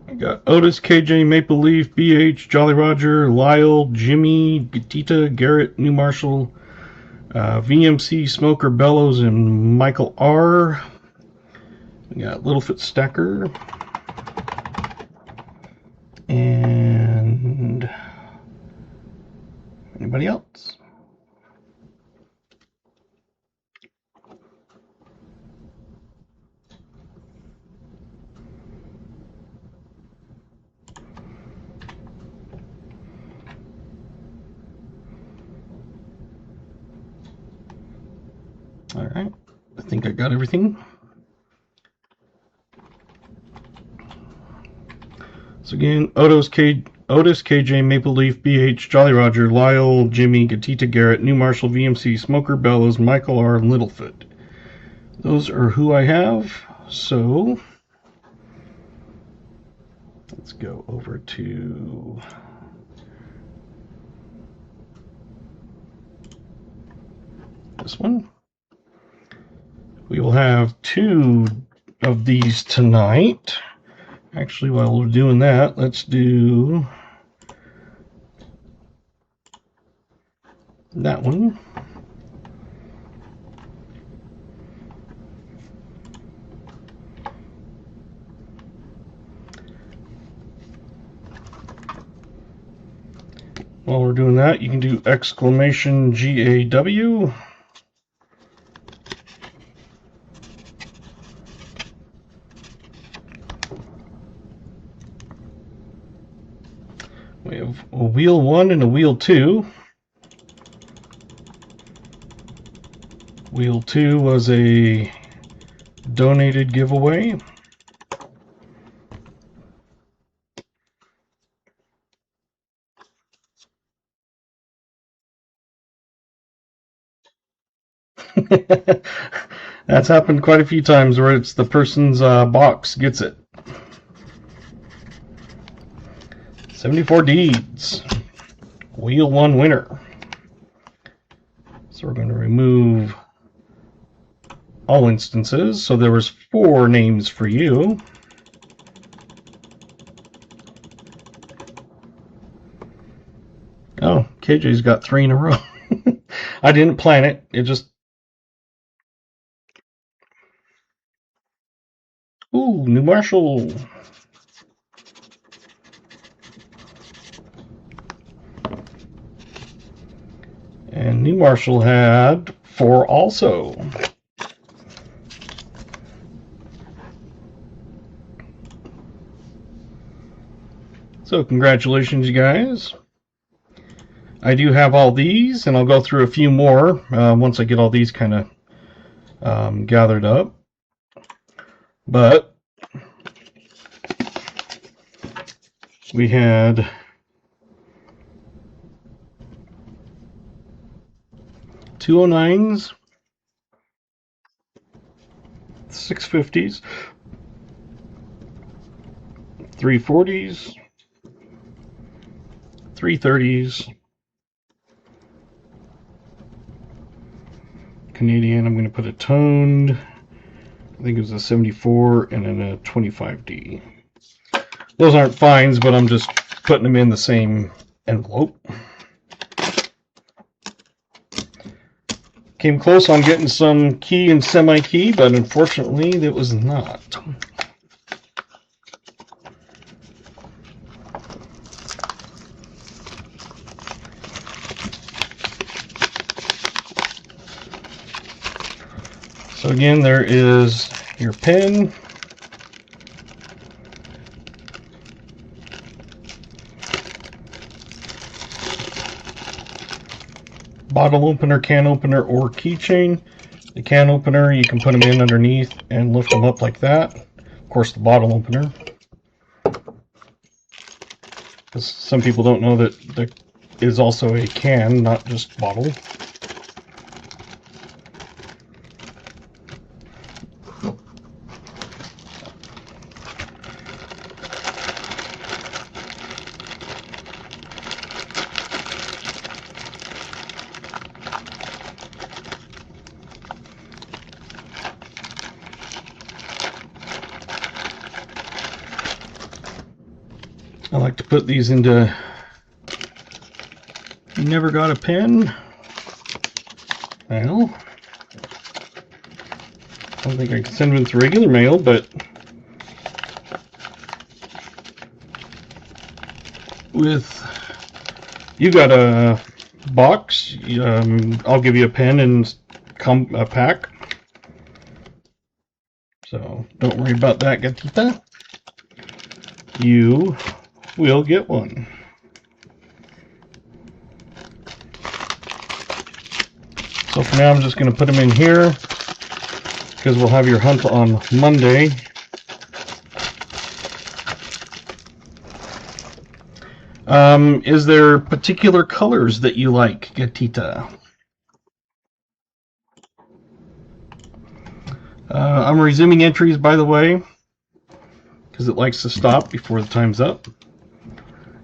[SPEAKER 1] I got Otis, KJ, Maple Leaf, BH, Jolly Roger, Lyle, Jimmy, Gatita, Garrett, New Marshall, VMC, Smoker, Bellows, and Michael R. We got Littlefoot Stacker. And anybody else? All right, I think I got everything. So again, Otis, KJ, Maple Leaf, BH, Jolly Roger, Lyle, Jimmy, Gatita, Garrett, New Marshall, VMC, Smoker, Bellows, Michael R, and Littlefoot. Those are who I have. So let's go over to this one. We will have 2 of these tonight. Actually, while we're doing that, let's do that one. While we're doing that, you can do exclamation GAW. We have a wheel 1 and a wheel 2. Wheel 2 was a donated giveaway. That's happened quite a few times where it's the person's box gets it. 74 deeds. Wheel 1 winner. So we're going to remove all instances. So there was 4 names for you. Oh, KJ's got 3 in a row. I didn't plan it. It just... Ooh, New Marshall. And New Marshall had 4 also. So congratulations, you guys. I do have all these, and I'll go through a few more once I get all these kind of gathered up. But we had 209s, 650s, 340s, 330s, Canadian, I'm going to put a toned, I think it was a 74 and then a 25D. Those aren't fines, but I'm just putting them in the same envelope. Came close on getting some key and semi-key, but unfortunately it was not. So again, there is your pin. Bottle opener, can opener, or keychain. The can opener, you can put them in underneath and lift them up like that. Of course, the bottle opener. Because some people don't know that there is also a can, not just bottle. I like to put these into, you never got a pen? Well, I don't think I can send them through regular mail, but with, you got a box, I'll give you a pen and a pack. So don't worry about that, gatita. You will get one. So for now I'm just going to put them in here because we'll have your hunt on Monday. Is there particular colors that you like, gatita? I'm resuming entries, by the way, because it likes to stop before the time's up.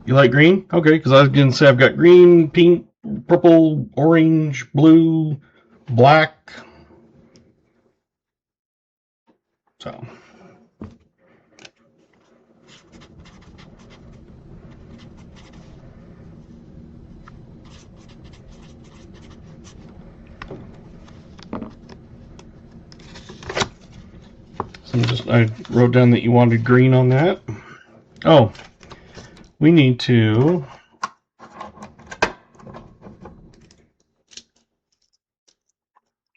[SPEAKER 1] You like green? Okay, because I was going to say I've got green, pink, purple, orange, blue, black. So. I wrote down that you wanted green on that. Oh, we need to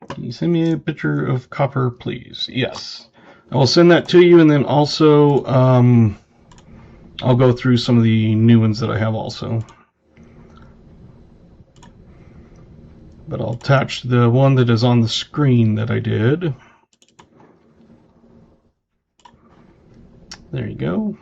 [SPEAKER 1] can you send me a picture of copper, please? Yes. I will send that to you, and then also I'll go through some of the new ones that I have also. But I'll attach the one that is on the screen that I did. There you go.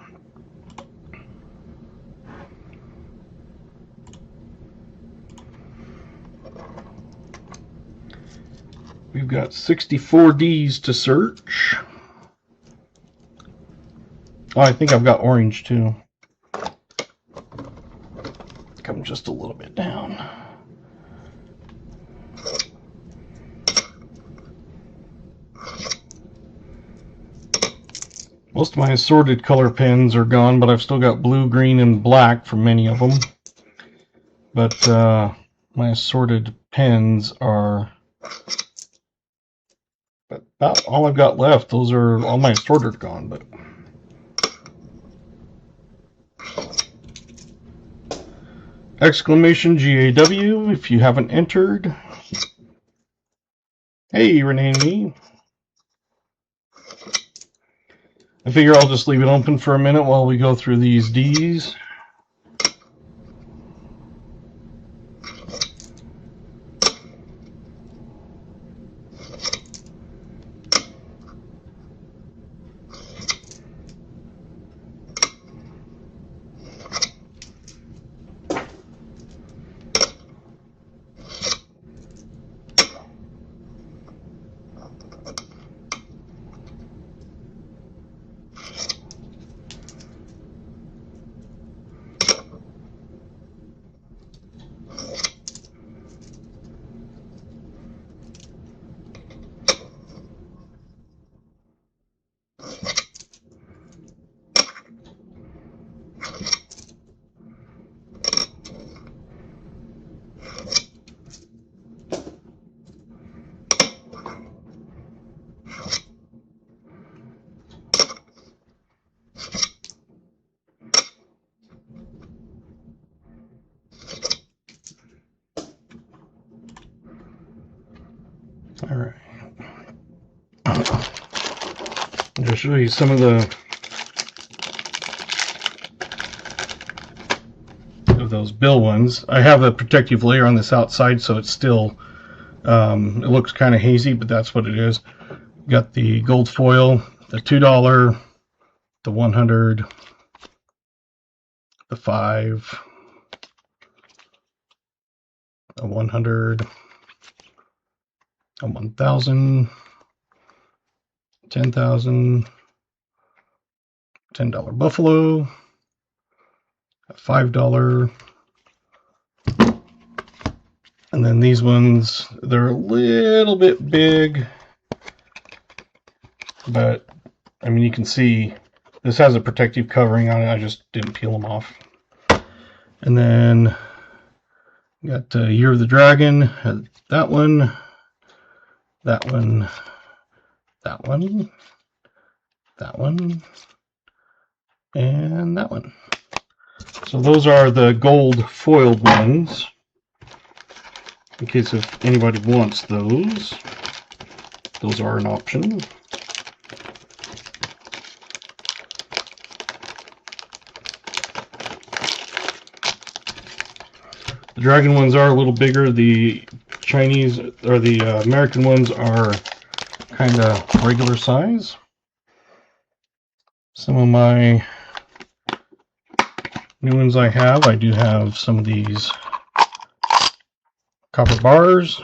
[SPEAKER 1] We've got 64 Ds to search. Oh, I think I've got orange too. Come just a little bit down. Most of my assorted color pens are gone, but I've still got blue, green, and black for many of them. But my assorted pens are about all I've got left. Those are all my assorted gone, but exclamation GAW if you haven't entered. Hey, Renee and me. I figure I'll just leave it open for a minute while we go through these Ds. All right. I'm going to show you some of those bill ones. I have a protective layer on this outside, so it's still, it looks kind of hazy, but that's what it is. Got the gold foil, the $2, the 100, the 5, a 100, a 1,000, 10,000, $10 buffalo, a $5, and then these ones, they're a little bit big, but I mean, you can see this has a protective covering on it. I just didn't peel them off. And then got Year of the Dragon, that one, that one, that one, that one, and that one. So those are the gold foiled ones, in case if anybody wants those. Those are an option. The dragon ones are a little bigger. The Chinese or the American ones are kind of regular size. Some of my new ones I do have some of these copper bars.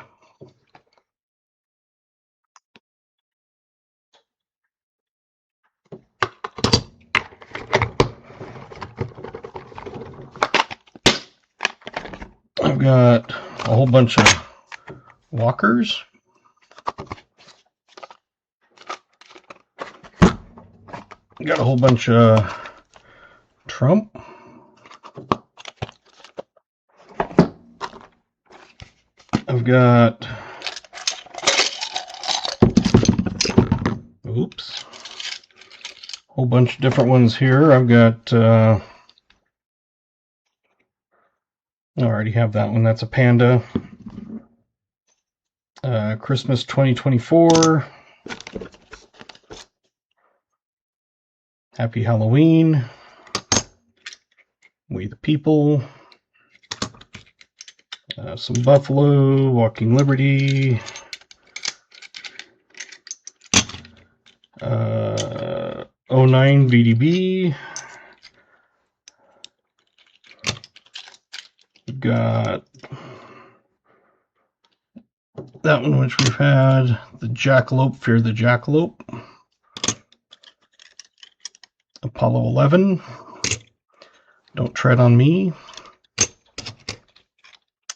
[SPEAKER 1] I've got a whole bunch of walkers. Got a whole bunch of Trump. I've got, oops, a whole bunch of different ones here. I've got, I already have that one. That's a panda. Christmas 2024. Happy Halloween. We the People. Some Buffalo, Walking Liberty. 09 VDB. We've got that one, which we've had. The Jackalope, Fear the Jackalope. Apollo 11. Don't Tread on Me.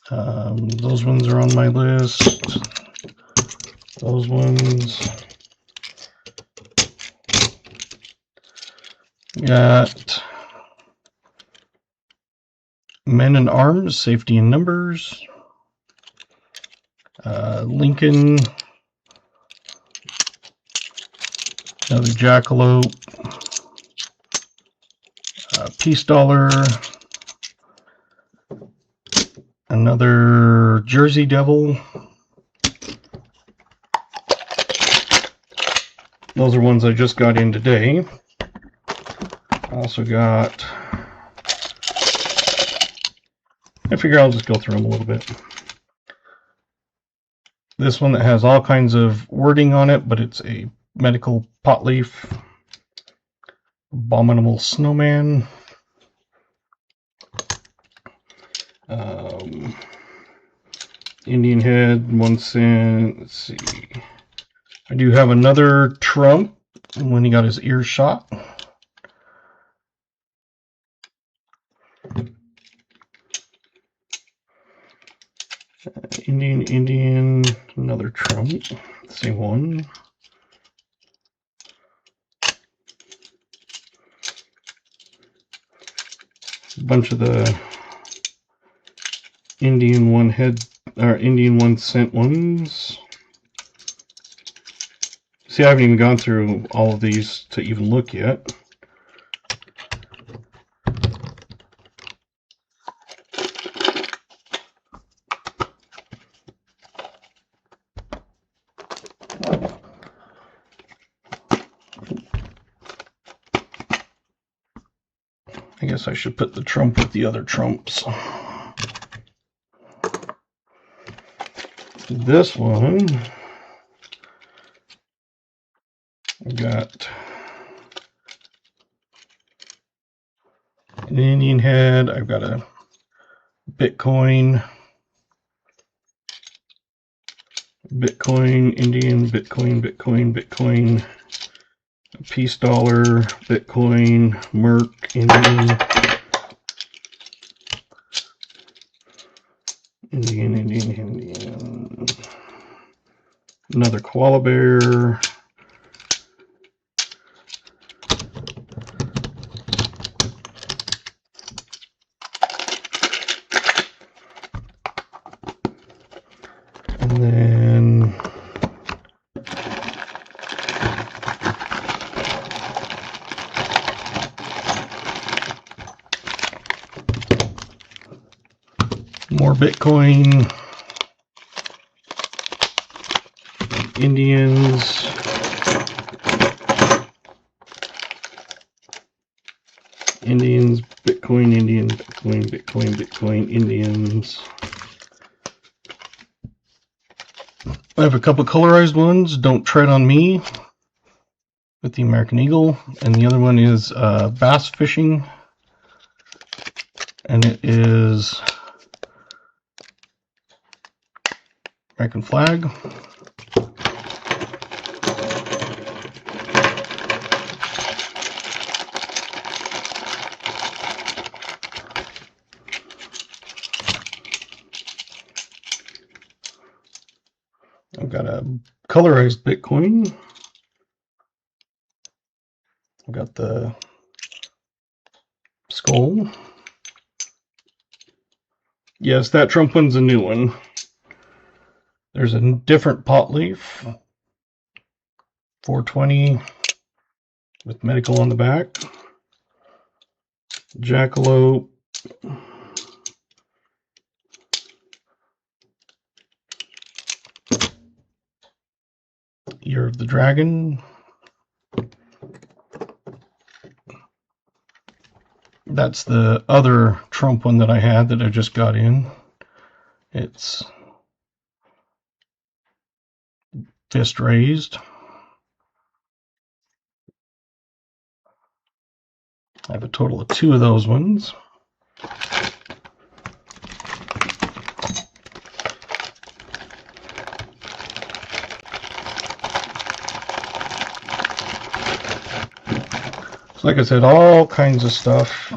[SPEAKER 1] Those ones are on my list. Those ones. Got Men in Arms, Safety in Numbers. Lincoln. Another Jackalope. Peace Dollar. Another Jersey Devil. Those are ones I just got in today. Also got, I figure I'll just go through them a little bit. This one that has all kinds of wording on it, but it's a medical pot leaf. Abominable Snowman. Indian Head, 1 cent. Let's see. I do have another Trump when he got his ears shot. Indian, another Trump. Same one. A bunch of the Indian 1 head or Indian 1 cent ones. See, I haven't even gone through all of these to even look yet. I guess I should put the Trump with the other Trumps. This one, I got an Indian head. I've got a Bitcoin, Indian, Bitcoin, a peace dollar, Bitcoin, Merc, Indian, another koala bear, and then more Bitcoin, Indians, Bitcoin, Indians. I have a couple colorized ones, Don't Tread on Me, with the American Eagle, and the other one is bass fishing, and it is American flag. I've got a colorized Bitcoin. I've got the skull. Yes, that Trump one's a new one. There's a different pot leaf, 420 with medical on the back. Jackalope. Year of the Dragon. That's the other Trump one that I had that I just got in. It's fist raised. I have a total of 2 of those ones. So like I said, all kinds of stuff.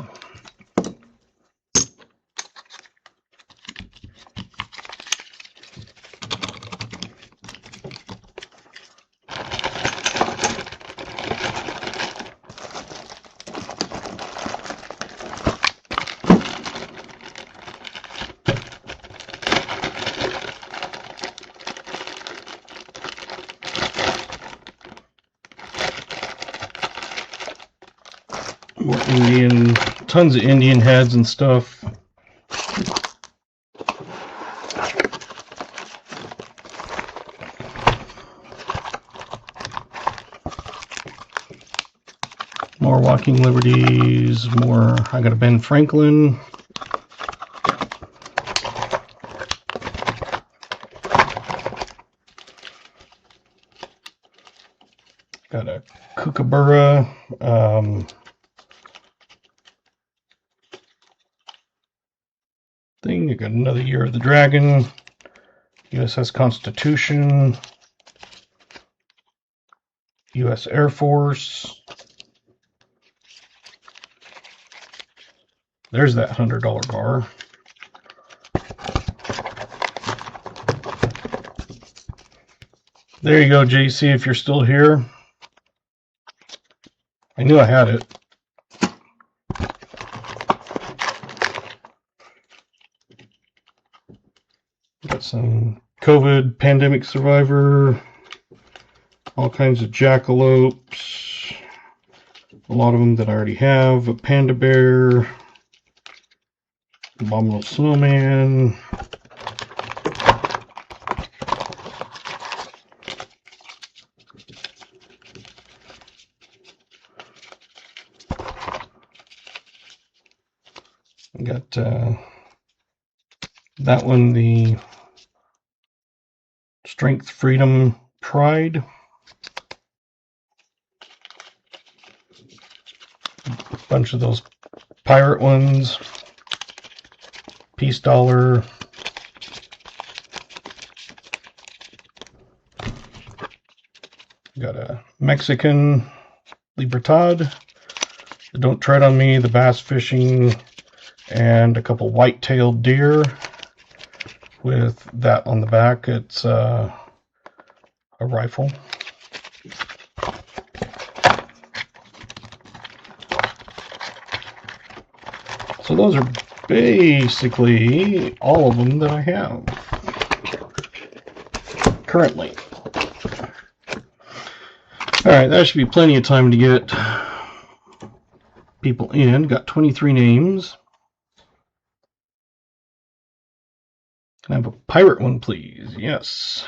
[SPEAKER 1] More Indian, tons of Indian heads and stuff. More Walking Liberties, more, I got a Ben Franklin. Got a Kookaburra. Thing. You got another Year of the Dragon, USS Constitution, U.S. Air Force. There's that $100 bar. There you go, JC, if you're still here. I knew I had it. Got some COVID pandemic survivor, all kinds of jackalopes, a lot of them that I already have, a panda bear, abominable snowman, Got that one, the Strength, Freedom, Pride. A bunch of those pirate ones. Peace Dollar. Got a Mexican Libertad. The Don't Tread on Me, the Bass Fishing, and a couple white-tailed deer with that on the back. It's a rifle. So those are basically all of them that I have currently. Alright, that should be plenty of time to get people in. Got 23 names. Can I have a pirate one, please? Yes.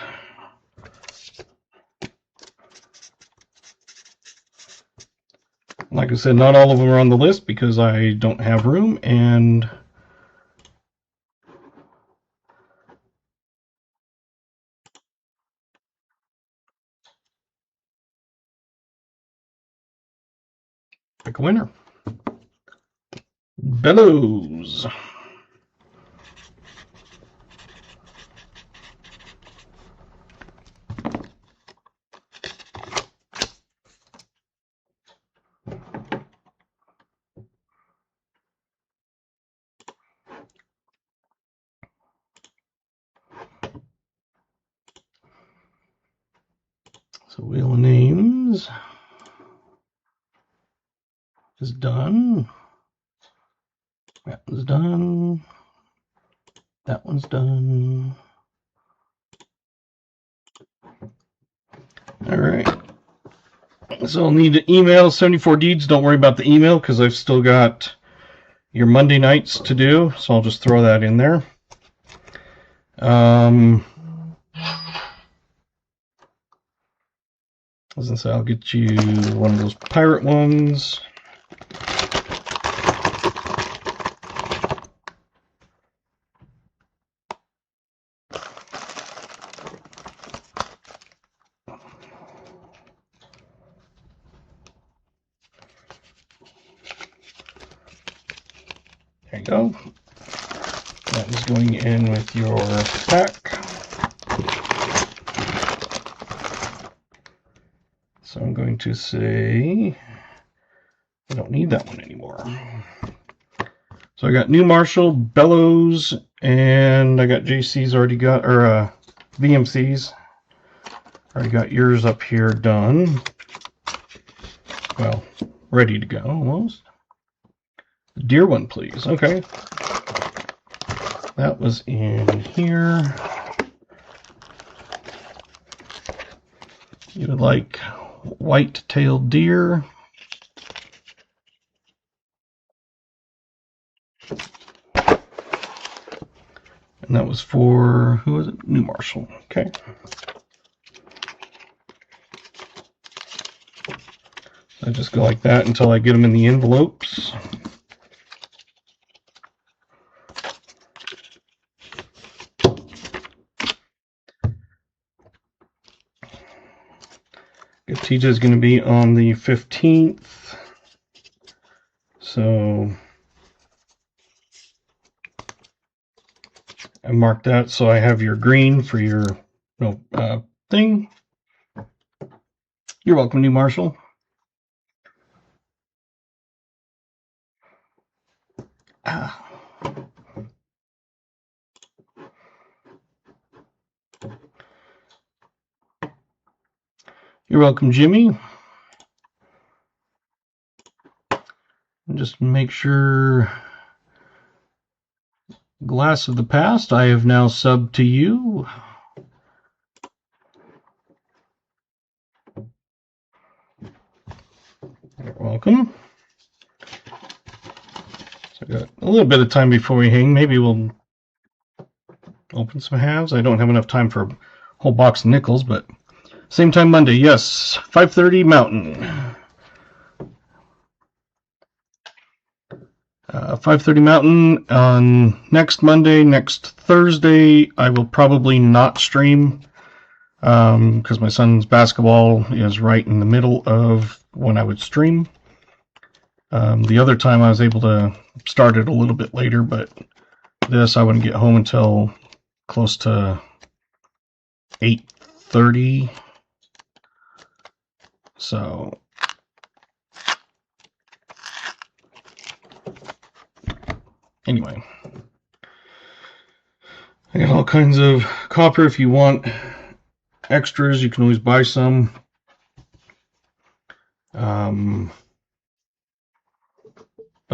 [SPEAKER 1] Like I said, not all of them are on the list because I don't have room, and pick a winner. Bellows. So Wheel of Names is done. That one's done. That one's done. All right. So I'll need to email 74 Deeds. Don't worry about the email because I've still got your Monday nights to do. So I'll just throw that in there. As I say, I'll get you one of those pirate ones. There you go. That is going in with your pack. So I'm going to say I don't need that one anymore. So I got New Marshall, Bellows, and I got JC's already got, or VMC's. Already got yours up here done. Well, ready to go almost. Deer one, please. Okay. That was in here. You would like white-tailed deer. And that was for, who was it? New Marshall. Okay. I just go like that until I get them in the envelopes. TJ is going to be on the 15th. So I marked that so I have your green for your thing. You're welcome, New Marshall. You're welcome, Jimmy. And just make sure, Glass of the Past, I have now subbed to you. You're welcome. So I got a little bit of time before we hang. Maybe we'll open some halves. I don't have enough time for a whole box of nickels, but same time Monday, yes, 5:30 Mountain. 5:30 Mountain on next Monday. Next Thursday, I will probably not stream because my son's basketball is right in the middle of when I would stream. The other time I was able to start it a little bit later, but this I wouldn't get home until close to 8:30. So anyway, I got all kinds of copper. If you want extras, you can always buy some. But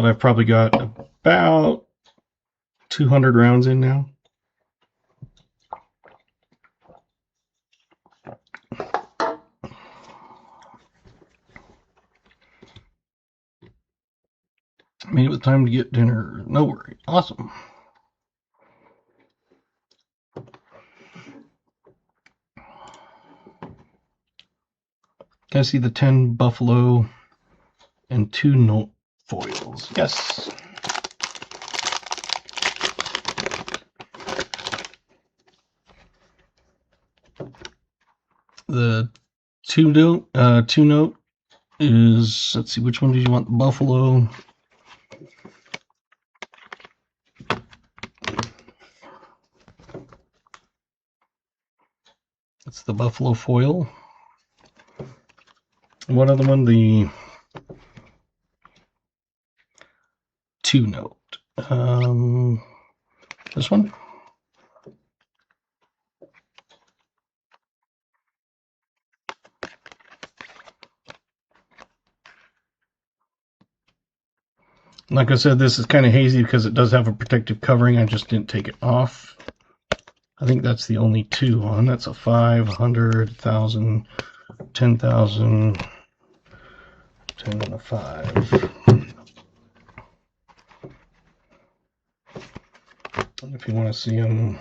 [SPEAKER 1] I've probably got about 200 rounds in now. Made it with time to get dinner. No worry. Awesome. Can I see the 10 buffalo and 2 note foils? Yes. The 2 note is, let's see, which one did you want? The buffalo. That's the buffalo foil. What other one? The 2 note. This one. Like I said, this is kind of hazy because it does have a protective covering. I just didn't take it off. I think that's the only 2 on. That's a 5, 100, 1,000, 10,000, 10 and a 5. And if you want to see them,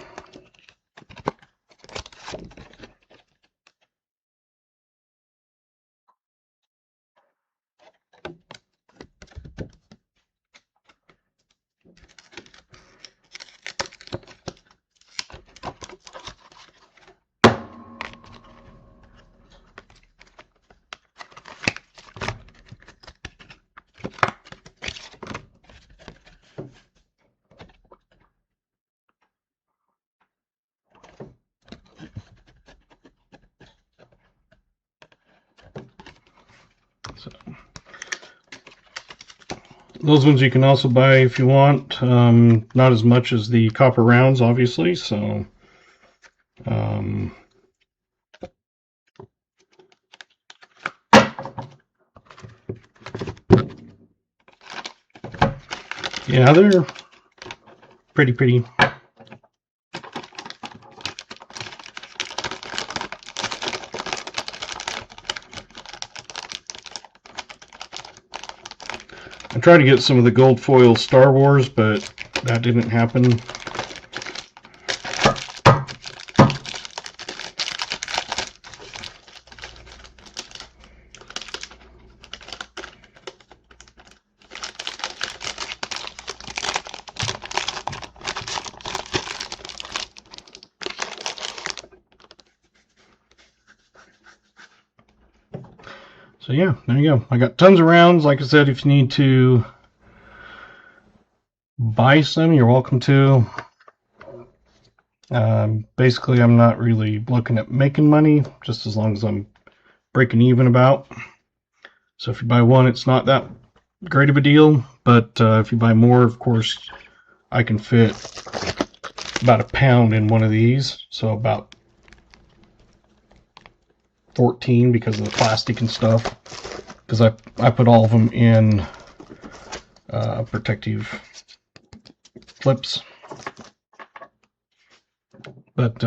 [SPEAKER 1] so those ones you can also buy if you want. Not as much as the copper rounds, obviously. So, yeah, they're pretty. I tried to get some of the gold foil Star Wars, but that didn't happen. So yeah, there you go. I got tons of rounds. Like I said, if you need to buy some, you're welcome to. Basically, I'm not really looking at making money, just as long as I'm breaking even about. So if you buy one, it's not that great of a deal. But if you buy more, of course, I can fit about a pound in one of these. So about 14 because of the plastic and stuff, because I put all of them in protective clips. But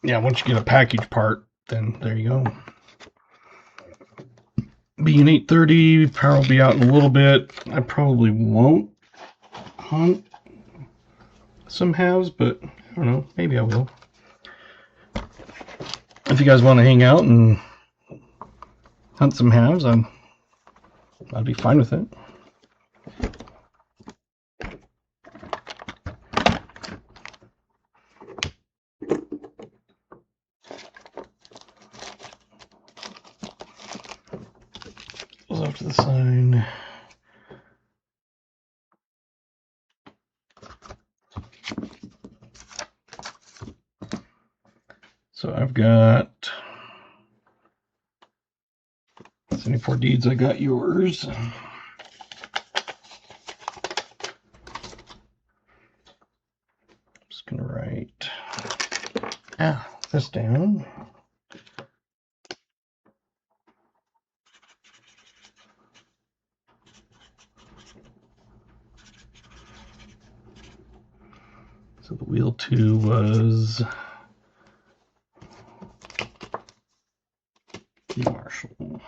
[SPEAKER 1] yeah, once you get a package part, then there you go. Being 8:30, power will be out in a little bit. I probably won't hunt some halves, but I don't know, maybe I will. If you guys want to hang out and hunt some halves, I'd be fine with it. those off to the side. So I've got 74 deeds. I got yours. Just gonna write this down. So the wheel 2 was Marshall.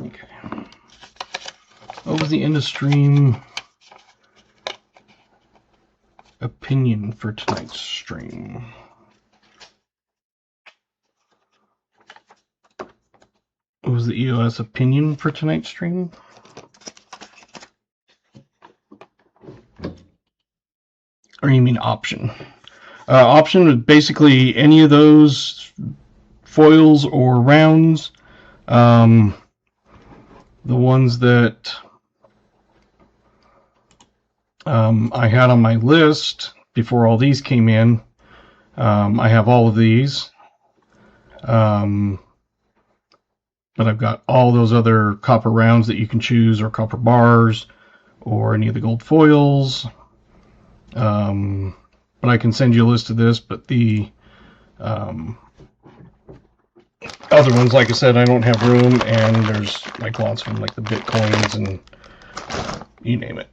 [SPEAKER 1] Okay. What was the end of stream opinion for tonight's stream? What was the EOS opinion for tonight's stream? Or you mean option? Option was basically any of those foils or rounds. The ones that I had on my list before all these came in. I have all of these. But I've got all those other copper rounds that you can choose, or copper bars, or any of the gold foils. But I can send you a list of this, but the other ones, like I said, I don't have room, and there's like lots of them, like the Bitcoins and you name it.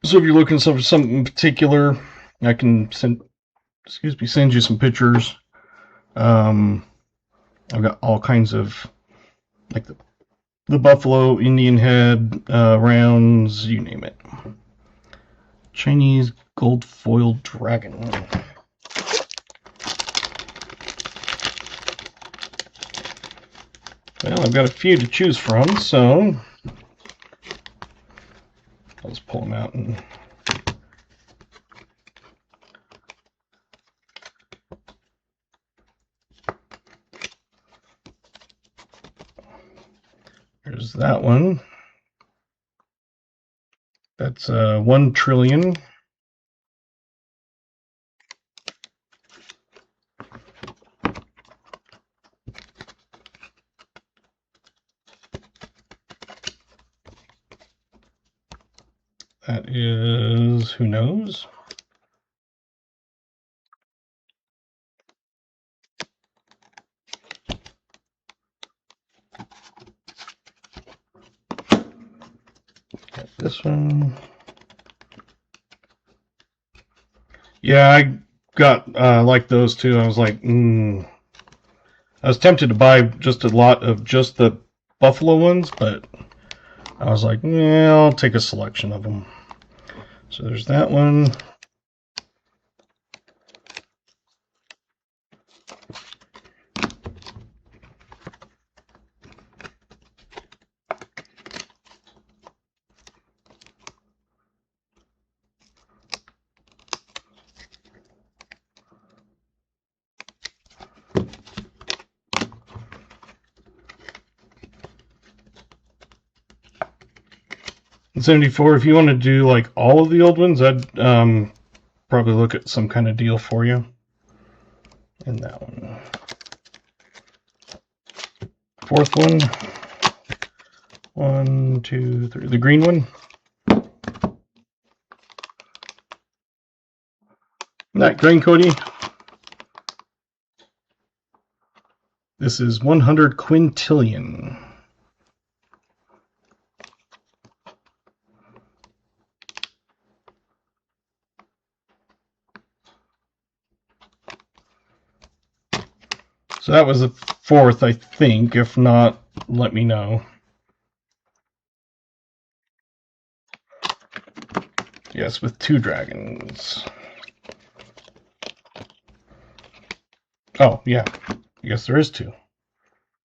[SPEAKER 1] So if you're looking for something in particular, I can send you some pictures. I've got all kinds of, like the buffalo, Indian head, rounds, you name it. Chinese gold foil dragon. Well, I've got a few to choose from, so I'll just pull them out and there's that one. That's 1 trillion. That is, who knows? Got this one. Yeah, I got like those two. I was like, I was tempted to buy just a lot of just the buffalo ones, but I was like, yeah, I'll take a selection of them. So there's that one. And 74, if you want to do like all of the old ones, I'd probably look at some kind of deal for you. And that one. Fourth one. 1, 2, 3. The green one. That green Cody. This is 100 quintillion. So that was the fourth, I think. If not, let me know. Yes, with 2 dragons. Oh, yeah. I guess there is 2.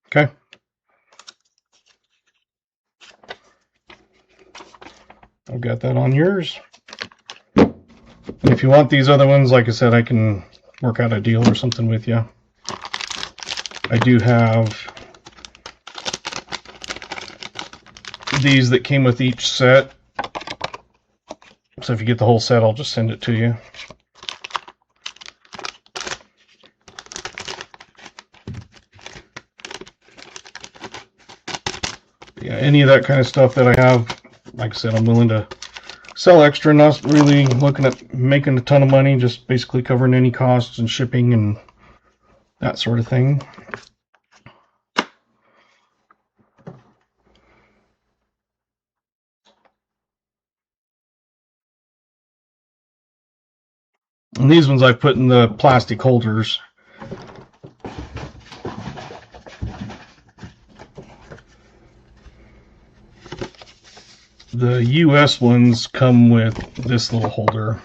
[SPEAKER 1] Okay. I've got that on yours. And if you want these other ones, like I said, I can work out a deal or something with you. I do have these that came with each set. So if you get the whole set, I'll just send it to you. Yeah, any of that kind of stuff that I have, like I said, I'm willing to sell extra, not really looking at making a ton of money, just basically covering any costs and shipping and that sort of thing. And these ones I've put in the plastic holders. The US ones come with this little holder.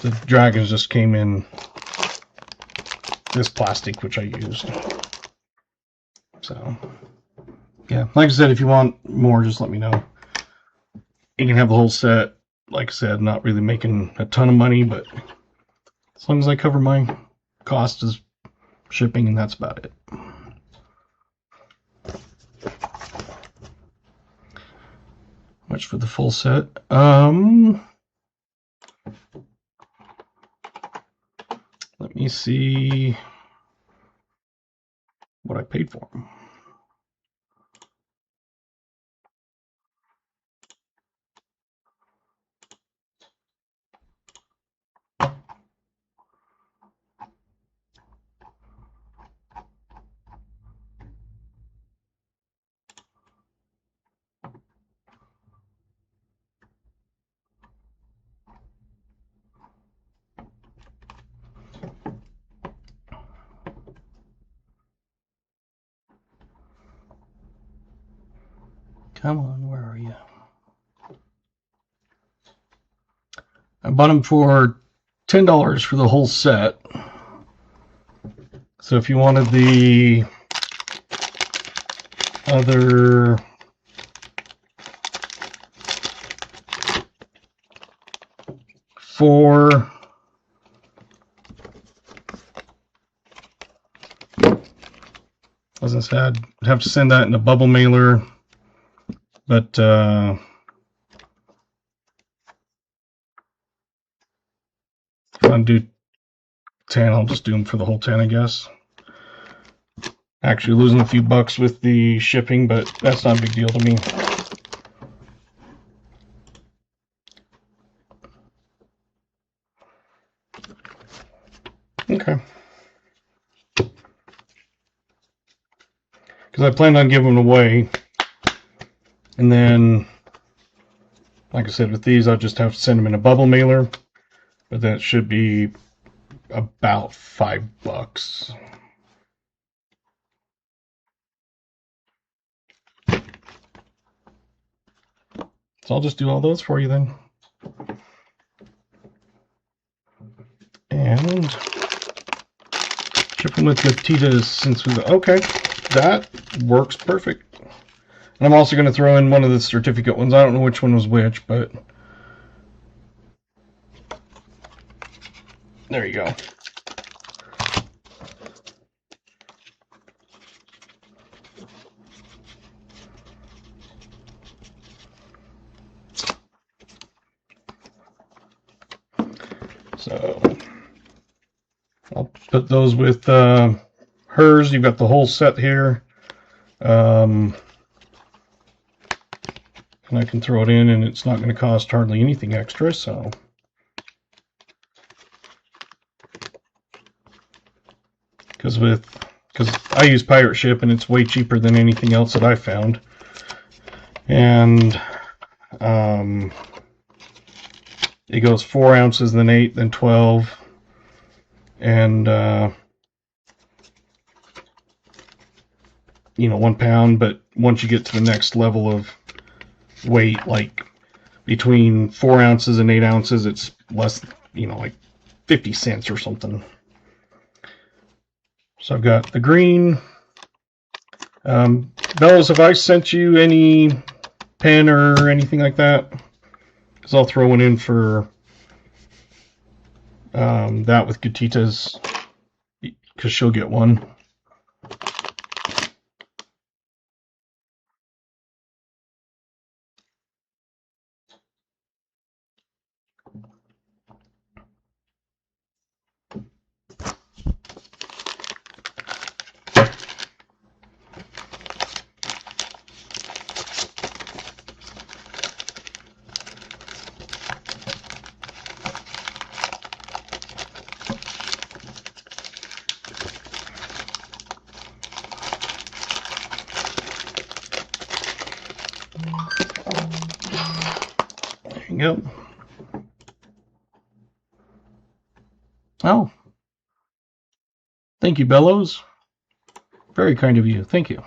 [SPEAKER 1] The Dragons just came in this plastic, which I used. So, yeah, like I said, if you want more, just let me know. You can have the whole set. Like I said, not really making a ton of money, but as long as I cover my cost is shipping, and that's about it. Much for the full set. Let me see what I paid for them. Come on, where are you? I bought them for $10 for the whole set. So if you wanted the other four, as I said, I'd have to send that in a bubble mailer, but if I do 10, I'll just do them for the whole 10, I guess. Actually losing a few bucks with the shipping, but that's not a big deal to me. Okay. Because I planned on giving them away. And then, like I said, with these, I'll just have to send them in a bubble mailer. But that should be about $5. So I'll just do all those for you then. And ship them with Gatitas since we okay, that works perfect. And I'm also going to throw in one of the certificate ones. I don't know which one was which, but there you go. So I'll put those with hers. You've got the whole set here. And I can throw it in, and it's not going to cost hardly anything extra. So because I use Pirate Ship, and it's way cheaper than anything else that I found. And it goes 4 ounces, then 8, then 12, and 1 pound. But once you get to the next level of weight, like between 4 ounces and 8 ounces, it's less, like 50 cents or something. So I've got the green, Bellows, have I sent you any pen or anything like that? Because I'll throw one in for that with Gatita's, because she'll get one. There you go. Oh, thank you, Bellows. Very kind of you. Thank you.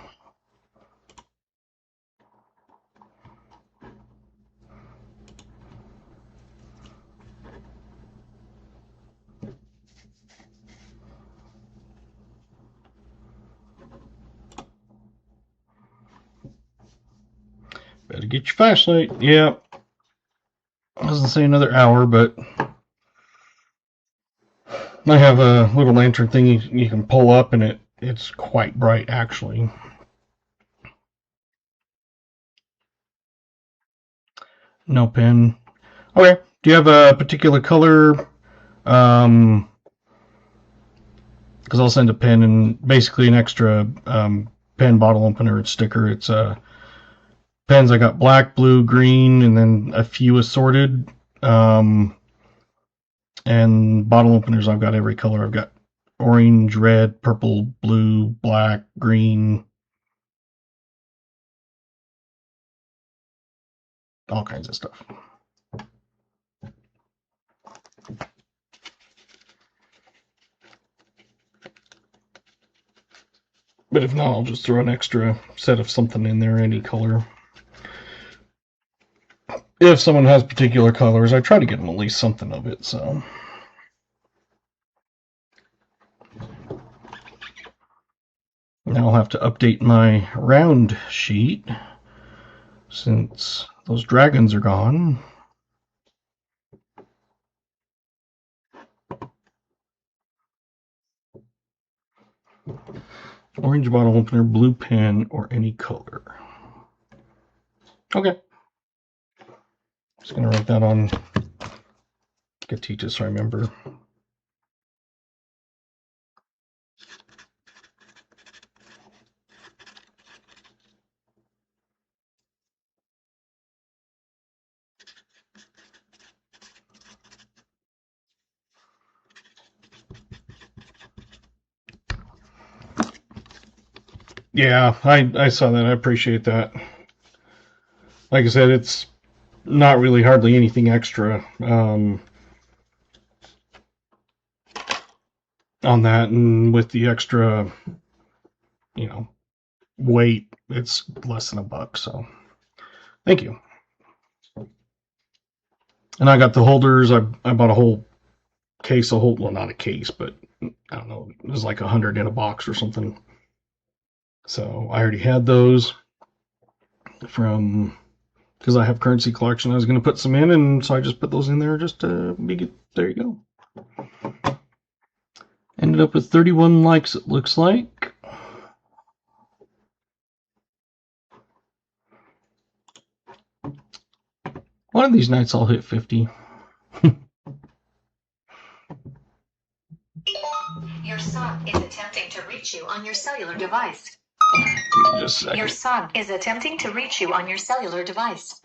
[SPEAKER 1] Better get your flashlight. Yeah. I was going to say another hour, but I have a little lantern thing you can pull up, and it's quite bright, actually. No pen. Okay. Do you have a particular color? Because I'll send a pen and basically an extra pen bottle opener and sticker. It's pens. I got black, blue, green, and then a few assorted. And bottle openers, I've got every color. I've got orange, red, purple, blue, black, green, all kinds of stuff. But if not, I'll just throw an extra set of something in there, any color. If someone has particular colors, I try to get them at least something of it, so. Now I'll have to update my round sheet since those dragons are gone. Orange bottle opener, blue pen, or any color. Okay. Just going to write that on Gatita so I remember. Yeah, I saw that. I appreciate that. Like I said, it's not really hardly anything extra on that, and with the extra, weight, it's less than $1. So, thank you. And I got the holders. I bought a whole case of well, not a case, but I don't know. It was like 100 in a box or something. So I already had those from because I have currency collection. I was going to put some in, and so I just put those in there just to be good. There you go. Ended up with 31 likes, it looks like. One of these nights I'll hit 50.
[SPEAKER 2] Your son is attempting to reach you on your cellular device.
[SPEAKER 1] Just a second.
[SPEAKER 2] Your son is attempting to reach you on your cellular device.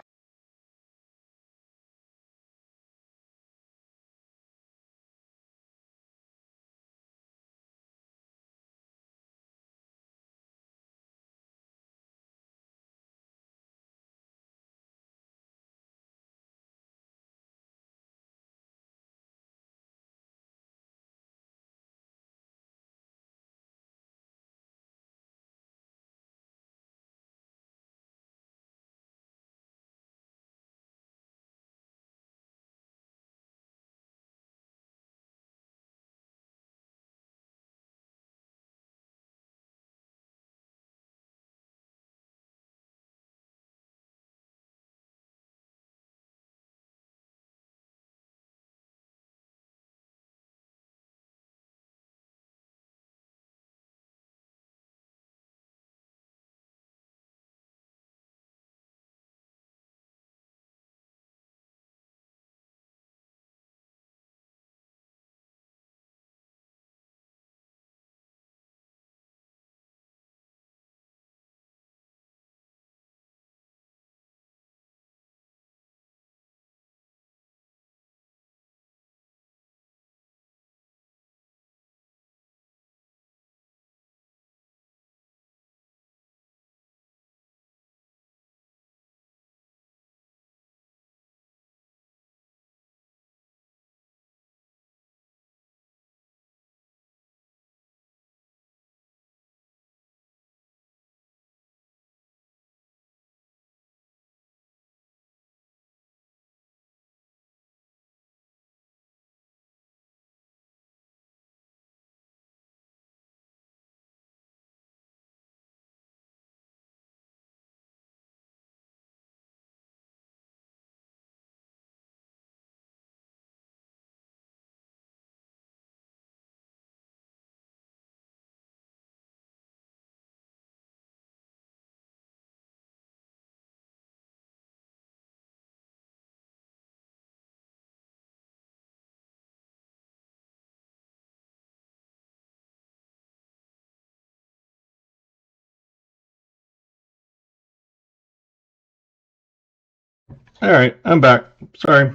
[SPEAKER 1] All right, I'm back. Sorry.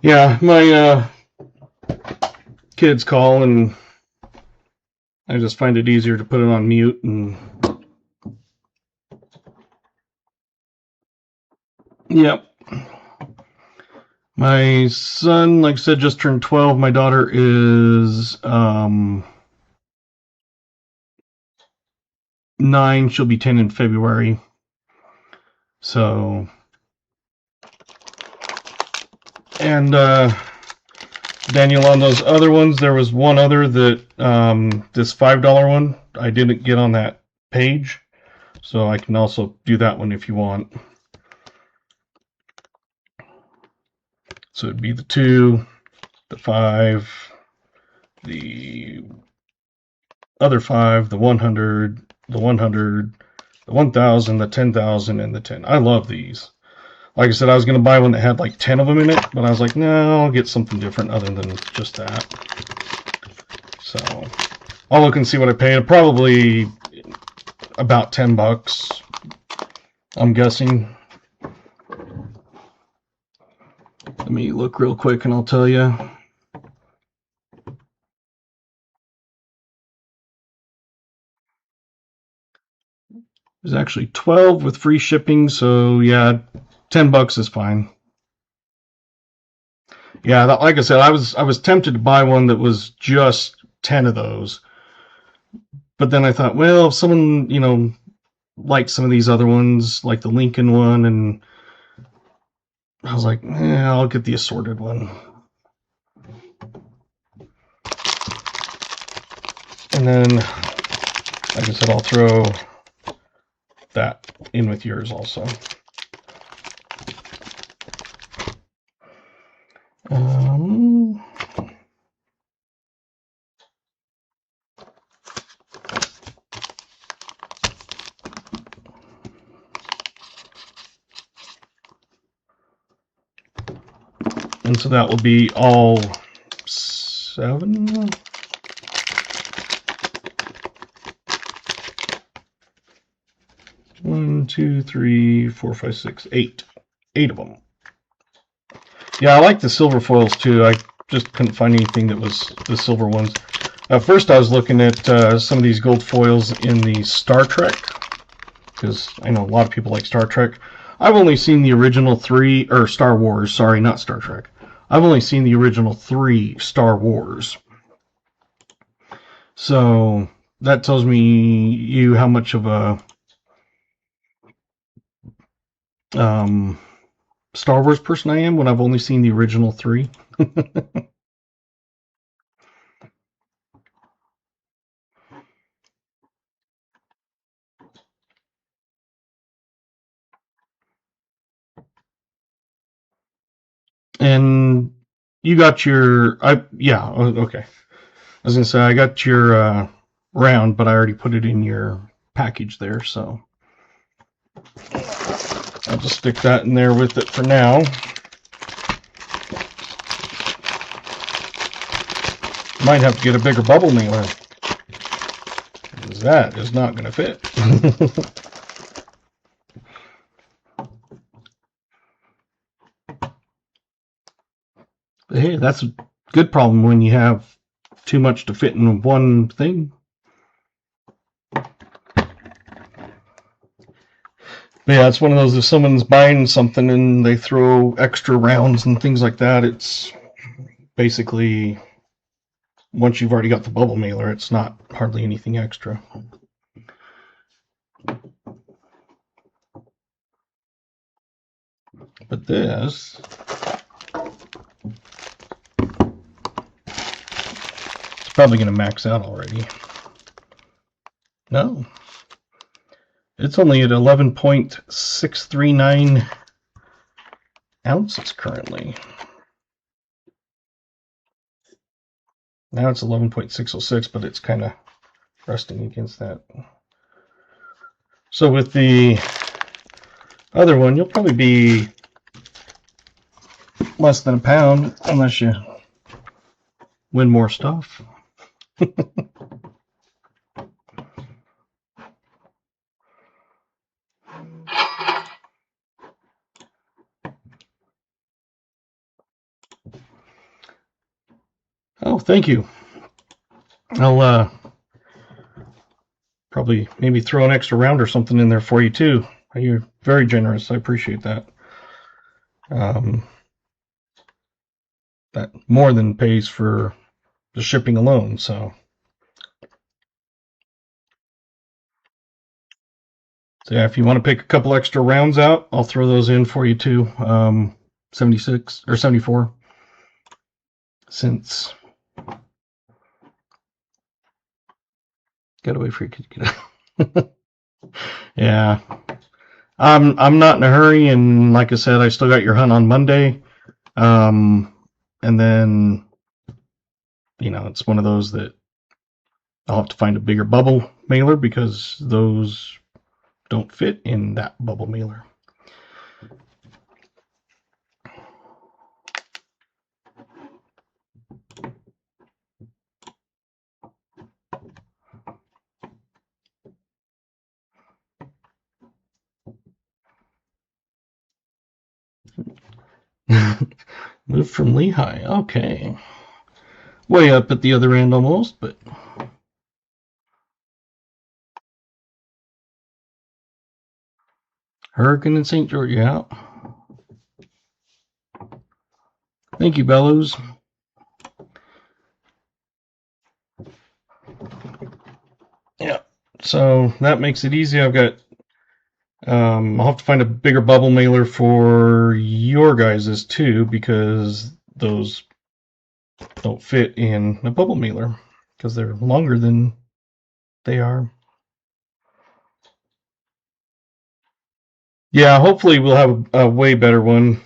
[SPEAKER 1] Yeah, my kids call, and I just find it easier to put it on mute. And yep, my son, like I said, just turned 12. My daughter is 9. She'll be 10 in February. So, and Daniel, on those other ones, there was one other that this $5 one I didn't get on that page, so I can also do that one if you want. So it'd be the 2, the 5, the other 5, the 100, the 100, the 1,000, the 10,000, and the 10. I love these. Like I said, I was going to buy one that had like 10 of them in it, but I was like, no, I'll get something different other than just that. So I'll look and see what I paid. Probably about $10, I'm guessing. Let me look real quick and I'll tell you. There's actually 12 with free shipping, so yeah, $10 is fine. Yeah, like I said, I was tempted to buy one that was just 10 of those, but then I thought, well, if someone likes some of these other ones, like the Lincoln one, and I was like, I'll get the assorted one. And then, like I said, I'll throw that in with yours also. And so that will be all 7. 1, 2, 3, 4, 5, 6, 8. 8 of them. Yeah, I like the silver foils too. I just couldn't find anything that was the silver ones. First, I was looking at some of these gold foils in the Star Trek, because I know a lot of people like Star Trek. I've only seen the original 3, or Star Wars, sorry, not Star Trek. I've only seen the original 3 Star Wars. So that tells me how much of a Star Wars person I am when I've only seen the original 3. And you got your, okay. I was gonna say I got your round, but I already put it in your package there, so I'll just stick that in there with it for now. Might have to get a bigger bubble mailer, because that is not gonna fit. But hey, that's a good problem when you have too much to fit in one thing. But yeah, it's one of those, if someone's buying something and they throw extra rounds and things like that, it's basically, once you've already got the bubble mailer, it's not hardly anything extra. But this, it's probably going to max out already. No. It's only at 11.639 ounces currently. Now it's 11.606, but it's kind of resting against that. So with the other one, you'll probably be less than a pound unless you win more stuff. Oh, thank you. I'll probably maybe throw an extra round or something in there for you too. You're very generous. I appreciate that. That more than pays for the shipping alone. So yeah, if you want to pick a couple extra rounds out, I'll throw those in for you too. 76 or 74 cents. Gotta wait for you to get it. Yeah. I'm not in a hurry, and like I said, I still got your hunt on Monday. And then, it's one of those that I'll have to find a bigger bubble mailer because those don't fit in that bubble mailer. Moved from Lehigh. Okay. Way up at the other end almost, but Hurricane in St. George, yeah. Thank you, Bellows. Yeah, so that makes it easy. I've got, I'll have to find a bigger bubble mailer for your guys's too, because those don't fit in a bubble mailer because they're longer than they are. Yeah, hopefully we'll have a way better one.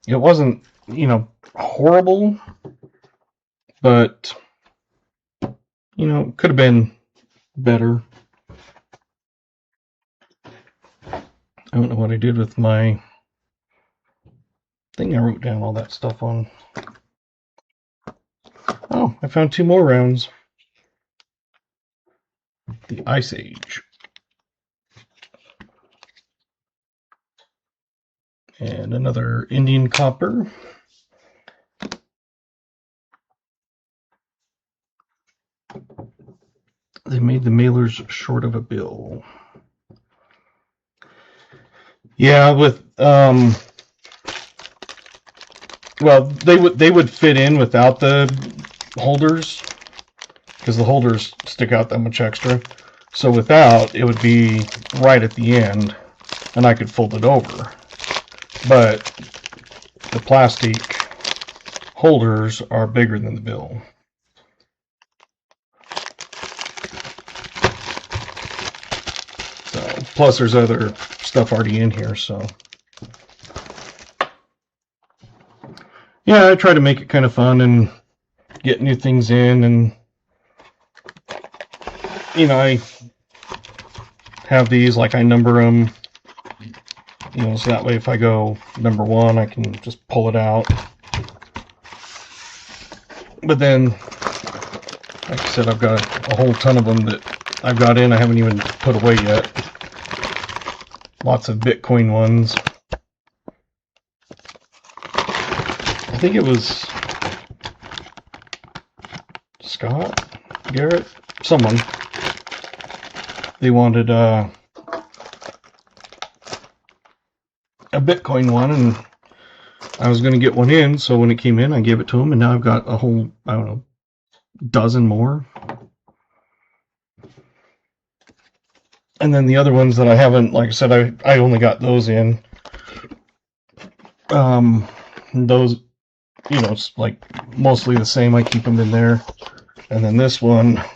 [SPEAKER 1] It wasn't, horrible, but, could have been better. I don't know what I did with my thing I wrote down all that stuff on. Oh, I found 2 more rounds. The Ice Age. And another Indian copper. They made the mailers short of a bill. Yeah, with well, they would fit in without the holders because the holders stick out that much extra. So without, it would be right at the end, and I could fold it over. But the plastic holders are bigger than the bill. So, plus there's other stuff already in here, so. Yeah, I try to make it kind of fun and get new things in, and I have these, like I number them, so that way if I go number 1, I can just pull it out. But then, like I said, I've got a whole ton of them that I've got in I haven't even put away yet. Lots of Bitcoin ones. I think it was Scott, Garrett, someone. They wanted a Bitcoin one, and I was going to get one in, so when it came in, I gave it to them, and now I've got a whole, I don't know, dozen more. And then the other ones that I haven't, like I said, I only got those in. Those, it's like mostly the same. I keep them in there. And then this one, I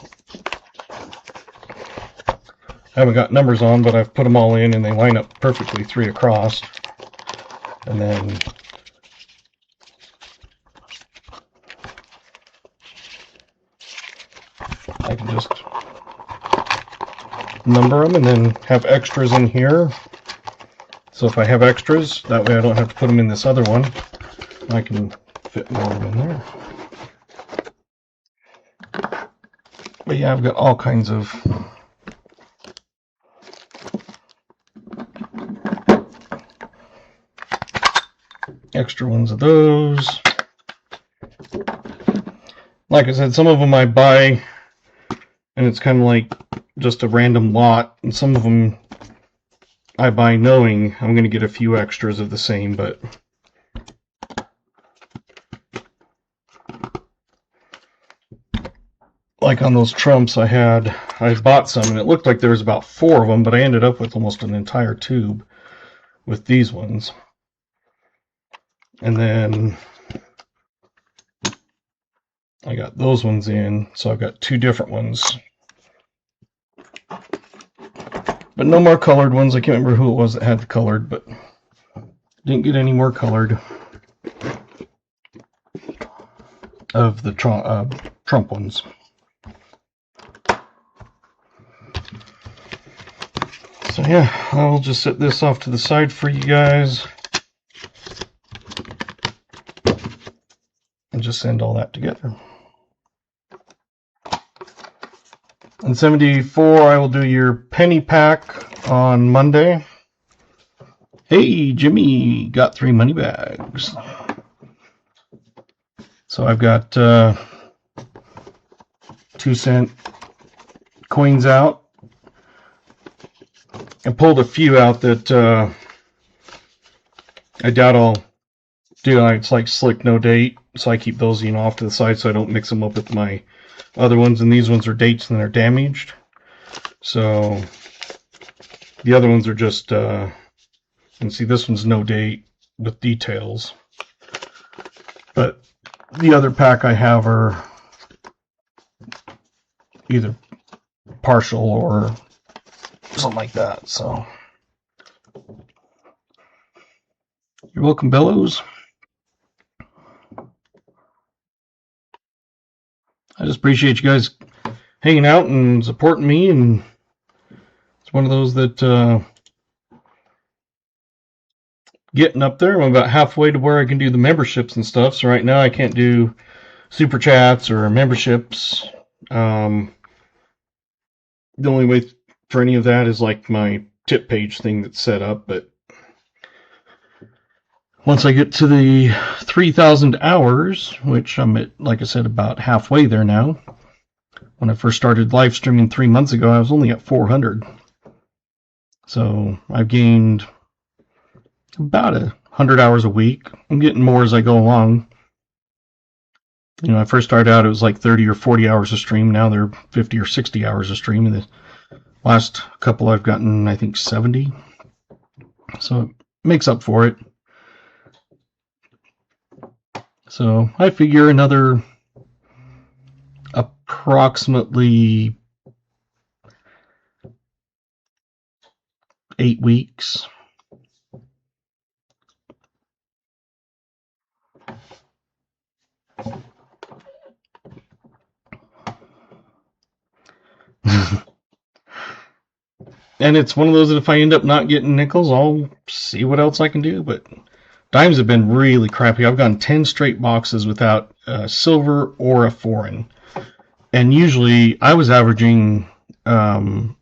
[SPEAKER 1] haven't got numbers on, but I've put them all in, and they line up perfectly 3 across. And then I can just number them and then have extras in here. So if I have extras, that way I don't have to put them in this other one. I can fit more of them in there. But yeah, I've got all kinds of extra ones of those. like I said, some of them I buy, and it's kind of like just a random lot, and some of them I buy knowing I'm going to get a few extras of the same, but like on those Trumps I bought some, and it looked like there was about 4 of them, but I ended up with almost an entire tube with these ones. And then I got those ones in, so I've got 2 different ones. But no more colored ones. I can't remember who it was that had the colored, but didn't get any more colored of the Trump ones. So yeah, I'll just set this off to the side for you guys and just send all that together. In 74, I will do your penny pack on Monday. Hey, Jimmy, got 3 money bags. So I've got 2-cent coins out. I pulled a few out that I doubt I'll do. It's like slick, no date, so I keep those off to the side so I don't mix them up with my other ones, and these ones are dates and they're damaged. So the other ones are just, and see, this one's no date with details. But the other pack I have are either partial or something like that. So you're welcome, Billows. I just appreciate you guys hanging out and supporting me, and it's one of those that getting up there. I'm about halfway to where I can do the memberships and stuff, so right now I can't do super chats or memberships. The only way for any of that is like my tip page thing that's set up, but once I get to the 3,000 hours, which I'm at, like I said, about halfway there now. When I first started live streaming 3 months ago, I was only at 400. So I've gained about 100 hours a week. I'm getting more as I go along. You know, I first started out, it was like 30 or 40 hours a stream. Now they're 50 or 60 hours a stream. And the last couple I've gotten, I think, 70. So it makes up for it. So I figure another approximately 8 weeks. And it's one of those that if I end up not getting nickels, I'll see what else I can do. But dimes have been really crappy. I've gone 10 straight boxes without a silver or a foreign. And usually I was averaging an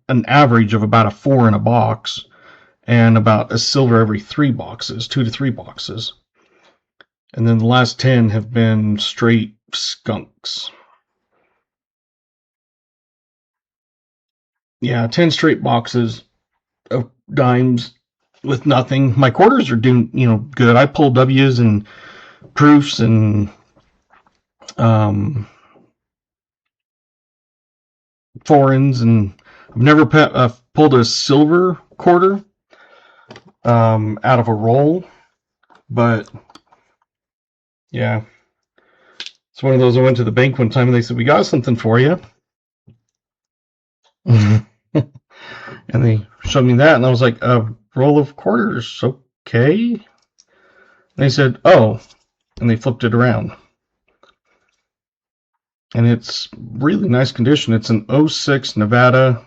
[SPEAKER 1] average of about a 4 in a box and about a silver every 3 boxes, 2 to 3 boxes. And then the last 10 have been straight skunks. Yeah, 10 straight boxes of dimes with nothing. My quarters are doing, good. I pull W's and proofs and foreigns, and I've never pulled a silver quarter out of a roll. But yeah, it's one of those. I went to the bank one time and they said, "We got something for you." And they showed me that, and I was like, "A roll of quarters, okay." And they said, "Oh," and they flipped it around. And it's really nice condition. It's an 06 Nevada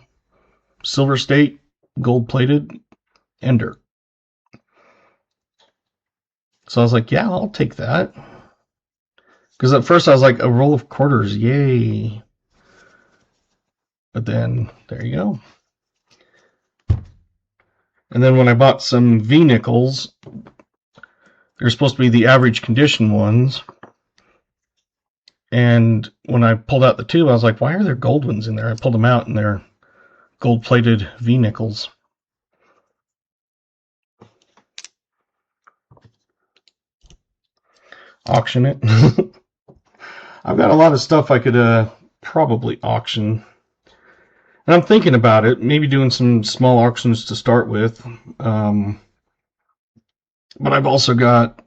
[SPEAKER 1] Silver State gold-plated ender. So I was like, yeah, I'll take that. Because at first I was like, a roll of quarters, yay. But then, there you go. And then when I bought some V-nickels, they're supposed to be the average condition ones. And when I pulled out the tube, I was like, why are there gold ones in there? I pulled them out, and they're gold-plated V-nickels. Auction it. I've got a lot of stuff I could probably auction. And I'm thinking about it, maybe doing some small auctions to start with. But I've also got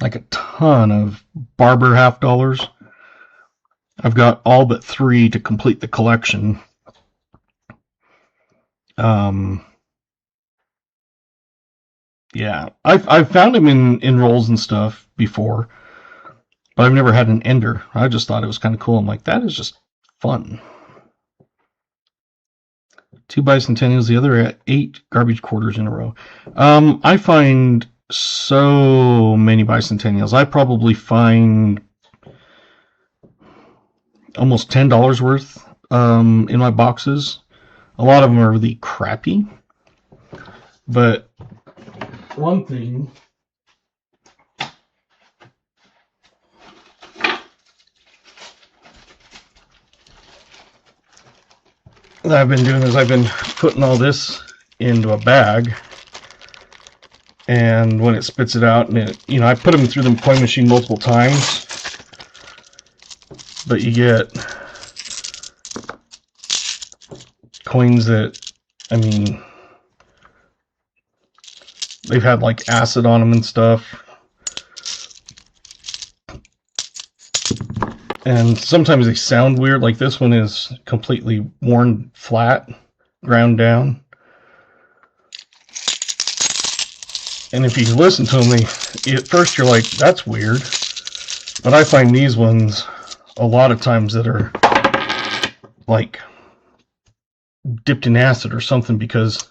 [SPEAKER 1] like a ton of Barber $50. I've got all but 3 to complete the collection. Yeah, I've found him in rolls and stuff before, but I've never had an ender. I just thought it was kind of cool. I'm like, that is just fun. 2 bicentennials, the other at 8 garbage quarters in a row. I find so many bicentennials. I probably find almost $10 worth in my boxes. A lot of them are really crappy. But one thing that I've been doing is I've been putting all this into a bag, and when it spits it out, and it, I put them through the coin machine multiple times, but you get coins that, they've had like acid on them and stuff. And sometimes they sound weird, like this one is completely worn flat, ground down. And if you listen to them, at first you're like, that's weird. But I find these ones a lot of times that are like dipped in acid or something, because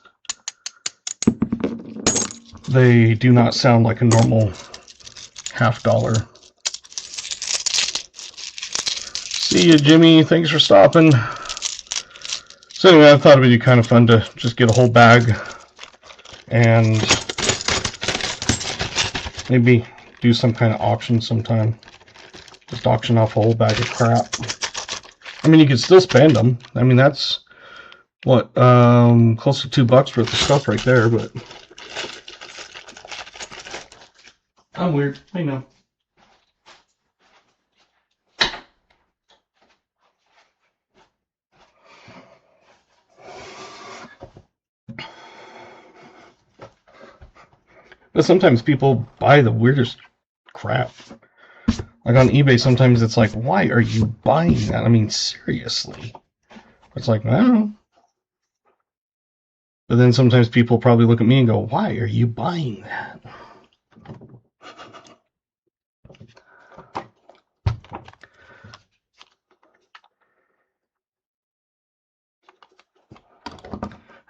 [SPEAKER 1] they do not sound like a normal $50. See you, Jimmy. Thanks for stopping. So anyway, I thought it would be kind of fun to just get a whole bag and maybe do some kind of auction sometime. Just auction off a whole bag of crap. You could still spend them. That's what, close to $2 worth of stuff right there, but I'm weird. I know. But sometimes people buy the weirdest crap. Like on eBay, sometimes it's like, why are you buying that? Seriously. It's like, I don't know. But then sometimes people probably look at me and go, why are you buying that?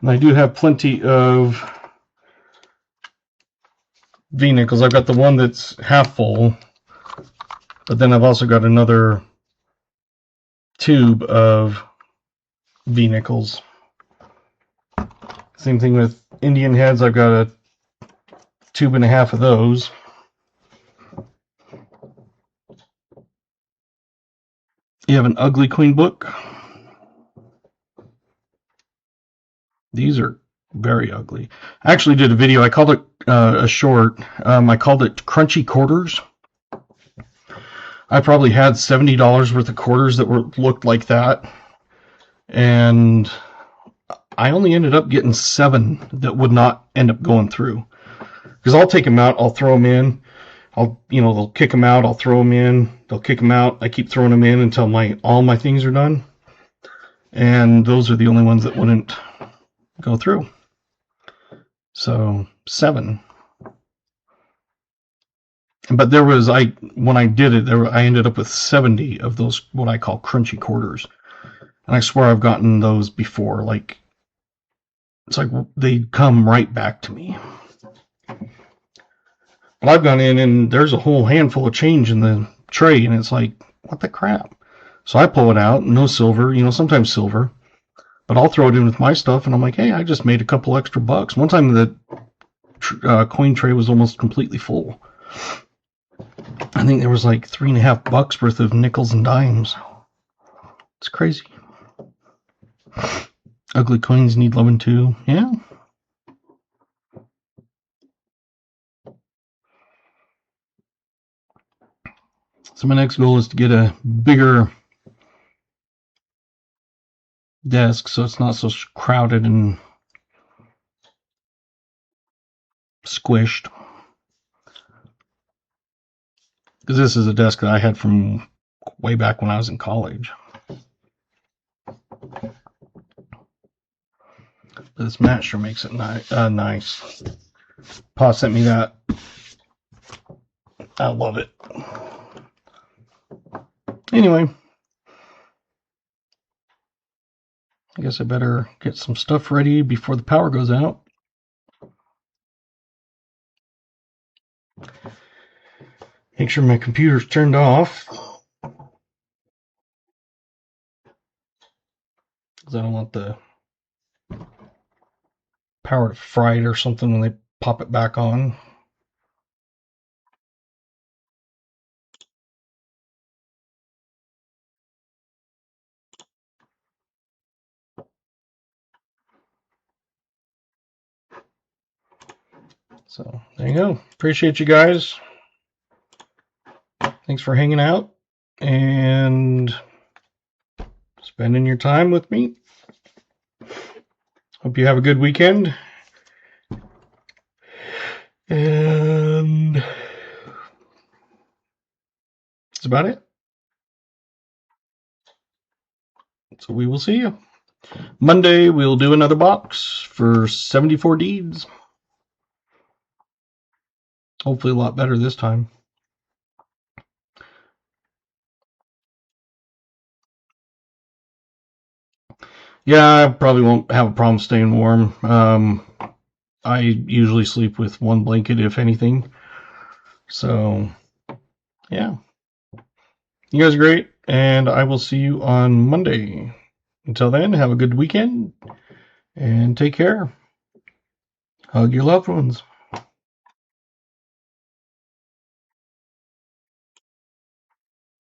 [SPEAKER 1] And I do have plenty of V-nickels. I've got the one that's half full, but then I've also got another tube of V-nickels. Same thing with Indian heads. I've got a tube and a half of those. You have an ugly queen book. These are very ugly. I actually did a video. I called it a short. I called it Crunchy Quarters. I probably had $70 worth of quarters that looked like that, and I only ended up getting 7 that would not end up going through. Because I'll take them out, I'll throw them in, they'll kick them out, I'll throw them in, they'll kick them out, I keep throwing them in until all my things are done, and those are the only ones that wouldn't go through. So 7. But when I did it, I ended up with 70 of those what I call crunchy quarters, and I swear I've gotten those before. It's like they come right back to me. But I've gone in and there's a whole handful of change in the tray, and it's like, what the crap? So I pull it out, no silver, sometimes silver, but I'll throw it in with my stuff, and I'm like, hey, I just made a couple extra bucks. One time the coin tray was almost completely full. I think there was like $3.50 worth of nickels and dimes. It's crazy. Ugly coins need loving too. Yeah. So my next goal is to get a bigger desk so it's not so crowded and squished. Because this is a desk that I had from way back when I was in college. This mat sure makes it nice. Pa sent me that. I love it. Anyway, I guess I better get some stuff ready before the power goes out. Make sure my computer's turned off, because I don't want the power to fry it or something when they pop it back on. So there you go. Appreciate you guys. Thanks for hanging out and spending your time with me. Hope you have a good weekend. And that's about it. So we will see you. Monday, we'll do another box for 74 deeds. Hopefully a lot better this time. Yeah, I probably won't have a problem staying warm. I usually sleep with one blanket, if anything. So, yeah. You guys are great, and I will see you on Monday. Until then, have a good weekend, and take care. Hug your loved ones.